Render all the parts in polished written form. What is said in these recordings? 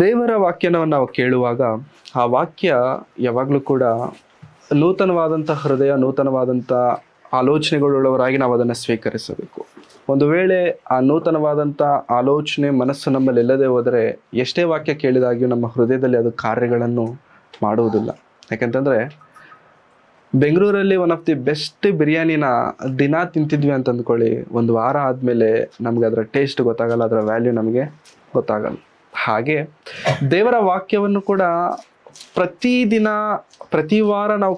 ದೇವರ ವಾಕ್ಯವನ್ನು ನಾವು ಕೇಳುವಾಗ ಆ ವಾಕ್ಯ ಯಾವಾಗಲೂ ಕೂಡ ನೂತನವಾದಂಥ ಹೃದಯ, ನೂತನವಾದಂಥ ಆಲೋಚನೆಗಳುಳ್ಳವರಾಗಿ ನಾವು ಅದನ್ನು ಸ್ವೀಕರಿಸಬೇಕು. ಒಂದು ವೇಳೆ ಆ ನೂತನವಾದಂಥ ಆಲೋಚನೆ ಮನಸ್ಸು ನಮ್ಮಲ್ಲಿ ಇಲ್ಲದೆ ಹೋದರೆ ಎಷ್ಟೇ ವಾಕ್ಯ ಕೇಳಿದಾಗ್ಯೂ ನಮ್ಮ ಹೃದಯದಲ್ಲಿ ಅದು ಕಾರ್ಯಗಳನ್ನು ಮಾಡುವುದಿಲ್ಲ. ಯಾಕೆಂತಂದರೆ ಬೆಂಗಳೂರಲ್ಲಿ ಒನ್ ಆಫ್ ದಿ ಬೆಸ್ಟ್ ಬಿರಿಯಾನಿನ ದಿನ ತಿಂತಿದ್ವಿ ಅಂತ ಅಂದ್ಕೊಳ್ಳಿ, ಒಂದು ವಾರ ಆದಮೇಲೆ ನಮಗೆ ಅದರ ಟೇಸ್ಟ್ ಗೊತ್ತಾಗಲ್ಲ, ಅದರ ವ್ಯಾಲ್ಯೂ ನಮಗೆ ಗೊತ್ತಾಗಲ್ಲ. ಹಾಗೆ ದೇವರ ವಾಕ್ಯವನ್ನು ಕೂಡ ಪ್ರತಿದಿನ ಪ್ರತಿ ವಾರ ನಾವು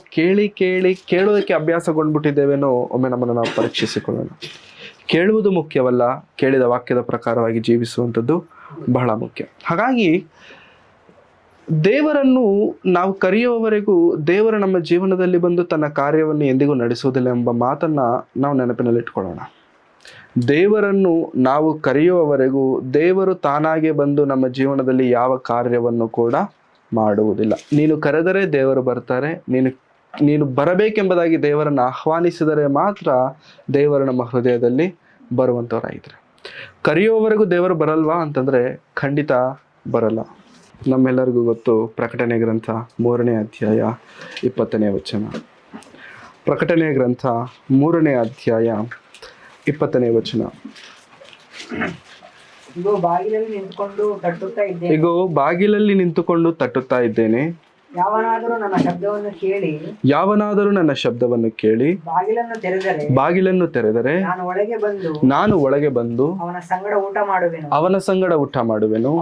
ಕೇಳೋದಕ್ಕೆ ಅಭ್ಯಾಸಗೊಂಡ್ಬಿಟ್ಟಿದ್ದೇವೇನೋ ಒಮ್ಮೆ ನಮ್ಮನ್ನು ನಾವು ಪರೀಕ್ಷಿಸಿಕೊಳ್ಳೋಣ. ಕೇಳುವುದು ಮುಖ್ಯವಲ್ಲ, ಕೇಳಿದ ವಾಕ್ಯದ ಪ್ರಕಾರವಾಗಿ ಜೀವಿಸುವಂಥದ್ದು ಬಹಳ ಮುಖ್ಯ. ಹಾಗಾಗಿ ದೇವರನ್ನು ನಾವು ಕರೆಯುವವರೆಗೂ ದೇವರು ನಮ್ಮ ಜೀವನದಲ್ಲಿ ಬಂದು ತನ್ನ ಕಾರ್ಯವನ್ನು ಎಂದಿಗೂ ನಡೆಸುವುದಿಲ್ಲ ಎಂಬ ಮಾತನ್ನು ನಾವು ನೆನಪಿನಲ್ಲಿಟ್ಕೊಳ್ಳೋಣ. ದೇವರನ್ನು ನಾವು ಕರೆಯುವವರೆಗೂ ದೇವರು ತಾನಾಗೆ ಬಂದು ನಮ್ಮ ಜೀವನದಲ್ಲಿ ಯಾವ ಕಾರ್ಯವನ್ನು ಕೂಡ ಮಾಡುವುದಿಲ್ಲ. ನೀನು ಕರೆದರೆ ದೇವರು ಬರ್ತಾರೆ, ನೀನು ಬರಬೇಕೆಂಬುದಾಗಿ ದೇವರನ್ನು ಆಹ್ವಾನಿಸಿದರೆ ಮಾತ್ರ ದೇವರು ನಮ್ಮ ಹೃದಯದಲ್ಲಿ ಬರುವಂಥವರಾಗಿದ್ದಾರೆ. ಕರೆಯುವವರೆಗೂ ದೇವರು ಬರಲ್ವಾ ಅಂತಂದರೆ ಖಂಡಿತ ಬರಲ್ಲ. ನಮ್ಮೆಲ್ಲರಿಗೂ ಗೊತ್ತು, ಪ್ರಕಟಣೆ ಗ್ರಂಥ 3ನೇ ಅಧ್ಯಾಯ 20ನೇ ವಚನ. ಪ್ರಕಟಣೆ ಗ್ರಂಥ 3ನೇ ಅಧ್ಯಾಯ 20ನೇ ವಚನ. ಇಗೋ ಬಾಗಿಲಲ್ಲಿ ನಿಂತುಕೊಂಡು ತಟ್ಟುತ್ತಾ ಇದ್ದೇನೆ. ಯಾವನಾದರೂ ನನ್ನ ಶಬ್ದವನ್ನು ಕೇಳಿ ಬಾಗಿಲನ್ನು ತೆರೆದರೆ ನಾನು ಒಳಗೆ ಬಂದು ಅವನ ಸಂಗಡ ಊಟ ಮಾಡುವೆನು,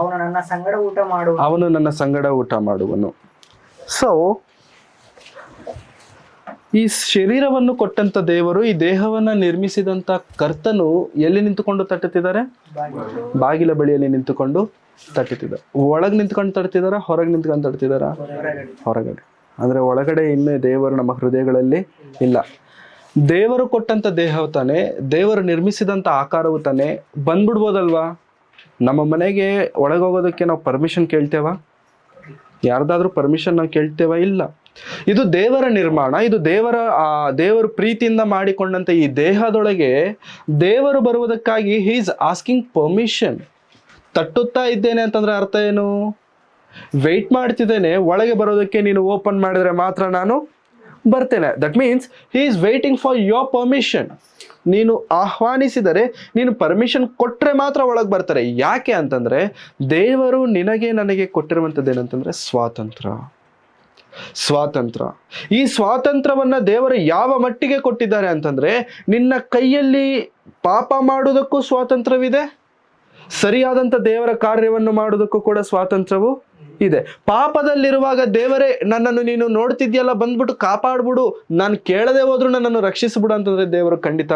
ಅವನು ನನ್ನ ಸಂಗಡ ಊಟ ಮಾಡುವನು. ಸೊ ಈ ಶರೀರವನ್ನು ಕೊಟ್ಟಂತ ದೇವರು, ಈ ದೇಹವನ್ನ ನಿರ್ಮಿಸಿದಂತ ಕರ್ತನು ಎಲ್ಲಿ ನಿಂತುಕೊಂಡು ತಟ್ಟುತ್ತಿದ್ದಾರೆ? ಬಾಗಿಲ ಬಳಿಯಲ್ಲಿ ನಿಂತುಕೊಂಡು ತಟ್ಟುತ್ತಿದ್ದಾರೆ. ಒಳಗೆ ನಿಂತ್ಕೊಂಡು ತಡ್ತಿದಾರ, ಹೊರಗೆ ನಿಂತ್ಕೊಂಡು ತಡ್ತಿದಾರ? ಹೊರಗಡೆ. ಅಂದ್ರೆ ಒಳಗಡೆ ಇನ್ನೂ ದೇವರು ನಮ್ಮ ಹೃದಯಗಳಲ್ಲಿ ಇಲ್ಲ. ದೇವರು ಕೊಟ್ಟಂತ ದೇಹವು ತಾನೆ, ದೇವರು ನಿರ್ಮಿಸಿದಂತ ಆಕಾರವು ತಾನೆ ಬಂದ್ಬಿಡ್ಬೋದಲ್ವಾ? ನಮ್ಮ ಮನೆಗೆ ಒಳಗೆ ಹೋಗೋದಕ್ಕೆ ನಾವು ಪರ್ಮಿಷನ್ ಕೇಳ್ತೇವಾ? ಯಾರ್ದಾದ್ರೂ ಪರ್ಮಿಷನ್ ನಾವು ಕೇಳ್ತೇವಾ? ಇಲ್ಲ. ಇದು ದೇವರ ನಿರ್ಮಾಣ, ಇದು ದೇವರು ಪ್ರೀತಿಯಿಂದ ಮಾಡಿಕೊಂಡಂತ ಈ ದೇಹದೊಳಗೆ ದೇವರು ಬರುವುದಕ್ಕಾಗಿ ಹಿ ಈಸ್ ಆಸ್ಕಿಂಗ್ ಪರ್ಮಿಷನ್. ತಟ್ಟುತ್ತಾ ಇದ್ದೇನೆ ಅಂತಂದ್ರೆ ಅರ್ಥ ಏನು? ವೆಯ್ಟ್ ಮಾಡ್ತಿದ್ದೇನೆ, ಒಳಗೆ ಬರೋದಕ್ಕೆ ನೀನು ಓಪನ್ ಮಾಡಿದ್ರೆ ಮಾತ್ರ ನಾನು ಬರ್ತೇನೆ. That means he is waiting for your permission. ನೀನು ಆಹ್ವಾನಿಸಿದರೆ, ನೀನು ಪರ್ಮಿಷನ್ ಕೊಟ್ಟರೆ ಮಾತ್ರ ಒಳಗೆ ಬರ್ತಾರೆ. ಯಾಕೆ ಅಂತಂದ್ರೆ ದೇವರು ನನಗೆ ಕೊಟ್ಟಿರುವಂಥದ್ದು ಏನಂತಂದ್ರೆ ಸ್ವಾತಂತ್ರ್ಯ. ಈ ಸ್ವಾತಂತ್ರ್ಯವನ್ನ ದೇವರು ಯಾವ ಮಟ್ಟಿಗೆ ಕೊಟ್ಟಿದ್ದಾರೆ ಅಂತಂದ್ರೆ, ನಿನ್ನ ಕೈಯಲ್ಲಿ ಪಾಪ ಮಾಡುವುದಕ್ಕೂ ಸ್ವಾತಂತ್ರ್ಯವಿದೆ, ಸರಿಯಾದಂಥ ದೇವರ ಕಾರ್ಯವನ್ನು ಮಾಡುವುದಕ್ಕೂ ಕೂಡ ಸ್ವಾತಂತ್ರ್ಯವು ಇದೆ. ಪಾಪದಲ್ಲಿರುವಾಗ ದೇವರೇ ನನ್ನನ್ನು ನೀನು ನೋಡ್ತಿದ್ಯಲ್ಲ, ಬಂದ್ಬಿಟ್ಟು ಕಾಪಾಡ್ಬಿಡು, ನಾನು ಕೇಳದೆ ಹೋದ್ರು ನನ್ನನ್ನು ರಕ್ಷಿಸ್ಬಿಡು ಅಂತಂದ್ರೆ ದೇವರು ಖಂಡಿತ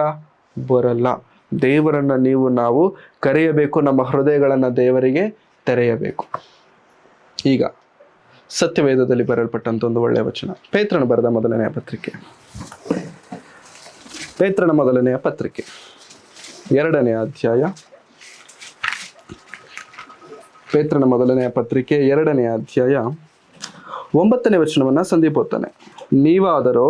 ಬರಲ್ಲ. ದೇವರನ್ನ ನಾವು ಕರೆಯಬೇಕು, ನಮ್ಮ ಹೃದಯಗಳನ್ನ ದೇವರಿಗೆ ತೆರೆಯಬೇಕು. ಈಗ ಸತ್ಯವೇದದಲ್ಲಿ ಬರೆಯಲ್ಪಟ್ಟಂತ ಒಂದು ಒಳ್ಳೆಯ ವಚನ, ಪೇತ್ರನ ಬರೆದ ಮೊದಲನೆಯ ಪತ್ರಿಕೆ 2ನೇ ಅಧ್ಯಾಯ, ಪೇತ್ರನ ಮೊದಲನೆಯ ಪತ್ರಿಕೆ 2ನೇ ಅಧ್ಯಾಯ 9ನೇ ವಚನವನ್ನ ಸಂದೀಪ್ ಓದ್ತಾನೆ. ನೀವಾದರೂ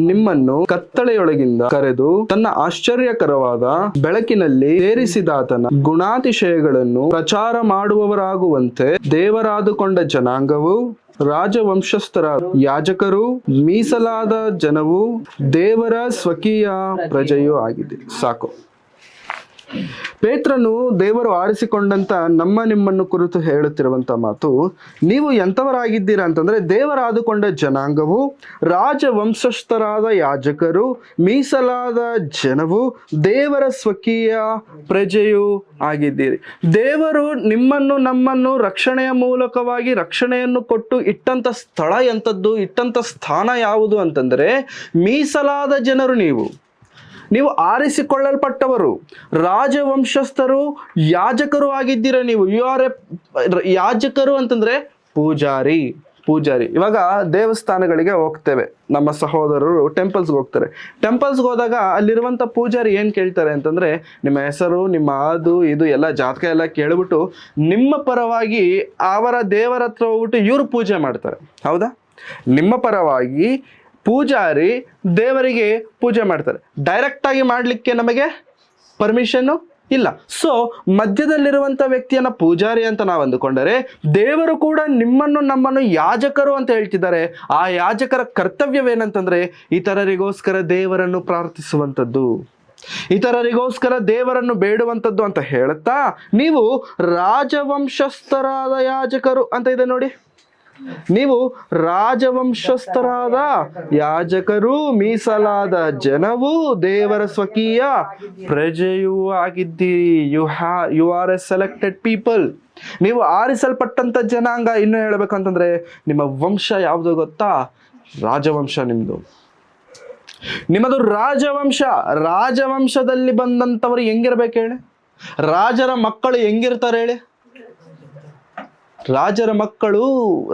ನಿಮ್ಮನ್ನು ಕತ್ತಳೆಯೊಳಗಿಂದ ಕರೆದು ತನ್ನ ಆಶ್ಚರ್ಯಕರವಾದ ಬೆಳಕಿನಲ್ಲಿ ಸೇರಿಸಿದಾತನ ಗುಣಾತಿಶಯಗಳನ್ನು ಪ್ರಚಾರ ಮಾಡುವವರಾಗುವಂತೆ ದೇವರಾದುಕೊಂಡ ಜನಾಂಗವು, ರಾಜವಂಶಸ್ಥರಾದ ಯಾಜಕರು, ಮೀಸಲಾದ ಜನವು, ದೇವರ ಸ್ವಕೀಯ ಪ್ರಜೆಯೂ ಆಗಿದೆ. ಸಾಕು. ಪೇತ್ರನು ದೇವರು ಆರಿಸಿಕೊಂಡಂತ ನಿಮ್ಮನ್ನು ಕುರಿತು ಹೇಳುತ್ತಿರುವಂತ ಮಾತು, ನೀವು ಎಂಥವರಾಗಿದ್ದೀರಾ ಅಂತಂದ್ರೆ ದೇವರಾದುಕೊಂಡ ಜನಾಂಗವು, ರಾಜವಂಶಸ್ಥರಾದ ಯಾಜಕರು, ಮೀಸಲಾದ ಜನವು, ದೇವರ ಸ್ವಕೀಯ ಪ್ರಜೆಯೂ ಆಗಿದ್ದೀರಿ. ದೇವರು ನಮ್ಮನ್ನು ರಕ್ಷಣೆಯ ಮೂಲಕವಾಗಿ ರಕ್ಷಣೆಯನ್ನು ಕೊಟ್ಟು ಇಟ್ಟಂತ ಸ್ಥಳ ಎಂಥದ್ದು, ಇಟ್ಟಂತ ಸ್ಥಾನ ಯಾವುದು ಅಂತಂದ್ರೆ ಮೀಸಲಾದ ಜನರು. ನೀವು ಆರಿಸಿಕೊಳ್ಳಲ್ಪಟ್ಟವರು, ರಾಜವಂಶಸ್ಥರು, ಯಾಜಕರು ಆಗಿದ್ದೀರ. ನೀವು ಯಾಜಕರು ಅಂತಂದ್ರೆ ಪೂಜಾರಿ. ಇವಾಗ ದೇವಸ್ಥಾನಗಳಿಗೆ ಹೋಗ್ತೇವೆ, ನಮ್ಮ ಸಹೋದರರು ಟೆಂಪಲ್ಸ್ಗೆ ಹೋಗ್ತಾರೆ. ಟೆಂಪಲ್ಸ್ಗೆ ಹೋದಾಗ ಅಲ್ಲಿರುವಂಥ ಪೂಜಾರಿ ಏನು ಕೇಳ್ತಾರೆ ಅಂತಂದರೆ, ನಿಮ್ಮ ಹೆಸರು, ನಿಮ್ಮ ಇದು ಎಲ್ಲ ಜಾತಕ ಎಲ್ಲ ಕೇಳಿಬಿಟ್ಟು ನಿಮ್ಮ ಪರವಾಗಿ ಅವರ ದೇವರ ಹತ್ರ ಹೋಗ್ಬಿಟ್ಟು ಇವರು ಪೂಜೆ ಮಾಡ್ತಾರೆ. ಹೌದಾ? ನಿಮ್ಮ ಪರವಾಗಿ ಪೂಜಾರಿ ದೇವರಿಗೆ ಪೂಜೆ ಮಾಡ್ತಾರೆ. ಡೈರೆಕ್ಟಾಗಿ ಮಾಡಲಿಕ್ಕೆ ನಮಗೆ ಪರ್ಮಿಷನ್ನು ಇಲ್ಲ. ಸೊ ಮಧ್ಯದಲ್ಲಿರುವಂತ ವ್ಯಕ್ತಿಯನ್ನ ಪೂಜಾರಿ ಅಂತ ನಾವು ಅಂದುಕೊಂಡರೆ, ದೇವರು ಕೂಡ ನಿಮ್ಮನ್ನು ನಮ್ಮನ್ನು ಯಾಜಕರು ಅಂತ ಹೇಳ್ತಿದ್ದಾರೆ. ಆ ಯಾಜಕರ ಕರ್ತವ್ಯವೇನಂತಂದ್ರೆ ಇತರರಿಗೋಸ್ಕರ ದೇವರನ್ನು ಪ್ರಾರ್ಥಿಸುವಂಥದ್ದು, ಇತರರಿಗೋಸ್ಕರ ದೇವರನ್ನು ಬೇಡುವಂಥದ್ದು ಅಂತ ಹೇಳುತ್ತಾ, ನೀವು ರಾಜವಂಶಸ್ಥರಾದ ಯಾಜಕರು ಅಂತ ಇದೆ ನೋಡಿ. ನೀವು ರಾಜವಂಶಸ್ಥರಾದ ಯಾಜಕರು, ಮೀಸಲಾದ ಜನವು, ದೇವರ ಸ್ವಕೀಯ ಪ್ರಜೆಯೂ ಆಗಿದ್ದೀರಿ. You are a selected people. ನೀವು ಆರಿಸಲ್ಪಟ್ಟಂತ ಜನಾಂಗ. ಇನ್ನು ಹೇಳ್ಬೇಕಂತಂದ್ರೆ ನಿಮ್ಮ ವಂಶ ಯಾವುದು ಗೊತ್ತಾ? ರಾಜವಂಶ. ನಿಮ್ಮದು ರಾಜವಂಶ. ರಾಜವಂಶದಲ್ಲಿ ಬಂದಂಥವ್ರು ಹೆಂಗಿರ್ಬೇಕು ಹೇಳಿ? ರಾಜರ ಮಕ್ಕಳು ಹೆಂಗಿರ್ತಾರೆ ಹೇಳಿ? ರಾಜರ ಮಕ್ಕಳು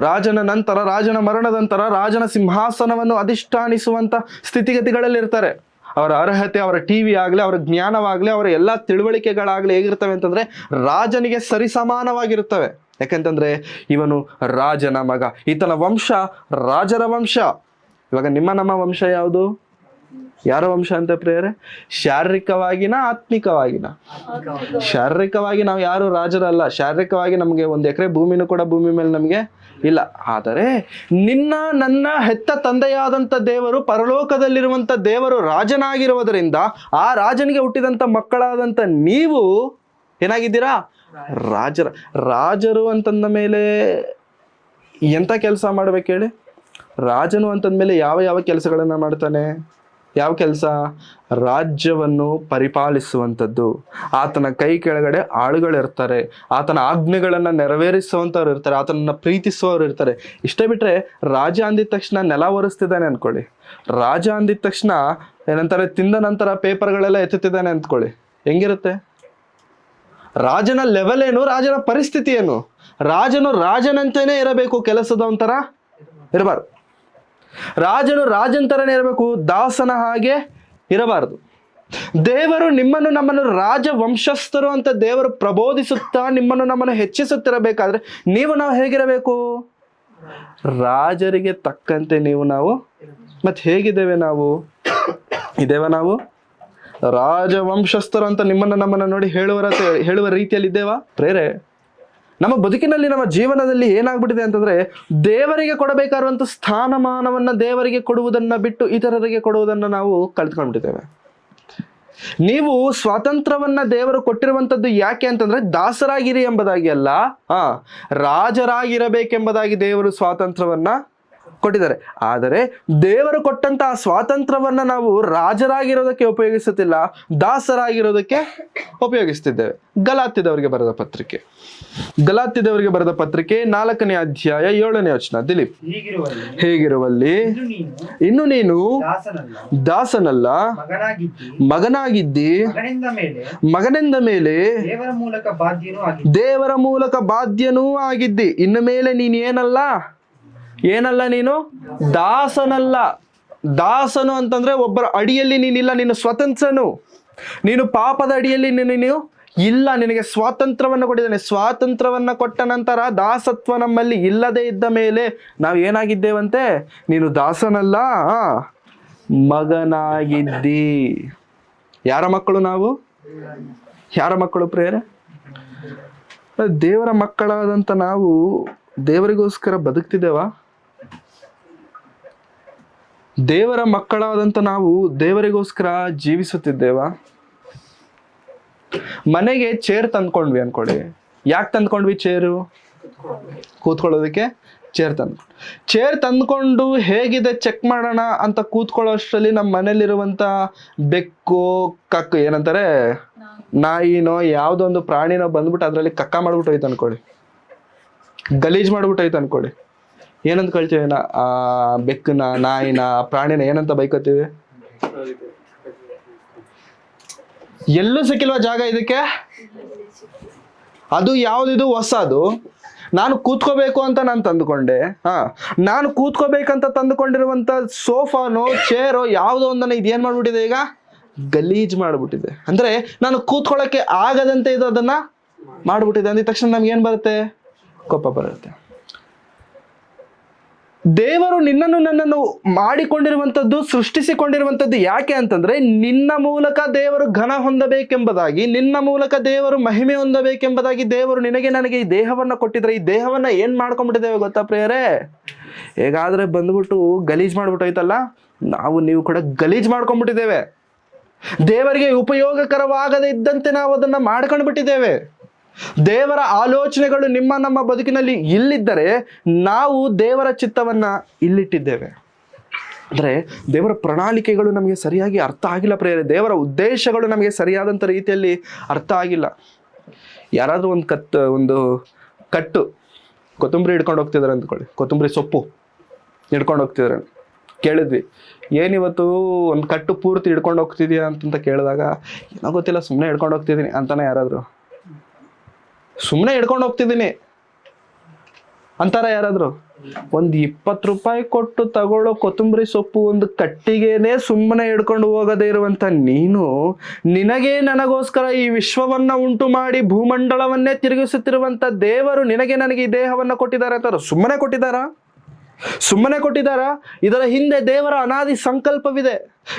ರಾಜನ ನಂತರ, ರಾಜನ ಮರಣದ ನಂತರ ರಾಜನ ಸಿಂಹಾಸನವನ್ನು ಅಧಿಷ್ಠಾನಿಸುವಂತ ಸ್ಥಿತಿಗತಿಗಳಲ್ಲಿ ಇರ್ತಾರೆ. ಅವರ ಅರ್ಹತೆ, ಅವರ ಟಿವಿ ಆಗಲಿ, ಅವರ ಜ್ಞಾನವಾಗಲಿ, ಅವರ ಎಲ್ಲ ತಿಳುವಳಿಕೆಗಳಾಗಲಿ ಹೇಗಿರ್ತವೆ ಅಂತಂದ್ರೆ ರಾಜನಿಗೆ ಸರಿಸಮಾನವಾಗಿರುತ್ತವೆ. ಯಾಕಂತಂದ್ರೆ ಇವನು ರಾಜನ ಮಗ, ಈತನ ವಂಶ ರಾಜರ ವಂಶ. ಇವಾಗ ನಮ್ಮ ವಂಶ ಯಾವುದು? ಯಾರ ವಂಶ ಅಂತ ಪ್ರೇರೆ? ಶಾರೀರಿಕವಾಗಿನ ಆತ್ಮಿಕವಾಗಿನ? ಶಾರೀರಿಕವಾಗಿ ನಾವು ಯಾರು ರಾಜರಲ್ಲ. ಶಾರೀರಿಕವಾಗಿ ನಮಗೆ 1 ಎಕರೆ ಭೂಮಿನೂ ಕೂಡ ಭೂಮಿ ಮೇಲೆ ನಮಗೆ ಇಲ್ಲ. ಆದರೆ ನನ್ನ ಹೆತ್ತ ತಂದೆಯಾದಂಥ ದೇವರು, ಪರಲೋಕದಲ್ಲಿರುವಂಥ ದೇವರು ರಾಜನಾಗಿರುವುದರಿಂದ ಆ ರಾಜನಿಗೆ ಹುಟ್ಟಿದಂಥ ಮಕ್ಕಳಾದಂಥ ನೀವು ಏನಾಗಿದ್ದೀರಾ? ರಾಜರು ಅಂತಂದ ಮೇಲೆ ಎಂಥ ಕೆಲಸ ಮಾಡ್ಬೇಕು ಹೇಳಿ? ರಾಜನು ಅಂತಂದ್ಮೇಲೆ ಯಾವ ಕೆಲಸಗಳನ್ನ ಮಾಡ್ತಾನೆ? ಯಾವ ಕೆಲಸ? ರಾಜ್ಯವನ್ನು ಪರಿಪಾಲಿಸುವಂಥದ್ದು. ಆತನ ಕೈ ಕೆಳಗಡೆ ಆಳುಗಳಿರ್ತಾರೆ, ಆತನ ಆಜ್ಞೆಗಳನ್ನು ನೆರವೇರಿಸುವಂಥವ್ರು ಇರ್ತಾರೆ, ಆತನನ್ನ ಪ್ರೀತಿಸುವವರು ಇರ್ತಾರೆ. ಇಷ್ಟೇ ಬಿಟ್ರೆ ರಾಜ ಅಂದಿದ ತಕ್ಷಣ ನೆಲ ಒರೆಸ್ತಿದ್ದಾನೆ ಅಂದ್ಕೊಳ್ಳಿ. ರಾಜ ಅಂದಿದ ತಕ್ಷಣ ಏನಂತಾರೆ, ತಿಂದ ನಂತರ ಪೇಪರ್ಗಳೆಲ್ಲ ಎತ್ತುತ್ತಿದ್ದಾನೆ ಅಂದ್ಕೊಳ್ಳಿ. ಹೆಂಗಿರುತ್ತೆ? ರಾಜನ ಲೆವೆಲ್ ಏನು? ರಾಜನ ಪರಿಸ್ಥಿತಿ ಏನು? ರಾಜನು ರಾಜನಂತೆಯೇ ಇರಬೇಕು, ಕೆಲಸದ ಒಂಥರ ಇರಬಾರ್ದು. ರಾಜನು ರಾಜಂತರನೇ ಇರಬೇಕು, ದಾಸನ ಹಾಗೆ ಇರಬಾರದು. ದೇವರು ನಿಮ್ಮನ್ನು ನಮ್ಮನ್ನು ರಾಜ ವಂಶಸ್ಥರು ಅಂತ ದೇವರು ಪ್ರಬೋಧಿಸುತ್ತಾ ನಿಮ್ಮನ್ನು ನಮ್ಮನ್ನು ಹೆಚ್ಚಿಸುತ್ತಿರಬೇಕಾದ್ರೆ ನಾವು ಹೇಗಿರಬೇಕು? ರಾಜರಿಗೆ ತಕ್ಕಂತೆ ನಾವು ಮತ್ತೆ ಹೇಗಿದ್ದೇವೆ? ನಾವು ರಾಜವಂಶಸ್ಥರು ಅಂತ ನಿಮ್ಮನ್ನು ನಮ್ಮನ್ನು ನೋಡಿ ಹೇಳುವ ರೀತಿಯಲ್ಲಿ ಇದ್ದೇವಾ ಪ್ರೇರೆ? ನಮ್ಮ ಬದುಕಿನಲ್ಲಿ, ನಮ್ಮ ಜೀವನದಲ್ಲಿ ಏನಾಗ್ಬಿಟ್ಟಿದೆ ಅಂತಂದ್ರೆ, ದೇವರಿಗೆ ಕೊಡಬೇಕಾದಂಥ ಸ್ಥಾನಮಾನವನ್ನ ದೇವರಿಗೆ ಕೊಡುವುದನ್ನ ಬಿಟ್ಟು ಇತರರಿಗೆ ಕೊಡುವುದನ್ನ ನಾವು ಕಲ್ತ್ಕೊಂಡ್ಬಿಟ್ಟಿದ್ದೇವೆ. ನೀವು ಸ್ವಾತಂತ್ರ್ಯವನ್ನ ದೇವರು ಕೊಟ್ಟಿರುವಂಥದ್ದು ಯಾಕೆ ಅಂತಂದ್ರೆ ದಾಸರಾಗಿರಿ ಎಂಬುದಾಗಿ ಅಲ್ಲ, ರಾಜರಾಗಿರಬೇಕೆಂಬುದಾಗಿ ದೇವರು ಸ್ವಾತಂತ್ರ್ಯವನ್ನ ಕೊಟ್ಟಿದ್ದಾರೆ. ಆದರೆ ದೇವರು ಕೊಟ್ಟಂತಹ ಸ್ವಾತಂತ್ರ್ಯವನ್ನ ನಾವು ರಾಜರಾಗಿರೋದಕ್ಕೆ ಉಪಯೋಗಿಸುತ್ತಿಲ್ಲ, ದಾಸರಾಗಿರೋದಕ್ಕೆ ಉಪಯೋಗಿಸ್ತಿದ್ದೇವೆ. ಗಲಾತ್ಯದವರಿಗೆ ಬರೆದ ಪತ್ರಿಕೆ 4ನೇ ಅಧ್ಯಾಯ 7ನೇ ವಚನ. ದಿಲೀಪ್, ಹೀಗಿರುವಲ್ಲಿ ಇನ್ನು ನೀನು ದಾಸನಲ್ಲ, ಮಗನಾಗಿದ್ದಿ, ಮಗನಿಂದ ಮೇಲೆ ದೇವರ ಮೂಲಕ ಬಾಧ್ಯನೂ ಆಗಿದ್ದಿ. ಇನ್ನು ಮೇಲೆ ಏನಲ್ಲ ನೀನು ದಾಸನಲ್ಲ. ದಾಸನು ಅಂತಂದ್ರೆ ಒಬ್ಬರ ಅಡಿಯಲ್ಲಿ ನೀನಿಲ್ಲ, ನೀನು ಸ್ವತಂತ್ರನು. ನೀನು ಪಾಪದ ಅಡಿಯಲ್ಲಿ ನೀನು ಇಲ್ಲ. ನಿನಗೆ ಸ್ವಾತಂತ್ರ್ಯವನ್ನು ಕೊಟ್ಟಿದ್ದಾನೆ. ಸ್ವಾತಂತ್ರ್ಯವನ್ನ ಕೊಟ್ಟ ನಂತರ ದಾಸತ್ವ ನಮ್ಮಲ್ಲಿ ಇಲ್ಲದೆ ಇದ್ದ ಮೇಲೆ ನಾವು ಏನಾಗಿದ್ದೇವಂತೆ? ನೀನು ದಾಸನಲ್ಲ, ಮಗನಾಗಿದ್ದಿ. ಯಾರ ಮಕ್ಕಳು ನಾವು? ಯಾರ ಮಕ್ಕಳು ಪ್ರೇರೆ? ದೇವರ ಮಕ್ಕಳಾದಂತ ನಾವು ದೇವರಿಗೋಸ್ಕರ ಬದುಕ್ತಿದ್ದೇವಾ? ದೇವರ ಮಕ್ಕಳಾದಂತ ನಾವು ದೇವರಿಗೋಸ್ಕರ ಜೀವಿಸುತ್ತಿದ್ದೇವಾ? ಮನೆಗೆ ಚೇರ್ ತಂದ್ಕೊಂಡ್ವಿ ಅನ್ಕೊಳ್ಳಿ. ಯಾಕೆ ತಂದ್ಕೊಂಡ್ವಿ ಚೇರು? ಕೂತ್ಕೊಳ್ಳೋದಕ್ಕೆ ಚೇರ್ ತಂದ್ಕೊಂಡು ಹೇಗಿದೆ ಚೆಕ್ ಮಾಡೋಣ ಅಂತ ಕೂತ್ಕೊಳ್ಳೋ ಅಷ್ಟರಲ್ಲಿ ನಮ್ಮ ಮನೇಲಿರುವಂತ ಬೆಕ್ಕು, ಕಕ್ಕು, ಏನಂತಾರೆ, ನಾಯಿನೋ ಯಾವುದೋ ಒಂದು ಪ್ರಾಣಿನೋ ಬಂದ್ಬಿಟ್ಟು ಅದರಲ್ಲಿ ಕಕ್ಕ ಮಾಡ್ಬಿಟ್ಟು ಹೋಯ್ತು ಅನ್ಕೊಳ್ಳಿ, ಗಲೀಜ್ ಮಾಡ್ಬಿಟ್ಟು ಹೋಯ್ತು ಅನ್ಕೊಳ್ಳಿ. ಏನಂತ ಕಳ್ತೀವಿ? ಆ ಬೆಕ್ಕನ, ನಾಯಿನ, ಪ್ರಾಣಿನ ಏನಂತ ಬೈಕೋತೀವಿ? ಎಲ್ಲೂ ಸಿಕ್ಕಿಲ್ವಾ ಜಾಗ ಇದಕ್ಕೆ? ಅದು ಯಾವ್ದಿದು ಹೊಸದು. ನಾನು ಕೂತ್ಕೋಬೇಕು ಅಂತ ನಾನು ತಂದುಕೊಂಡೆ. ನಾನು ಕೂತ್ಕೋಬೇಕಂತ ತಂದುಕೊಂಡಿರುವಂತ ಸೋಫಾನೋ ಚೇರೋ ಯಾವುದೋ ಒಂದನ್ನ ಇದೇನ್ ಮಾಡ್ಬಿಟ್ಟಿದೆ? ಈಗ ಗಲೀಜ್ ಮಾಡ್ಬಿಟ್ಟಿದೆ. ಅಂದ್ರೆ ನಾನು ಕೂತ್ಕೊಳ್ಳೋಕೆ ಆಗದಂತೆ ಇದು ಅದನ್ನ ಮಾಡ್ಬಿಟ್ಟಿದೆ. ಅಂದಿದ ತಕ್ಷಣ ನಮ್ಗೆ ಏನ್ ಬರುತ್ತೆ? ಕೋಪ ಬರುತ್ತೆ. ದೇವರು ನಿನ್ನನ್ನು ನನ್ನನ್ನು ಮಾಡಿಕೊಂಡಿರುವಂಥದ್ದು, ಸೃಷ್ಟಿಸಿಕೊಂಡಿರುವಂಥದ್ದು ಯಾಕೆ ಅಂತಂದ್ರೆ ನಿನ್ನ ಮೂಲಕ ದೇವರು ಘನ ಹೊಂದಬೇಕೆಂಬುದಾಗಿ, ನಿನ್ನ ಮೂಲಕ ದೇವರು ಮಹಿಮೆ ಹೊಂದಬೇಕೆಂಬುದಾಗಿ ದೇವರು ನಿನಗೆ ನನಗೆ ಈ ದೇಹವನ್ನ ಕೊಟ್ಟಿದ್ರೆ, ಈ ದೇಹವನ್ನ ಏನ್ ಮಾಡ್ಕೊಂಡ್ಬಿಟ್ಟಿದ್ದೇವೆ ಗೊತ್ತಾ ಪ್ರಿಯರೇ? ಹೇಗಾದ್ರೆ ಬಂದ್ಬಿಟ್ಟು ಗಲೀಜ್ ಮಾಡ್ಬಿಟ್ಟು ಹೋಯ್ತಲ್ಲ, ನಾವು ನೀವು ಕೂಡ ಗಲೀಜ್ ಮಾಡ್ಕೊಂಡ್ಬಿಟ್ಟಿದ್ದೇವೆ. ದೇವರಿಗೆ ಉಪಯೋಗಕರವಾಗದೇ ಇದ್ದಂತೆ ನಾವು ಅದನ್ನ ಮಾಡ್ಕೊಂಡು ಬಿಟ್ಟಿದ್ದೇವೆ. ದೇವರ ಆಲೋಚನೆಗಳು ನಿಮ್ಮ ನಮ್ಮ ಬದುಕಿನಲ್ಲಿ ಇಲ್ಲಿದ್ದರೆ ನಾವು ದೇವರ ಚಿತ್ತವನ್ನ ಇಲ್ಲಿಟ್ಟಿದ್ದೇವೆ. ಅಂದ್ರೆ ದೇವರ ಪ್ರಣಾಳಿಕೆಗಳು ನಮಗೆ ಸರಿಯಾಗಿ ಅರ್ಥ ಆಗಿಲ್ಲ ಪ್ರಿಯರೇ. ದೇವರ ಉದ್ದೇಶಗಳು ನಮಗೆ ಸರಿಯಾದಂಥ ರೀತಿಯಲ್ಲಿ ಅರ್ಥ ಆಗಿಲ್ಲ. ಯಾರಾದ್ರೂ ಒಂದು ಕಟ್ಟು ಕೊತ್ತಂಬರಿ ಹಿಡ್ಕೊಂಡು ಹೋಗ್ತಿದಾರೆ ಅಂದ್ಕೊಳ್ಳಿ, ಕೊತ್ತಂಬರಿ ಸೊಪ್ಪು ಹಿಡ್ಕೊಂಡು ಹೋಗ್ತಿದಾರೆ. ಕೇಳಿದ್ವಿ, ಏನಿವತ್ತು ಒಂದು ಕಟ್ಟು ಪೂರ್ತಿ ಹಿಡ್ಕೊಂಡು ಹೋಗ್ತಿದ್ಯಾ ಅಂತ ಕೇಳಿದಾಗ, ಏನೋ ಗೊತ್ತಿಲ್ಲ ಸುಮ್ಮನೆ ಹಿಡ್ಕೊಂಡು ಹೋಗ್ತಿದ್ದೀನಿ ಅಂತಾನೆ ಯಾರಾದ್ರು? ಸುಮ್ಮನೆ ಹಿಡ್ಕೊಂಡು ಹೋಗ್ತಿದ್ದೀನಿ ಅಂತಾರ ಯಾರಾದ್ರು? ಒಂದು 20 ರೂಪಾಯಿ ಕೊಟ್ಟು ತಗೊಳ್ಳೋ ಕೊತ್ತಂಬರಿ ಸೊಪ್ಪು ಒಂದು ಕಟ್ಟಿಗೆನೆ ಸುಮ್ಮನೆ ಹಿಡ್ಕೊಂಡು ಹೋಗದೇ ಇರುವಂತ ನೀನು, ನಿನಗೆ ನನಗೋಸ್ಕರ ಈ ವಿಶ್ವವನ್ನ ಉಂಟು ಮಾಡಿ ಭೂಮಂಡಲವನ್ನೇ ತಿರುಗಿಸುತ್ತಿರುವಂತ ದೇವರು ನಿನಗೆ ನನಗೆ ಈ ದೇಹವನ್ನ ಕೊಟ್ಟಿದ್ದಾರೆ ಅಂತಾರ? ಸುಮ್ಮನೆ ಕೊಟ್ಟಿದ್ದಾರಾ? ಸುಮ್ಮನೆ ಕೊಟ್ಟಿದ್ದಾರಾ? ಇದರ ಹಿಂದೆ ದೇವರ ಅನಾದಿ ಸಂಕಲ್ಪವಿದೆ,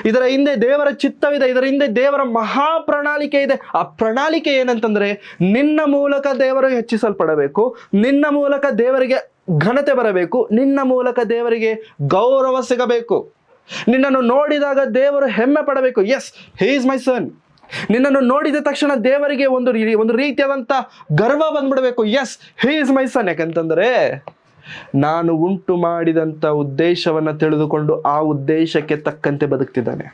ಇದರ ಹಿಂದೆ ದೇವರ ಚಿತ್ತವಿದೆ, ಇದರ ಹಿಂದೆ ದೇವರ ಮಹಾ ಪ್ರಣಾಳಿಕೆ ಇದೆ. ಆ ಪ್ರಣಾಳಿಕೆ ಏನಂತಂದ್ರೆ ನಿನ್ನ ಮೂಲಕ ದೇವರು ಹೆಚ್ಚಿಸಲ್ಪಡಬೇಕು, ನಿನ್ನ ಮೂಲಕ ದೇವರಿಗೆ ಘನತೆ ಬರಬೇಕು, ನಿನ್ನ ಮೂಲಕ ದೇವರಿಗೆ ಗೌರವ ಸಿಗಬೇಕು. ನಿನ್ನನ್ನು ನೋಡಿದಾಗ ದೇವರು ಹೆಮ್ಮೆ ಪಡಬೇಕು. ಎಸ್, ಹಿ ಈಸ್ ಮೈ ಸನ್. ನಿನ್ನನ್ನು ನೋಡಿದ ತಕ್ಷಣ ದೇವರಿಗೆ ಒಂದು ರೀತಿಯಾದಂಥ ಗರ್ವ ಬಂದ್ಬಿಡಬೇಕು. ಎಸ್, ಹಿ ಈಸ್ ಮೈ ಸನ್. ಯಾಕಂತಂದ್ರೆ ನಾನು ಉಂಟು ಮಾಡಿದಂಥ ಉದ್ದೇಶವನ್ನ ತಿಳಿದುಕೊಂಡು ಆ ಉದ್ದೇಶಕ್ಕೆ ತಕ್ಕಂತೆ ಬದುಕ್ತಿದ್ದಾನೆ.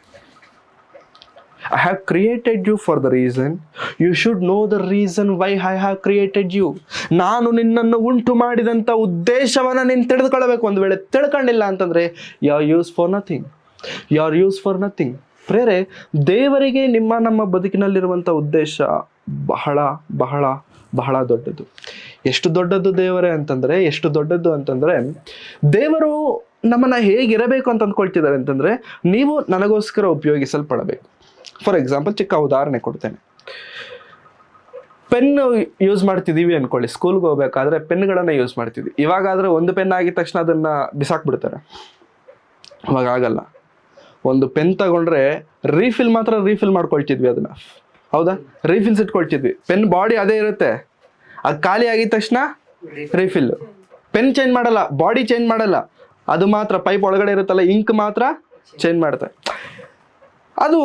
I have created you for the reason. You should know the reason why I have created you. ನಾನು ನಿನ್ನನ್ನು ಉಂಟು ಮಾಡಿದಂಥ ಉದ್ದೇಶವನ್ನ ನೀನು ತಿಳಿದುಕೊಳ್ಳಬೇಕು. ಒಂದು ವೇಳೆ ತಿಳ್ಕೊಂಡಿಲ್ಲ ಅಂತಂದ್ರೆ you are use for nothing. You are use for nothing. ಪ್ರೇರೆ, ದೇವರಿಗೆ ನಮ್ಮ ಬದುಕಿನಲ್ಲಿರುವಂಥ ಉದ್ದೇಶ ಬಹಳ ಬಹಳ ಬಹಳ ದೊಡ್ಡದು. ಎಷ್ಟು ದೊಡ್ಡದು ದೇವರೇ ಅಂತಂದ್ರೆ, ಎಷ್ಟು ದೊಡ್ಡದು ಅಂತಂದ್ರೆ, ದೇವರು ನಮ್ಮನ್ನ ಹೇಗಿರಬೇಕು ಅಂತ ಅಂದ್ಕೊಳ್ತಿದ್ದಾರೆ ಅಂತಂದ್ರೆ, ನೀವು ನನಗೋಸ್ಕರ ಉಪಯೋಗಿಸಲ್ಪಡಬೇಕು. ಫಾರ್ ಎಕ್ಸಾಂಪಲ್, ಚಿಕ್ಕ ಉದಾಹರಣೆ ಕೊಡ್ತೇನೆ. ಪೆನ್ ಯೂಸ್ ಮಾಡ್ತಿದ್ದೀವಿ ಅನ್ಕೊಳ್ಳಿ, ಸ್ಕೂಲ್ಗೆ ಹೋಗ್ಬೇಕಾದ್ರೆ ಪೆನ್ಗಳನ್ನ ಯೂಸ್ ಮಾಡ್ತಿದ್ವಿ. ಇವಾಗಾದ್ರೆ ಒಂದು ಪೆನ್ ಆಗಿದ ತಕ್ಷಣ ಅದನ್ನ ಬಿಸಾಕ್ಬಿಡ್ತಾರೆ. ಅವಾಗ ಆಗಲ್ಲ. ಒಂದು ಪೆನ್ ತಗೊಂಡ್ರೆ ರೀಫಿಲ್ ಮಾತ್ರ ರೀಫಿಲ್ ಮಾಡ್ಕೊಳ್ತಿದ್ವಿ ಅದನ್ನ, ಹೌದಾ? ರೀಫಿಲ್ಸ್ ಇಟ್ಕೊಳ್ತಿದ್ವಿ. ಪೆನ್ ಬಾಡಿ ಅದೇ ಇರುತ್ತೆ, ಅದು ಖಾಲಿ ಆಗಿದ ತಕ್ಷಣ ರೀಫಿಲ್. ಪೆನ್ ಚೇಂಜ್ ಮಾಡಲ್ಲ, ಬಾಡಿ ಚೇಂಜ್ ಮಾಡಲ್ಲ, ಅದು ಮಾತ್ರ ಪೈಪ್ ಒಳಗಡೆ ಇರುತ್ತಲ್ಲ, ಇಂಕ್ ಮಾತ್ರ ಚೇಂಜ್ ಮಾಡುತ್ತೆ. ಅದು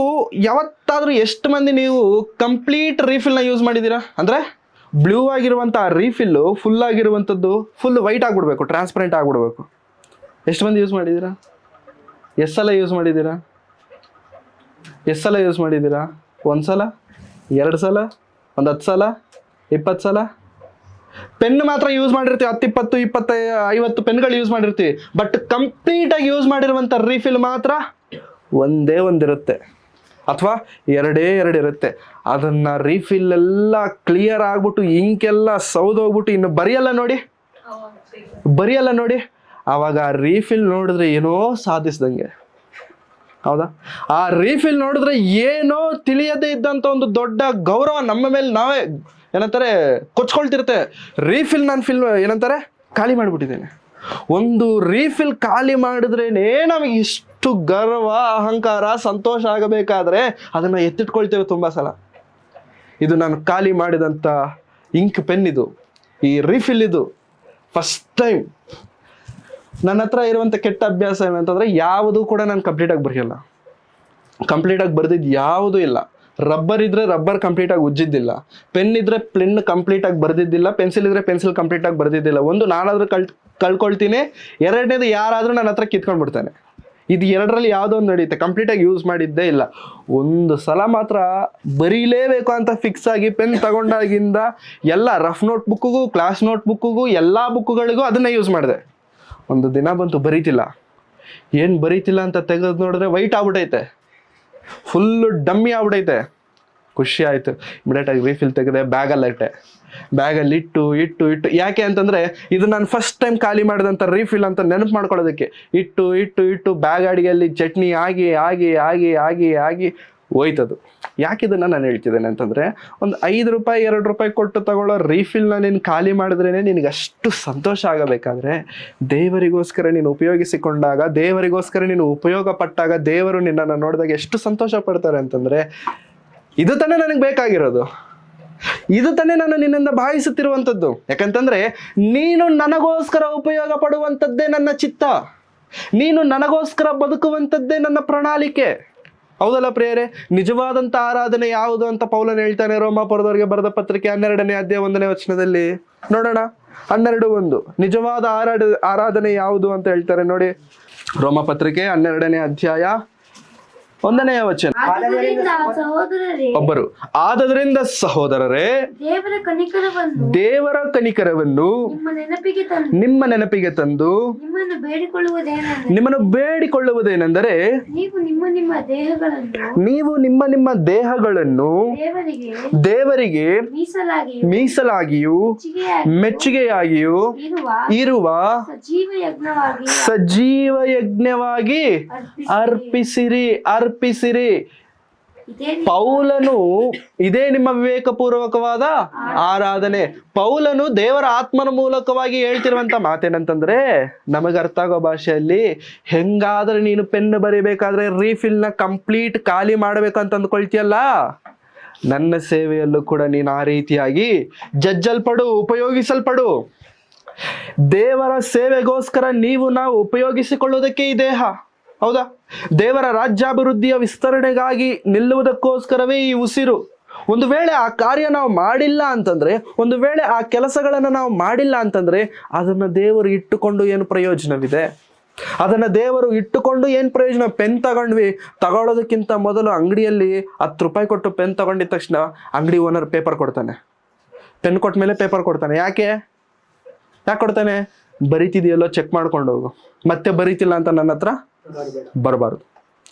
ಯಾವತ್ತಾದ್ರೂ ಎಷ್ಟು ಮಂದಿ ನೀವು ಕಂಪ್ಲೀಟ್ ರೀಫಿಲ್ನ ಯೂಸ್ ಮಾಡಿದ್ದೀರಾ? ಅಂದರೆ ಬ್ಲೂ ಆಗಿರುವಂಥ ರೀಫಿಲ್ಲು ಫುಲ್ ಆಗಿರುವಂಥದ್ದು ಫುಲ್ ವೈಟ್ ಆಗಿಬಿಡ್ಬೇಕು, ಟ್ರಾನ್ಸ್ಪರೆಂಟ್ ಆಗಿಬಿಡ್ಬೇಕು. ಎಷ್ಟು ಮಂದಿ ಯೂಸ್ ಮಾಡಿದ್ದೀರಾ? ಎಷ್ಟು ಸಲ ಯೂಸ್ ಮಾಡಿದ್ದೀರಾ? ಎಷ್ಟು ಸಲ ಯೂಸ್ ಮಾಡಿದ್ದೀರಾ? 1 ಸಲ, 2 ಸಲ, 10 ಸಲ, 20 ಸಲ? ಪೆನ್ ಮಾತ್ರ ಯೂಸ್ ಮಾಡಿರ್ತೀವಿ, 10, 20, 20, 50 ಪೆನ್ಗಳು ಯೂಸ್ ಮಾಡಿರ್ತೀವಿ. ಬಟ್ ಕಂಪ್ಲೀಟಾಗಿ ಯೂಸ್ ಮಾಡಿರುವಂಥ ರೀಫಿಲ್ ಮಾತ್ರ ಒಂದೇ ಒಂದಿರುತ್ತೆ, ಅಥವಾ 2 ಇರುತ್ತೆ. ಅದನ್ನ ರೀಫಿಲ್ ಎಲ್ಲ ಕ್ಲಿಯರ್ ಆಗ್ಬಿಟ್ಟು ಇಂಕೆಲ್ಲ ಸೌದೋಗ್ಬಿಟ್ಟು ಇನ್ನು ಬರೆಯಲ್ಲ ನೋಡಿ, ಆವಾಗ ಆ ರೀಫಿಲ್ ನೋಡಿದ್ರೆ ಏನೋ ಸಾಧಿಸ್ದಂಗೆ, ಹೌದಾ? ಆ ರೀಫಿಲ್ ನೋಡಿದ್ರೆ ಏನೋ ತಿಳಿಯದೇ ಇದ್ದಂಥ ಒಂದು ದೊಡ್ಡ ಗೌರವ ನಮ್ಮ ಮೇಲೆ ನಾವೇ ಏನಂತಾರೆ ಕೊಚ್ಕೊಳ್ತಿರುತ್ತೆ. ರೀಫಿಲ್ ನಾನು ಏನಂತಾರೆ ಖಾಲಿ ಮಾಡಿಬಿಟ್ಟಿದ್ದೇನೆ. ಒಂದು ರೀಫಿಲ್ ಖಾಲಿ ಮಾಡಿದ್ರೇನೆ ನಮಗೆ ಇಷ್ಟು ಗರ್ವ, ಅಹಂಕಾರ, ಸಂತೋಷ ಆಗಬೇಕಾದ್ರೆ ಅದನ್ನು ಎತ್ತಿಟ್ಕೊಳ್ತೇವೆ ತುಂಬ ಸಲ. ಇದು ನಾನು ಖಾಲಿ ಮಾಡಿದಂಥ ಇಂಕ್ ಪೆನ್, ಇದು ಈ ರೀಫಿಲ್, ಇದು ಫಸ್ಟ್ ಟೈಮ್. ನನ್ನ ಹತ್ರ ಇರುವಂಥ ಕೆಟ್ಟ ಅಭ್ಯಾಸ ಏನಂತಂದರೆ, ಯಾವುದೂ ಕೂಡ ನಾನು ಕಂಪ್ಲೀಟಾಗಿ ಬರೆಯಲ್ಲ. ಕಂಪ್ಲೀಟಾಗಿ ಬರೆದಿದ್ದು ಯಾವುದೂ ಇಲ್ಲ. ರಬ್ಬರ್ ಇದ್ರೆ ರಬ್ಬರ್ ಕಂಪ್ಲೀಟಾಗಿ ಉಜ್ಜಿದ್ದಿಲ್ಲ, ಪೆನ್ ಇದ್ರೆ ಪೆನ್ ಕಂಪ್ಲೀಟಾಗಿ ಬರೆದಿದ್ದಿಲ್ಲ, ಪೆನ್ಸಿಲ್ ಇದ್ರೆ ಪೆನ್ಸಿಲ್ ಕಂಪ್ಲೀಟಾಗಿ ಬರೆದಿದ್ದಿಲ್ಲ. ಒಂದು ನಾನಾದರೂ ಕಳ್ಕೊಳ್ತೀನಿ, ಎರಡನೇದು ಯಾರಾದರೂ ನನ್ನ ಹತ್ರ ಕಿತ್ಕೊಂಡ್ಬಿಡ್ತಾನೆ. ಇದು 2ರಲ್ಲಿ ಯಾವುದೋ ಒಂದು ನಡೆಯುತ್ತೆ. ಕಂಪ್ಲೀಟಾಗಿ ಯೂಸ್ ಮಾಡಿದ್ದೇ ಇಲ್ಲ. ಒಂದು ಸಲ ಮಾತ್ರ ಬರೀಲೇಬೇಕು ಅಂತ ಫಿಕ್ಸ್ ಆಗಿ ಪೆನ್ ತಗೊಂಡಾಗಿಂದ ಎಲ್ಲ ರಫ್ ನೋಟ್ ಬುಕ್ಕಿಗೂ, ಕ್ಲಾಸ್ ನೋಟ್ ಬುಕ್ಕಿಗೂ, ಎಲ್ಲ ಬುಕ್ಗಳಿಗೂ ಅದನ್ನೇ ಯೂಸ್ ಮಾಡಿದೆ. ಒಂದು ದಿನ ಬಂತು ಬರೀತಿಲ್ಲ. ಏನು ಬರೀತಿಲ್ಲ ಅಂತ ತೆಗೆದು ನೋಡಿದ್ರೆ ವೈಟ್ ಆಗ್ಬಿಟ್ಟೈತೆ, ಫುಲ್ಲು ಡಮ್ಮಿ ಆಗ್ಬಿಟ್ಟೈತೆ. ಖುಷಿ ಆಯಿತು. ಇಮಿಡಿಯೇಟಾಗಿ ರೀಫಿಲ್ ತೆಗೆದೆ, ಬ್ಯಾಗಲ್ಲಿ ಇಟ್ಟೆ. ಬ್ಯಾಗಲ್ಲಿ ಇಟ್ಟು ಯಾಕೆ ಅಂತಂದರೆ ಇದು ನಾನು ಫಸ್ಟ್ ಟೈಮ್ ಖಾಲಿ ಮಾಡಿದಂಥ ರೀಫಿಲ್ ಅಂತ ನೆನಪು ಮಾಡ್ಕೊಳ್ಳೋದಕ್ಕೆ. ಇಟ್ಟು ಬ್ಯಾಗ್ ಅಡಿಗೆಯಲ್ಲಿ ಚಟ್ನಿ ಆಗಿ ಹೋಯ್ತದು. ಯಾಕಿದನ್ನು ನಾನು ಹೇಳ್ತಿದ್ದೇನೆ ಅಂತಂದರೆ, ಒಂದು 5 ರೂಪಾಯಿ 2 ರೂಪಾಯಿ ಕೊಟ್ಟು ತಗೊಳ್ಳೋ ರೀಫಿಲ್ನ ನೀನು ಖಾಲಿ ಮಾಡಿದ್ರೇ ನಿನಗೆ ಅಷ್ಟು ಸಂತೋಷ ಆಗಬೇಕಾದ್ರೆ, ದೇವರಿಗೋಸ್ಕರ ನೀನು ಉಪಯೋಗಿಸಿಕೊಂಡಾಗ, ದೇವರಿಗೋಸ್ಕರ ನೀನು ಉಪಯೋಗ ಪಟ್ಟಾಗ, ದೇವರು ನಿನ್ನನ್ನು ನೋಡಿದಾಗ ಎಷ್ಟು ಸಂತೋಷ ಪಡ್ತಾರೆ ಅಂತಂದರೆ, ಇದು ತಾನೇ ನನಗೆ ಬೇಕಾಗಿರೋದು, ಇದು ತಾನೇ ನಾನು ನಿನ್ನಿಂದ ಭಾವಿಸುತ್ತಿರುವಂಥದ್ದು. ಯಾಕಂತಂದರೆ ನೀನು ನನಗೋಸ್ಕರ ಉಪಯೋಗ ಪಡುವಂಥದ್ದೇ ನನ್ನ ಚಿತ್ತ, ನೀನು ನನಗೋಸ್ಕರ ಬದುಕುವಂಥದ್ದೇ ನನ್ನ ಪ್ರಣಾಳಿಕೆ. ಹೌದಲ್ಲ ಪ್ರಿಯರೇ? ನಿಜವಾದಂಥ ಆರಾಧನೆ ಯಾವುದು ಅಂತ ಪೌಲನು ಹೇಳ್ತಾನೆ ರೋಮಾಪುರದವರಿಗೆ ಬರೆದ ಪತ್ರಿಕೆ 12ನೇ ಅಧ್ಯಾಯ 1ನೇ ವಚನದಲ್ಲಿ. ನೋಡೋಣ, 12:1 ನಿಜವಾದ ಆರಾಧನೆ ಯಾವುದು ಅಂತ ಹೇಳ್ತಾರೆ ನೋಡಿ. ರೋಮ ಪತ್ರಿಕೆ 12ನೇ ಅಧ್ಯಾಯ 1ನೇ ವಚನ. ಒಬ್ಬರು ಆದದರಿಂದ ಸಹೋದರರೇ, ದೇವರ ಕನಿಕರವನ್ನು ನಿಮ್ಮ ನೆನಪಿಗೆ ತಂದು ನಿಮ್ಮನ್ನು ಬೇಡಿಕೊಳ್ಳುವುದೇನೆಂದರೆ, ನೀವು ನಿಮ್ಮ ದೇಹಗಳನ್ನು ದೇವರಿಗೆ ಮೀಸಲಾಗಿಯೂ ಮೆಚ್ಚುಗೆಯಾಗಿಯೂ ಇರುವ ಸಜೀವ ಯಜ್ಞವಾಗಿ ಅರ್ಪಿಸಿರಿ. ಪೌಲನು ಇದೇ ನಿಮ್ಮ ವಿವೇಕಪೂರ್ವಕವಾದ ಆರಾಧನೆ. ಪೌಲನು ದೇವರ ಆತ್ಮನ ಮೂಲಕವಾಗಿ ಹೇಳ್ತಿರುವಂತ ಮಾತೇನಂತಂದ್ರೆ, ನಮಗೆ ಅರ್ಥ ಆಗೋ ಭಾಷೆಯಲ್ಲಿ, ಹೆಂಗಾದ್ರೆ ನೀನು ಪೆನ್ ಬರಿಬೇಕಾದ್ರೆ ರೀಫಿಲ್ನ ಕಂಪ್ಲೀಟ್ ಖಾಲಿ ಮಾಡ್ಬೇಕಂತ ಅಂದ್ಕೊಳ್ತೀಯಲ್ಲ, ನನ್ನ ಸೇವೆಯಲ್ಲೂ ಕೂಡ ನೀನು ಆ ರೀತಿಯಾಗಿ ಜಜ್ಜಲ್ಪಡು, ಉಪಯೋಗಿಸಲ್ಪಡು. ದೇವರ ಸೇವೆಗೋಸ್ಕರ ನಾವು ಉಪಯೋಗಿಸಿಕೊಳ್ಳುವುದಕ್ಕೆ ಈ ದೇಹ, ಹೌದಾ? ದೇವರ ರಾಜ್ಯಾಭಿವೃದ್ಧಿಯ ವಿಸ್ತರಣೆಗಾಗಿ ನಿಲ್ಲುವುದಕ್ಕೋಸ್ಕರವೇ ಈ ಉಸಿರು. ಒಂದು ವೇಳೆ ಆ ಕಾರ್ಯ ನಾವು ಮಾಡಿಲ್ಲ ಅಂತಂದ್ರೆ, ಒಂದು ವೇಳೆ ಆ ಕೆಲಸಗಳನ್ನು ನಾವು ಮಾಡಿಲ್ಲ ಅಂತಂದ್ರೆ, ಅದನ್ನ ದೇವರು ಇಟ್ಟುಕೊಂಡು ಏನು ಪ್ರಯೋಜನವಿದೆ? ಅದನ್ನ ದೇವರು ಇಟ್ಟುಕೊಂಡು ಏನು ಪ್ರಯೋಜನ? ಪೆನ್ ತಗೊಳ್ಳೋದಕ್ಕಿಂತ ಮೊದಲು ಅಂಗಡಿಯಲ್ಲಿ 10 ರೂಪಾಯಿ ಕೊಟ್ಟು ಪೆನ್ ತಗೊಂಡಿದ ತಕ್ಷಣ ಅಂಗಡಿ ಓನರ್ ಪೇಪರ್ ಕೊಡ್ತಾನೆ. ಪೆನ್ ಕೊಟ್ಟ ಮೇಲೆ ಪೇಪರ್ ಕೊಡ್ತಾನೆ. ಯಾಕೆ ಕೊಡ್ತಾನೆ? ಬರಿತಿದೆಯಲ್ಲೋ ಚೆಕ್ ಮಾಡ್ಕೊಂಡು ಹೋಗು, ಮತ್ತೆ ಬರೀತಿಲ್ಲ ಅಂತ ನನ್ನ ಹತ್ರ ಬರಬಾರ್ದು.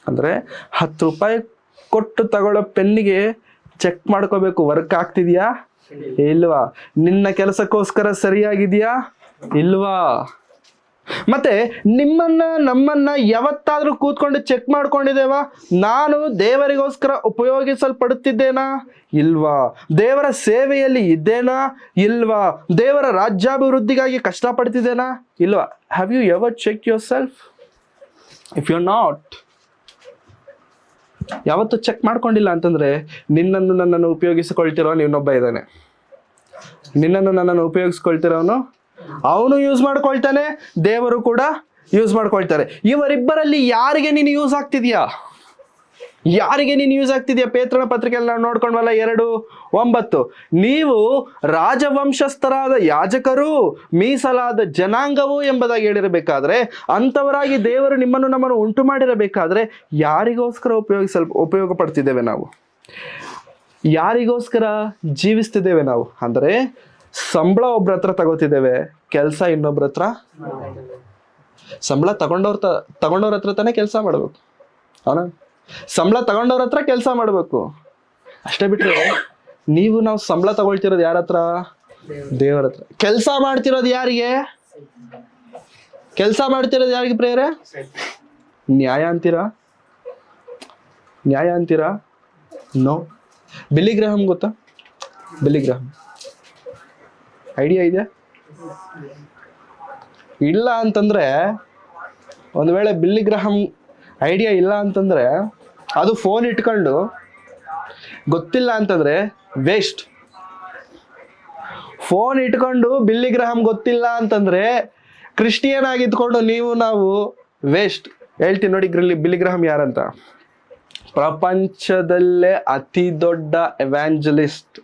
ಅಂದರೆ 10 ರೂಪಾಯಿ ಕೊಟ್ಟು ತಗೊಳ್ಳೋ ಪೆನ್ನಿಗೆ ಚೆಕ್ ಮಾಡ್ಕೋಬೇಕು, ವರ್ಕ್ ಆಗ್ತಿದ್ಯಾ ಇಲ್ವಾ, ನಿನ್ನ ಕೆಲಸಕ್ಕೋಸ್ಕರ ಸರಿಯಾಗಿದೆಯಾ ಇಲ್ವಾ. ಮತ್ತೆ ನಮ್ಮನ್ನ ಯಾವತ್ತಾದ್ರೂ ಕೂತ್ಕೊಂಡು ಚೆಕ್ ಮಾಡ್ಕೊಂಡಿದ್ದೇವಾ? ನಾನು ದೇವರಿಗೋಸ್ಕರ ಉಪಯೋಗಿಸಲ್ಪಡುತ್ತಿದ್ದೇನಾ ಇಲ್ವಾ? ದೇವರ ಸೇವೆಯಲ್ಲಿ ಇದ್ದೇನಾ ಇಲ್ವಾ? ದೇವರ ರಾಜ್ಯಾಭಿವೃದ್ಧಿಗಾಗಿ ಕಷ್ಟಪಡ್ತಿದ್ದೇನಾ ಇಲ್ವಾ? Have you ever check yourself? If you not, ಯಾವತ್ತು ಚೆಕ್ ಮಾಡ್ಕೊಂಡಿಲ್ಲ ಅಂತಂದ್ರೆ, ನನ್ನನ್ನು ಉಪಯೋಗಿಸಿಕೊಳ್ತಿರೋ ಇನ್ನೊಬ್ಬ ಇದ್ದಾನೆ. ನನ್ನನ್ನು ಉಪಯೋಗಿಸ್ಕೊಳ್ತಿರೋನು ಅವನು ಯೂಸ್ ಮಾಡ್ಕೊಳ್ತಾನೆ, ದೇವರು ಕೂಡ ಯೂಸ್ ಮಾಡ್ಕೊಳ್ತಾರೆ. ಇವರಿಬ್ಬರಲ್ಲಿ ಯಾರಿಗೆ ನೀನು ಯೂಸ್ ಆಗ್ತಿದ್ಯಾ? ಪೇತ್ರನ ಪತ್ರಿಕೆಯಲ್ಲಿ ನಾವು ನೋಡ್ಕೊಂಡ್ವಲ್ಲ 2:9, ನೀವು ರಾಜವಂಶಸ್ಥರಾದ ಯಾಜಕರು, ಮೀಸಲಾದ ಜನಾಂಗವು ಎಂಬುದಾಗಿ ಹೇಳಿರಬೇಕಾದ್ರೆ, ಅಂಥವರಾಗಿ ದೇವರು ನಮ್ಮನ್ನು ಉಂಟು ಮಾಡಿರಬೇಕಾದ್ರೆ, ಯಾರಿಗೋಸ್ಕರ ಉಪಯೋಗ ಪಡ್ತಿದ್ದೇವೆ ನಾವು? ಯಾರಿಗೋಸ್ಕರ ಜೀವಿಸ್ತಿದ್ದೇವೆ ನಾವು? ಅಂದರೆ ಸಂಬಳ ಒಬ್ರ ಹತ್ರ ತಗೋತಿದ್ದೇವೆ, ಕೆಲಸ ಇನ್ನೊಬ್ರ ಹತ್ರ. ಸಂಬಳ ತಗೊಂಡವ್ರ ಹತ್ರ ತಾನೇ ಕೆಲಸ ಮಾಡ್ಬೇಕು, ಅವನ ಸಂಬಳ ತಗೊಂಡವ್ರ ಹತ್ರ ಕೆಲಸ ಮಾಡ್ಬೇಕು. ಅಷ್ಟೇ ಬಿಟ್ರೆ ನಾವು ಸಂಬಳ ತಗೊಳ್ತಿರೋದು ಯಾರ ಹತ್ರ? ದೇವರ ಹತ್ರ. ಕೆಲಸ ಮಾಡ್ತಿರೋದು ಯಾರಿಗೆ ಪ್ರೇಯರೇ? ನ್ಯಾಯ ಅಂತೀರಾ? ನೋ. ಬಿಲ್ಲಿ ಗ್ರಹಂ ಗೊತ್ತಾ? ಬಿಲ್ಲಿ ಗ್ರಹಂ ಐಡಿಯಾ ಇದೆಯಾ? ಇಲ್ಲ ಅಂತಂದ್ರೆ, ಒಂದು ವೇಳೆ ಬಿಲ್ಲಿ ಗ್ರಹಂ ಐಡಿಯಾ ಇಲ್ಲ ಅಂತಂದ್ರೆ, ಅದು ಫೋನ್ ಇಟ್ಕೊಂಡು ಗೊತ್ತಿಲ್ಲ ಅಂತಂದ್ರೆ ವೇಸ್ಟ್. ಫೋನ್ ಇಟ್ಕೊಂಡು ಬಿಲ್ಲಿ ಗ್ರಹಂ ಗೊತ್ತಿಲ್ಲ ಅಂತಂದ್ರೆ, ಕ್ರಿಸ್ಟಿಯನ್ ಆಗಿದ್ಕೊಂಡು ನಾವು ವೇಸ್ಟ್. ಹೇಳ್ತೀನಿ ನೋಡಿ ಬಿಲ್ಲಿ ಗ್ರಹಂ ಯಾರಂತ. ಪ್ರಪಂಚದಲ್ಲೇ ಅತಿ ದೊಡ್ಡ ಎವ್ಯಾಂಜಲಿಸ್ಟ್,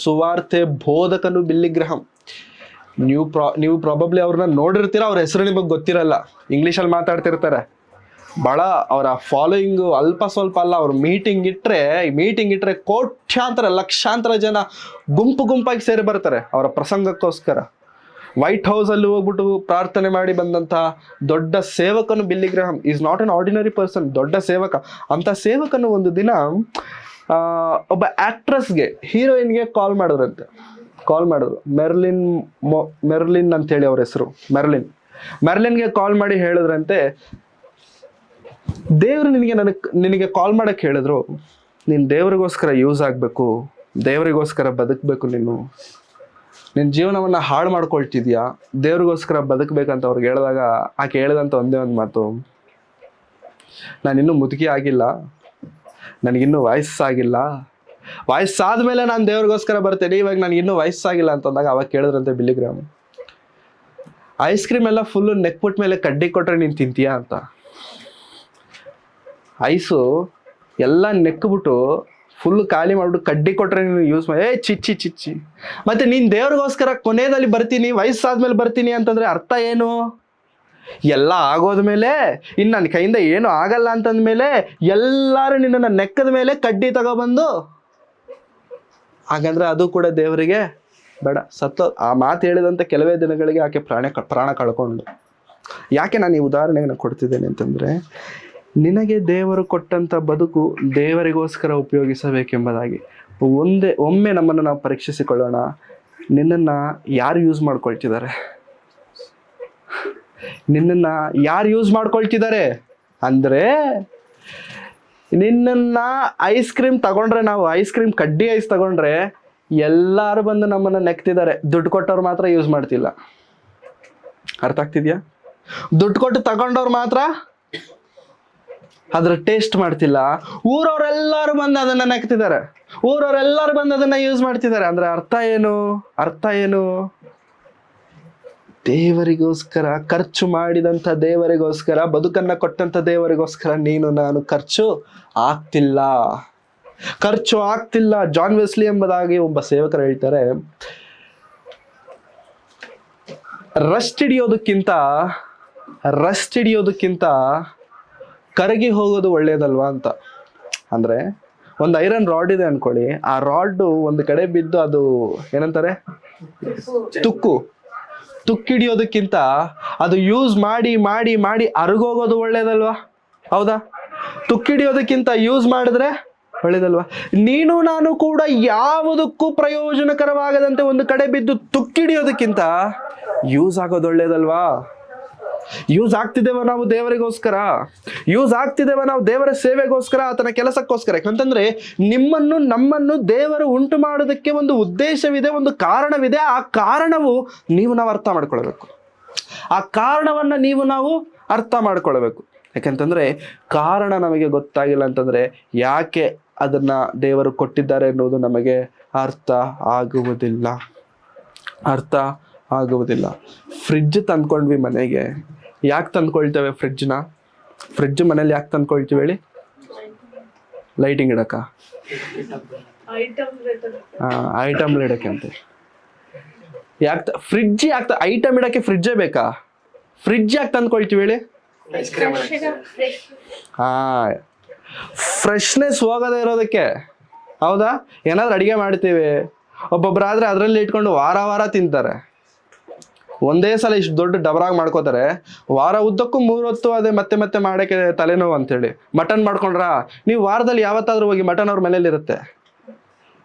ಸುವಾರ್ತೆ ಬೋಧಕನು ಬಿಲ್ಲಿ ಗ್ರಹಂ. ನೀವು ಪ್ರಾಬಬ್ಲಿ ಅವ್ರನ್ನ ನೋಡಿರ್ತೀರ, ಅವ್ರ ಹೆಸರು ನಿಮಗೆ ಗೊತ್ತಿರಲ್ಲ. ಇಂಗ್ಲೀಷಲ್ಲಿ ಮಾತಾಡ್ತಿರ್ತಾರೆ. ಭಾಳ ಅವರ ಫಾಲೋಯಿಂಗು ಅಲ್ಪ ಸ್ವಲ್ಪ ಅಲ್ಲ. ಅವ್ರು ಮೀಟಿಂಗ್ ಇಟ್ಟರೆ ಕೋಟ್ಯಾಂತರ ಲಕ್ಷಾಂತರ ಜನ ಗುಂಪಾಗಿ ಸೇರಿ ಬರ್ತಾರೆ ಅವರ ಪ್ರಸಂಗಕ್ಕೋಸ್ಕರ. ವೈಟ್ ಹೌಸಲ್ಲಿ ಹೋಗ್ಬಿಟ್ಟು ಪ್ರಾರ್ಥನೆ ಮಾಡಿ ಬಂದಂಥ ದೊಡ್ಡ ಸೇವಕನು Billy Graham. Is not an ordinary person, ದೊಡ್ಡ ಸೇವಕ. ಅಂಥ ಸೇವಕನು ಒಂದು ದಿನ ಒಬ್ಬ ಆಕ್ಟ್ರೆಸ್ಗೆ, ಹೀರೋಯಿನ್ಗೆ ಕಾಲ್ ಮಾಡಿದ್ರು. ಮೆರ್ಲಿನ್ ಅಂತೇಳಿ ಅವ್ರ ಹೆಸರು, ಮೆರ್ಲಿನ್ಗೆ ಕಾಲ್ ಮಾಡಿ ಹೇಳಿದ್ರಂತೆ, ದೇವರು ನಿನಗೆ ಕಾಲ್ ಮಾಡಕ್ಕೆ ಹೇಳಿದ್ರು, ನೀನು ದೇವರಿಗೋಸ್ಕರ ಯೂಸ್ ಆಗಬೇಕು, ದೇವರಿಗೋಸ್ಕರ ಬದುಕಬೇಕು, ನಿನ್ನ ಜೀವನವನ್ನು ಹಾಳು ಮಾಡ್ಕೊಳ್ತಿದ್ಯಾ, ದೇವ್ರಿಗೋಸ್ಕರ ಬದುಕಬೇಕಂತ ಅವ್ರಿಗೆ ಹೇಳಿದಾಗ ಆಕೆ ಹೇಳಿದಂಥ ಒಂದೇ ಒಂದು ಮಾತು, ನಾನಿನ್ನೂ ಮುದುಕಿ ಆಗಿಲ್ಲ, ನನಗಿನ್ನೂ ವಯಸ್ಸಾಗಿಲ್ಲ, ವಯಸ್ಸಾದ ಮೇಲೆ ನಾನು ದೇವ್ರಿಗೋಸ್ಕರ ಬರ್ತೇನೆ, ಇವಾಗ ನನಗಿನ್ನೂ ವಯಸ್ಸಾಗಿಲ್ಲ ಅಂತಂದಾಗ ಅವಾಗ ಕೇಳಿದ್ರಂತೆ ಬಿಲ್ಲಿಗ್ರಾಮ್, ಐಸ್ ಕ್ರೀಮ್ ಎಲ್ಲ ಫುಲ್ಲು ನೆಕ್ಬಿಟ್ಟ ಮೇಲೆ ಕಡ್ಡಿ ಕೊಟ್ರೆ ನೀನು ತಿಂತೀಯಾ ಅಂತ. ಐಸು ಎಲ್ಲ ನೆಕ್ಬಿಟ್ಟು ಫುಲ್ ಖಾಲಿ ಮಾಡ್ಬಿಟ್ಟು ಕಡ್ಡಿ ಕೊಟ್ರೆ ನೀನು ಯೂಸ್ ಮಾಡಿ ಚಿಚ್ಚಿ ಮತ್ತೆ ನೀನು ದೇವ್ರಿಗೋಸ್ಕರ ಕೊನೆಯಲ್ಲಿ ಬರ್ತೀನಿ, ವಯಸ್ಸಾದ್ಮೇಲೆ ಬರ್ತೀನಿ ಅಂತಂದ್ರೆ ಅರ್ಥ ಏನು? ಎಲ್ಲ ಆಗೋದ್ಮೇಲೆ ಇನ್ನು ನನ್ನ ಕೈಯಿಂದ ಏನು ಆಗಲ್ಲ ಅಂತಂದ್ಮೇಲೆ ಎಲ್ಲರೂ ನಿನ್ನನ್ನು ನೆಕ್ಕದ ಮೇಲೆ ಕಡ್ಡಿ ತಗೊಬಂದು, ಹಾಗಂದ್ರೆ ಅದು ಕೂಡ ದೇವರಿಗೆ ಬೇಡ. ಆ ಮಾತು ಹೇಳಿದಂಥ ಕೆಲವೇ ದಿನಗಳಿಗೆ ಆಕೆ ಪ್ರಾಣ ಕಳ್ಕೊಂಡು. ಯಾಕೆ ನಾನು ಈ ಉದಾಹರಣೆಯನ್ನು ಕೊಡ್ತಿದ್ದೇನೆ ಅಂತಂದರೆ, ನಿನಗೆ ದೇವರು ಕೊಟ್ಟಂಥ ಬದುಕು ದೇವರಿಗೋಸ್ಕರ ಉಪಯೋಗಿಸಬೇಕೆಂಬುದಾಗಿ ಒಮ್ಮೆ ನಮ್ಮನ್ನು ನಾವು ಪರೀಕ್ಷಿಸಿಕೊಳ್ಳೋಣ. ನಿನ್ನನ್ನು ಯಾರು ಯೂಸ್ ಮಾಡ್ಕೊಳ್ತಿದ್ದಾರೆ? ನಿನ್ನನ್ನು ಯಾರು ಯೂಸ್ ಮಾಡ್ಕೊಳ್ತಿದ್ದಾರೆ ಅಂದರೆ, ನಿನ್ನನ್ನು ಐಸ್ ಕ್ರೀಮ್ ತಗೊಂಡ್ರೆ, ನಾವು ಐಸ್ ಕ್ರೀಮ್ ಕಡ್ಡಿ ಐಸ್ ತಗೊಂಡ್ರೆ ಎಲ್ಲರೂ ಬಂದು ನಮ್ಮನ್ನು ನೆಕ್ತಿದ್ದಾರೆ, ದುಡ್ಡು ಕೊಟ್ಟವ್ರು ಮಾತ್ರ ಯೂಸ್ ಮಾಡ್ತಿಲ್ಲ. ಅರ್ಥ ಆಗ್ತಿದ್ಯಾ? ದುಡ್ಡು ಕೊಟ್ಟು ತಗೊಂಡವ್ರು ಮಾತ್ರ ಅದ್ರ ಟೇಸ್ಟ್ ಮಾಡ್ತಿಲ್ಲ, ಊರವ್ರೆಲ್ಲರೂ ಬಂದು ಅದನ್ನ ನೆಕ್ತಿದ್ದಾರೆ, ಊರವ್ರೆಲ್ಲರೂ ಬಂದು ಅದನ್ನ ಯೂಸ್ ಮಾಡ್ತಿದ್ದಾರೆ. ಅಂದ್ರೆ ಅರ್ಥ ಏನು? ದೇವರಿಗೋಸ್ಕರ ಖರ್ಚು ಮಾಡಿದಂಥ ದೇವರಿಗೋಸ್ಕರ, ಬದುಕನ್ನ ಕೊಟ್ಟಂಥ ದೇವರಿಗೋಸ್ಕರ ನೀನು ನಾನು ಖರ್ಚು ಆಗ್ತಿಲ್ಲ. ಜಾನ್ ವೆಸ್ಲಿ ಎಂಬುದಾಗಿ ಒಬ್ಬ ಸೇವಕರು ಹೇಳ್ತಾರೆ, ರಸ್ಟ್ ಹಿಡಿಯೋದಕ್ಕಿಂತ ಕರಗಿ ಹೋಗೋದು ಒಳ್ಳೇದಲ್ವಾ ಅಂತ. ಅಂದ್ರೆ ಒಂದು ಐರನ್ ರಾಡ್ ಇದೆ ಅನ್ಕೊಳ್ಳಿ, ಆ ರಾಡ್ ಒಂದು ಕಡೆ ಬಿದ್ದು ಅದು ಏನಂತಾರೆ, ತುಕ್ಕಿಡಿಯೋದಕ್ಕಿಂತ ಅದು ಯೂಸ್ ಮಾಡಿ ಮಾಡಿ ಮಾಡಿ ಅರುಗೋಗೋದು ಒಳ್ಳೇದಲ್ವಾ? ಹೌದಾ? ತುಕ್ಕಿಡಿಯೋದಕ್ಕಿಂತ ಯೂಸ್ ಮಾಡಿದ್ರೆ ಒಳ್ಳೇದಲ್ವಾ? ನೀನು ನಾನು ಕೂಡ ಯಾವುದಕ್ಕೂ ಪ್ರಯೋಜನಕರವಾಗದಂತೆ ಒಂದು ಕಡೆ ಬಿದ್ದು ತುಕ್ಕಿಡಿಯೋದಕ್ಕಿಂತ ಯೂಸ್ ಆಗೋದು ಒಳ್ಳೇದಲ್ವಾ? ಯೂಸ್ ಆಗ್ತಿದ್ದೇವ ನಾವು ದೇವರಿಗೋಸ್ಕರ, ಯೂಸ್ ಆಗ್ತಿದ್ದೇವ ನಾವು ದೇವರ ಸೇವೆಗೋಸ್ಕರ, ಆತನ ಕೆಲಸಕ್ಕೋಸ್ಕರ. ಯಾಕಂತಂದ್ರೆ ನಮ್ಮನ್ನು ದೇವರು ಉಂಟು ಮಾಡೋದಕ್ಕೆ ಒಂದು ಉದ್ದೇಶವಿದೆ, ಒಂದು ಕಾರಣವಿದೆ. ಆ ಕಾರಣವು ನಾವು ಅರ್ಥ ಮಾಡ್ಕೊಳ್ಬೇಕು. ಆ ಕಾರಣವನ್ನ ನಾವು ಅರ್ಥ ಮಾಡ್ಕೊಳ್ಬೇಕು. ಯಾಕಂತಂದ್ರೆ ಕಾರಣ ನಮಗೆ ಗೊತ್ತಾಗಿಲ್ಲ ಅಂತಂದ್ರೆ ಯಾಕೆ ಅದನ್ನ ದೇವರು ಕೊಟ್ಟಿದ್ದಾರೆ ಎನ್ನುವುದು ನಮಗೆ ಅರ್ಥ ಆಗುವುದಿಲ್ಲ. ಫ್ರಿಡ್ಜ್ ತಂದ್ಕೊಂಡ್ವಿ ಮನೆಗೆ, ಯಾಕೆ ತಂದ್ಕೊಳ್ತೇವೆ ಫ್ರಿಡ್ಜ್ ಮನೇಲಿ ಯಾಕೆ ತಂದ್ಕೊಳ್ತೀವಿ ಹೇಳಿ? ಲೈಟಿಂಗ್ ಇಡಕ್ಕ, ಐಟಮ್ ಇಡಕ್ಕೆ ಅಂತ. ಐಟಮ್ ಇಡಕ್ಕೆ ಫ್ರಿಡ್ಜೇ ಬೇಕಾ? ಫ್ರಿಡ್ಜ್ ಯಾಕೆ ತಂದ್ಕೊಳ್ತೀವಿ ಹೇಳಿ? ಫ್ರೆಶ್ನೆಸ್ ಹೋಗದೆ ಇರೋದಕ್ಕೆ. ಹೌದಾ? ಏನಾದ್ರು ಅಡಿಗೆ ಮಾಡ್ತೀವಿ, ಒಬ್ಬೊಬ್ಬರಾದ್ರೆ ಅದರಲ್ಲಿ ಇಟ್ಕೊಂಡು ವಾರ ತಿಂತಾರೆ. ಒಂದೇ ಸಲ ಇಷ್ಟು ದೊಡ್ಡ ಡಬರಾಗಿ ಮಾಡ್ಕೋತಾರೆ, ವಾರ ಉದ್ದಕ್ಕೂ 3 ಹೊತ್ತು ಅದೇ ಮತ್ತೆ ಮಾಡೋಕ್ಕೆ ತಲೆನೋವು ಅಂತೇಳಿ. ಮಟನ್ ಮಾಡ್ಕೊಂಡ್ರಾ? ನೀವು ವಾರದಲ್ಲಿ ಯಾವತ್ತಾದ್ರೂ ಹೋಗಿ ಮಟನ್ ಅವ್ರ ಮನೇಲಿ ಇರುತ್ತೆ.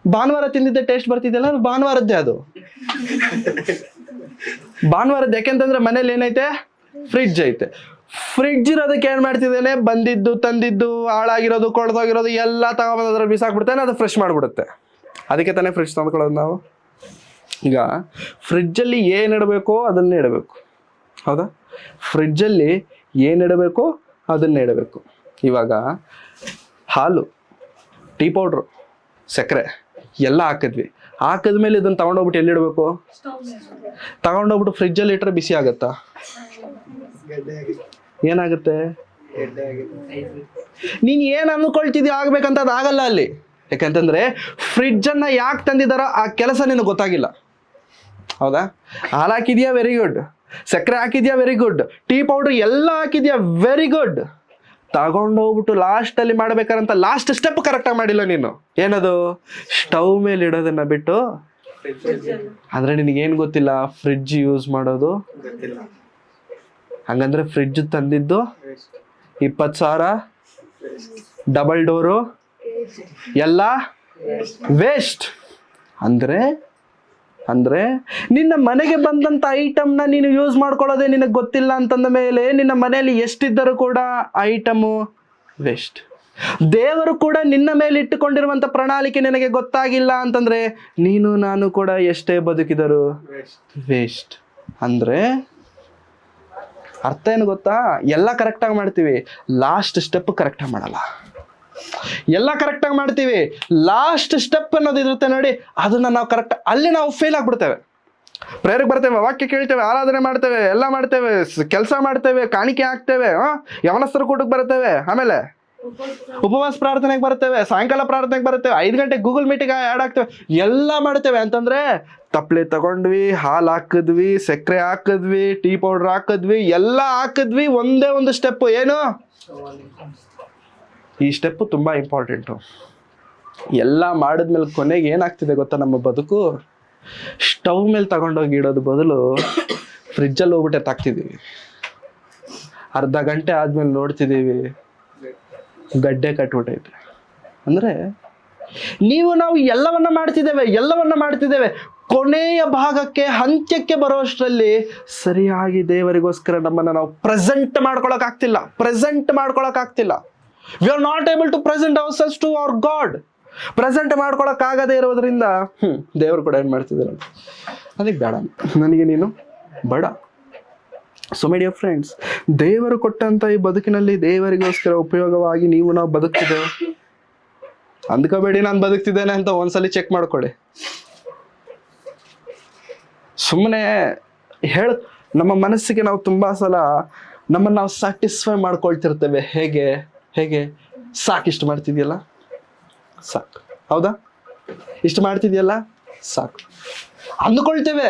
ಭಾನುವಾರ ತಿಂದಿದ್ದೆ ಟೇಸ್ಟ್ ಬರ್ತಿದ್ದಲ್ಲ, ಅದು ಭಾನುವಾರದ್ದೇ. ಅದು ಭಾನುವಾರದ್ದು. ಯಾಕೆಂತಂದ್ರೆ ಮನೇಲಿ ಏನೈತೆ? ಫ್ರಿಡ್ಜ್ ಐತೆ. ಫ್ರಿಡ್ಜ್ ಇರೋದಕ್ಕೆ ಏನ್ ಮಾಡ್ತಿದ್ದೇನೆ, ಬಂದಿದ್ದು ತಂದಿದ್ದು ಹಾಳಾಗಿರೋದು ಕೊಳ್ದೋಗಿರೋದು ಎಲ್ಲ ತಗೊಂಬಂದು ಅದ್ರಲ್ಲಿ ಬಿಸಾಕ್ಬಿಡ್ತೇನೆ, ಅದು ಫ್ರೆಶ್ ಮಾಡ್ಬಿಡುತ್ತೆ. ಅದಕ್ಕೆ ತಾನೇ ಫ್ರಿಡ್ಜ್ ತಂದ್ಕೊಳ್ಳೋದು ನಾವು. ಈಗ ಫ್ರಿಡ್ಜಲ್ಲಿ ಏನಿಡಬೇಕೋ ಅದನ್ನೇ ಇಡಬೇಕು. ಹೌದಾ? ಫ್ರಿಡ್ಜಲ್ಲಿ ಏನಿಡಬೇಕೋ ಅದನ್ನೇ ಇಡಬೇಕು. ಇವಾಗ ಹಾಲು, ಟೀ ಪೌಡ್ರು, ಸಕ್ಕರೆ ಎಲ್ಲ ಹಾಕಿದ್ಮೇಲೆ ಇದನ್ನು ತಗೊಂಡೋಗ್ಬಿಟ್ಟು ಎಲ್ಲಿಡಬೇಕು? ತಗೊಂಡೋಗ್ಬಿಟ್ಟು ಫ್ರಿಡ್ಜಲ್ಲಿ ಇಟ್ಟರೆ ಬಿಸಿ ಆಗುತ್ತಾ? ಏನಾಗುತ್ತೆ? ನೀನು ಏನು ಅಂದ್ಕೊಳ್ತಿದ್ಯೋ ಆಗ್ಬೇಕಂತ ಅದು ಆಗಲ್ಲ ಅಲ್ಲಿ. ಯಾಕಂತಂದ್ರೆ ಫ್ರಿಡ್ಜನ್ನು ಯಾಕೆ ತಂದಿದ್ದಾರೋ ಆ ಕೆಲಸ ನಿನಗೆ ಗೊತ್ತಾಗಿಲ್ಲ. ಹೌದಾ? ಹಾಲು ಹಾಕಿದ್ಯಾ, ವೆರಿ ಗುಡ್. ಸಕ್ಕರೆ ಹಾಕಿದ್ಯಾ, ವೆರಿ ಗುಡ್. ಟೀ ಪೌಡರ್ ಎಲ್ಲ ಹಾಕಿದ್ಯಾ, ವೆರಿ ಗುಡ್. ತಗೊಂಡೋಗ್ಬಿಟ್ಟು ಲಾಸ್ಟಲ್ಲಿ ಮಾಡ್ಬೇಕಾರಂತ ಲಾಸ್ಟ್ ಸ್ಟೆಪ್ ಕರೆಕ್ಟಾಗಿ ಮಾಡಿಲ್ಲ ನೀನು. ಏನದು? ಸ್ಟವ್ ಮೇಲೆ ಇಡೋದನ್ನ ಬಿಟ್ಟು. ಅಂದ್ರೆ ನಿನಗೇನು ಗೊತ್ತಿಲ್ಲ? ಫ್ರಿಡ್ಜ್ ಯೂಸ್ ಮಾಡೋದು ಹಂಗಂದ್ರೆ ಫ್ರಿಡ್ಜ್ ತಂದಿದ್ದು 20,000, ಡಬಲ್ ಡೋರು ಎಲ್ಲ ವೇಸ್ಟ್. ಅಂದ್ರೆ ನಿನ್ನ ಮನೆಗೆ ಬಂದಂತ ಐಟಮ್ನ ನೀನು ಯೂಸ್ ಮಾಡ್ಕೊಳ್ಳೋದೇ ನಿನಗೆ ಗೊತ್ತಿಲ್ಲ ಅಂತಂದ ಮೇಲೆ ನಿನ್ನ ಮನೆಯಲ್ಲಿ ಎಷ್ಟಿದ್ದರೂ ಕೂಡ ಐಟಮು ವೇಸ್ಟ್. ದೇವರು ಕೂಡ ನಿನ್ನ ಮೇಲೆ ಇಟ್ಟುಕೊಂಡಿರುವಂತ ಪ್ರಣಾಳಿಕೆ ನಿನಗೆ ಗೊತ್ತಾಗಿಲ್ಲ ಅಂತಂದ್ರೆ ನೀನು ನಾನು ಕೂಡ ಎಷ್ಟೇ ಬದುಕಿದರು ವೇಸ್ಟ್. ಅಂದ್ರೆ ಅರ್ಥ ಏನು ಗೊತ್ತಾ, ಎಲ್ಲ ಕರೆಕ್ಟಾಗಿ ಮಾಡ್ತೀವಿ, ಲಾಸ್ಟ್ ಸ್ಟೆಪ್ ಕರೆಕ್ಟಾಗಿ ಮಾಡಲ್ಲ. ಎಲ್ಲ ಕರೆಕ್ಟಾಗಿ ಮಾಡ್ತೀವಿ, ಲಾಸ್ಟ್ ಸ್ಟೆಪ್ ಅನ್ನೋದು ಇರುತ್ತೆ ನೋಡಿ, ಅದನ್ನ ನಾವು ಕರೆಕ್ಟ್ ಅಲ್ಲಿ ನಾವು ಫೇಲ್ ಆಗ್ಬಿಡ್ತೇವೆ. ಪ್ರೇಯರ್ಗೆ ಬರ್ತೇವೆ, ವಾಕ್ಯ ಕೇಳ್ತೇವೆ, ಆರಾಧನೆ ಮಾಡ್ತೇವೆ, ಎಲ್ಲ ಮಾಡ್ತೇವೆ, ಕೆಲಸ ಮಾಡ್ತೇವೆ, ಕಾಣಿಕೆ ಹಾಕ್ತೇವೆ, ಯವನಸ್ಥರ ಕೂಟಕ್ಕೆ ಬರ್ತೇವೆ, ಆಮೇಲೆ ಉಪವಾಸ ಪ್ರಾರ್ಥನೆಗೆ ಬರ್ತೇವೆ, ಸಾಯಂಕಾಲ ಪ್ರಾರ್ಥನೆಗೆ ಬರ್ತೇವೆ, 5 ಗಂಟೆಗೆ ಗೂಗಲ್ ಮೀಟಿಂಗ್ ಆ್ಯಡ್ ಆಗ್ತೇವೆ, ಎಲ್ಲ ಮಾಡ್ತೇವೆ. ಅಂತಂದ್ರೆ ತಪ್ಪಲೆ ತಗೊಂಡ್ವಿ, ಹಾಲು ಹಾಕಿದ್ವಿ, ಸಕ್ಕರೆ ಹಾಕಿದ್ವಿ, ಟೀ ಪೌಡರ್ ಹಾಕಿದ್ವಿ, ಎಲ್ಲ ಹಾಕಿದ್ವಿ, ಒಂದೇ ಒಂದು ಸ್ಟೆಪ್ ಏನು, ಈ ಸ್ಟೆಪ್ ತುಂಬಾ ಇಂಪಾರ್ಟೆಂಟು. ಎಲ್ಲ ಮಾಡಿದ್ಮೇಲೆ ಕೊನೆಗೆ ಏನಾಗ್ತಿದೆ ಗೊತ್ತಾ, ನಮ್ಮ ಬದುಕು ಸ್ಟವ್ ಮೇಲೆ ತಗೊಂಡೋಗಿ ಇಡೋದು ಬದಲು ಫ್ರಿಜ್ಜಲ್ಲಿ ಹೋಗ್ಬಿಟ್ಟೆ ತಾಕ್ತಿದ್ದೀವಿ. ಅರ್ಧ ಗಂಟೆ ಆದ್ಮೇಲೆ ನೋಡ್ತಿದ್ದೀವಿ ಗಡ್ಡೆ ಕಟ್ಬಿಟ್ಟೈತೆ. ಅಂದ್ರೆ ನಾವು ಎಲ್ಲವನ್ನ ಮಾಡ್ತಿದ್ದೇವೆ, ಕೊನೆಯ ಭಾಗಕ್ಕೆ ಅಂತ್ಯಕ್ಕೆ ಬರೋಷ್ಟರಲ್ಲಿ ಸರಿಯಾಗಿ ದೇವರಿಗೋಸ್ಕರ ನಮ್ಮನ್ನ ನಾವು ಪ್ರೆಸೆಂಟ್ ಮಾಡ್ಕೊಳಕ್ ಆಗ್ತಿಲ್ಲ. We are not able to present ourselves to our God. Present ಮಾಡ್ಕೊಳಕ್ ಆಗದೆ ಇರೋದ್ರಿಂದ ದೇವರು ಕೂಡ ಏನ್ ಮಾಡ್ತಿದ್ದಾರೆ, ಅದಕ್ಕೆ ಬೇಡ, ನನಗೆ ನೀನು ಬೇಡ. ಸೊ ಮೈ ಡಿಯರ್ ಫ್ರೆಂಡ್ಸ್, ದೇವರು ಕೊಟ್ಟಂತ ಈ ಬದುಕಿನಲ್ಲಿ ದೇವರಿಗೋಸ್ಕರ ಉಪಯೋಗವಾಗಿ ನಾವು ಬದುಕ್ತಿದ್ದೇವೆ. ಅಂದ್ಕೋಬೇಡಿ ನಾನು ಬದುಕ್ತಿದ್ದೇನೆ ಅಂತ ಒಂದ್ಸಲಿ ಚೆಕ್ ಮಾಡ್ಕೊಳ್ಳಿ. ಸುಮ್ಮನೆ ನಮ್ಮ ಮನಸ್ಸಿಗೆ ನಾವು ತುಂಬಾ ಸಲ ನಮ್ಮನ್ನು ನಾವು ಸ್ಯಾಟಿಸ್ಫೈ ಮಾಡ್ಕೊಳ್ತಿರ್ತೇವೆ. ಹೇಗೆ ಸಾಕು, ಇಷ್ಟು ಮಾಡ್ತಿದ್ಯಲ್ಲ ಸಾಕು, ಹೌದಾ, ಇಷ್ಟು ಮಾಡ್ತಿದ್ಯಲ್ಲ ಸಾಕು ಅಂದ್ಕೊಳ್ತೇವೆ.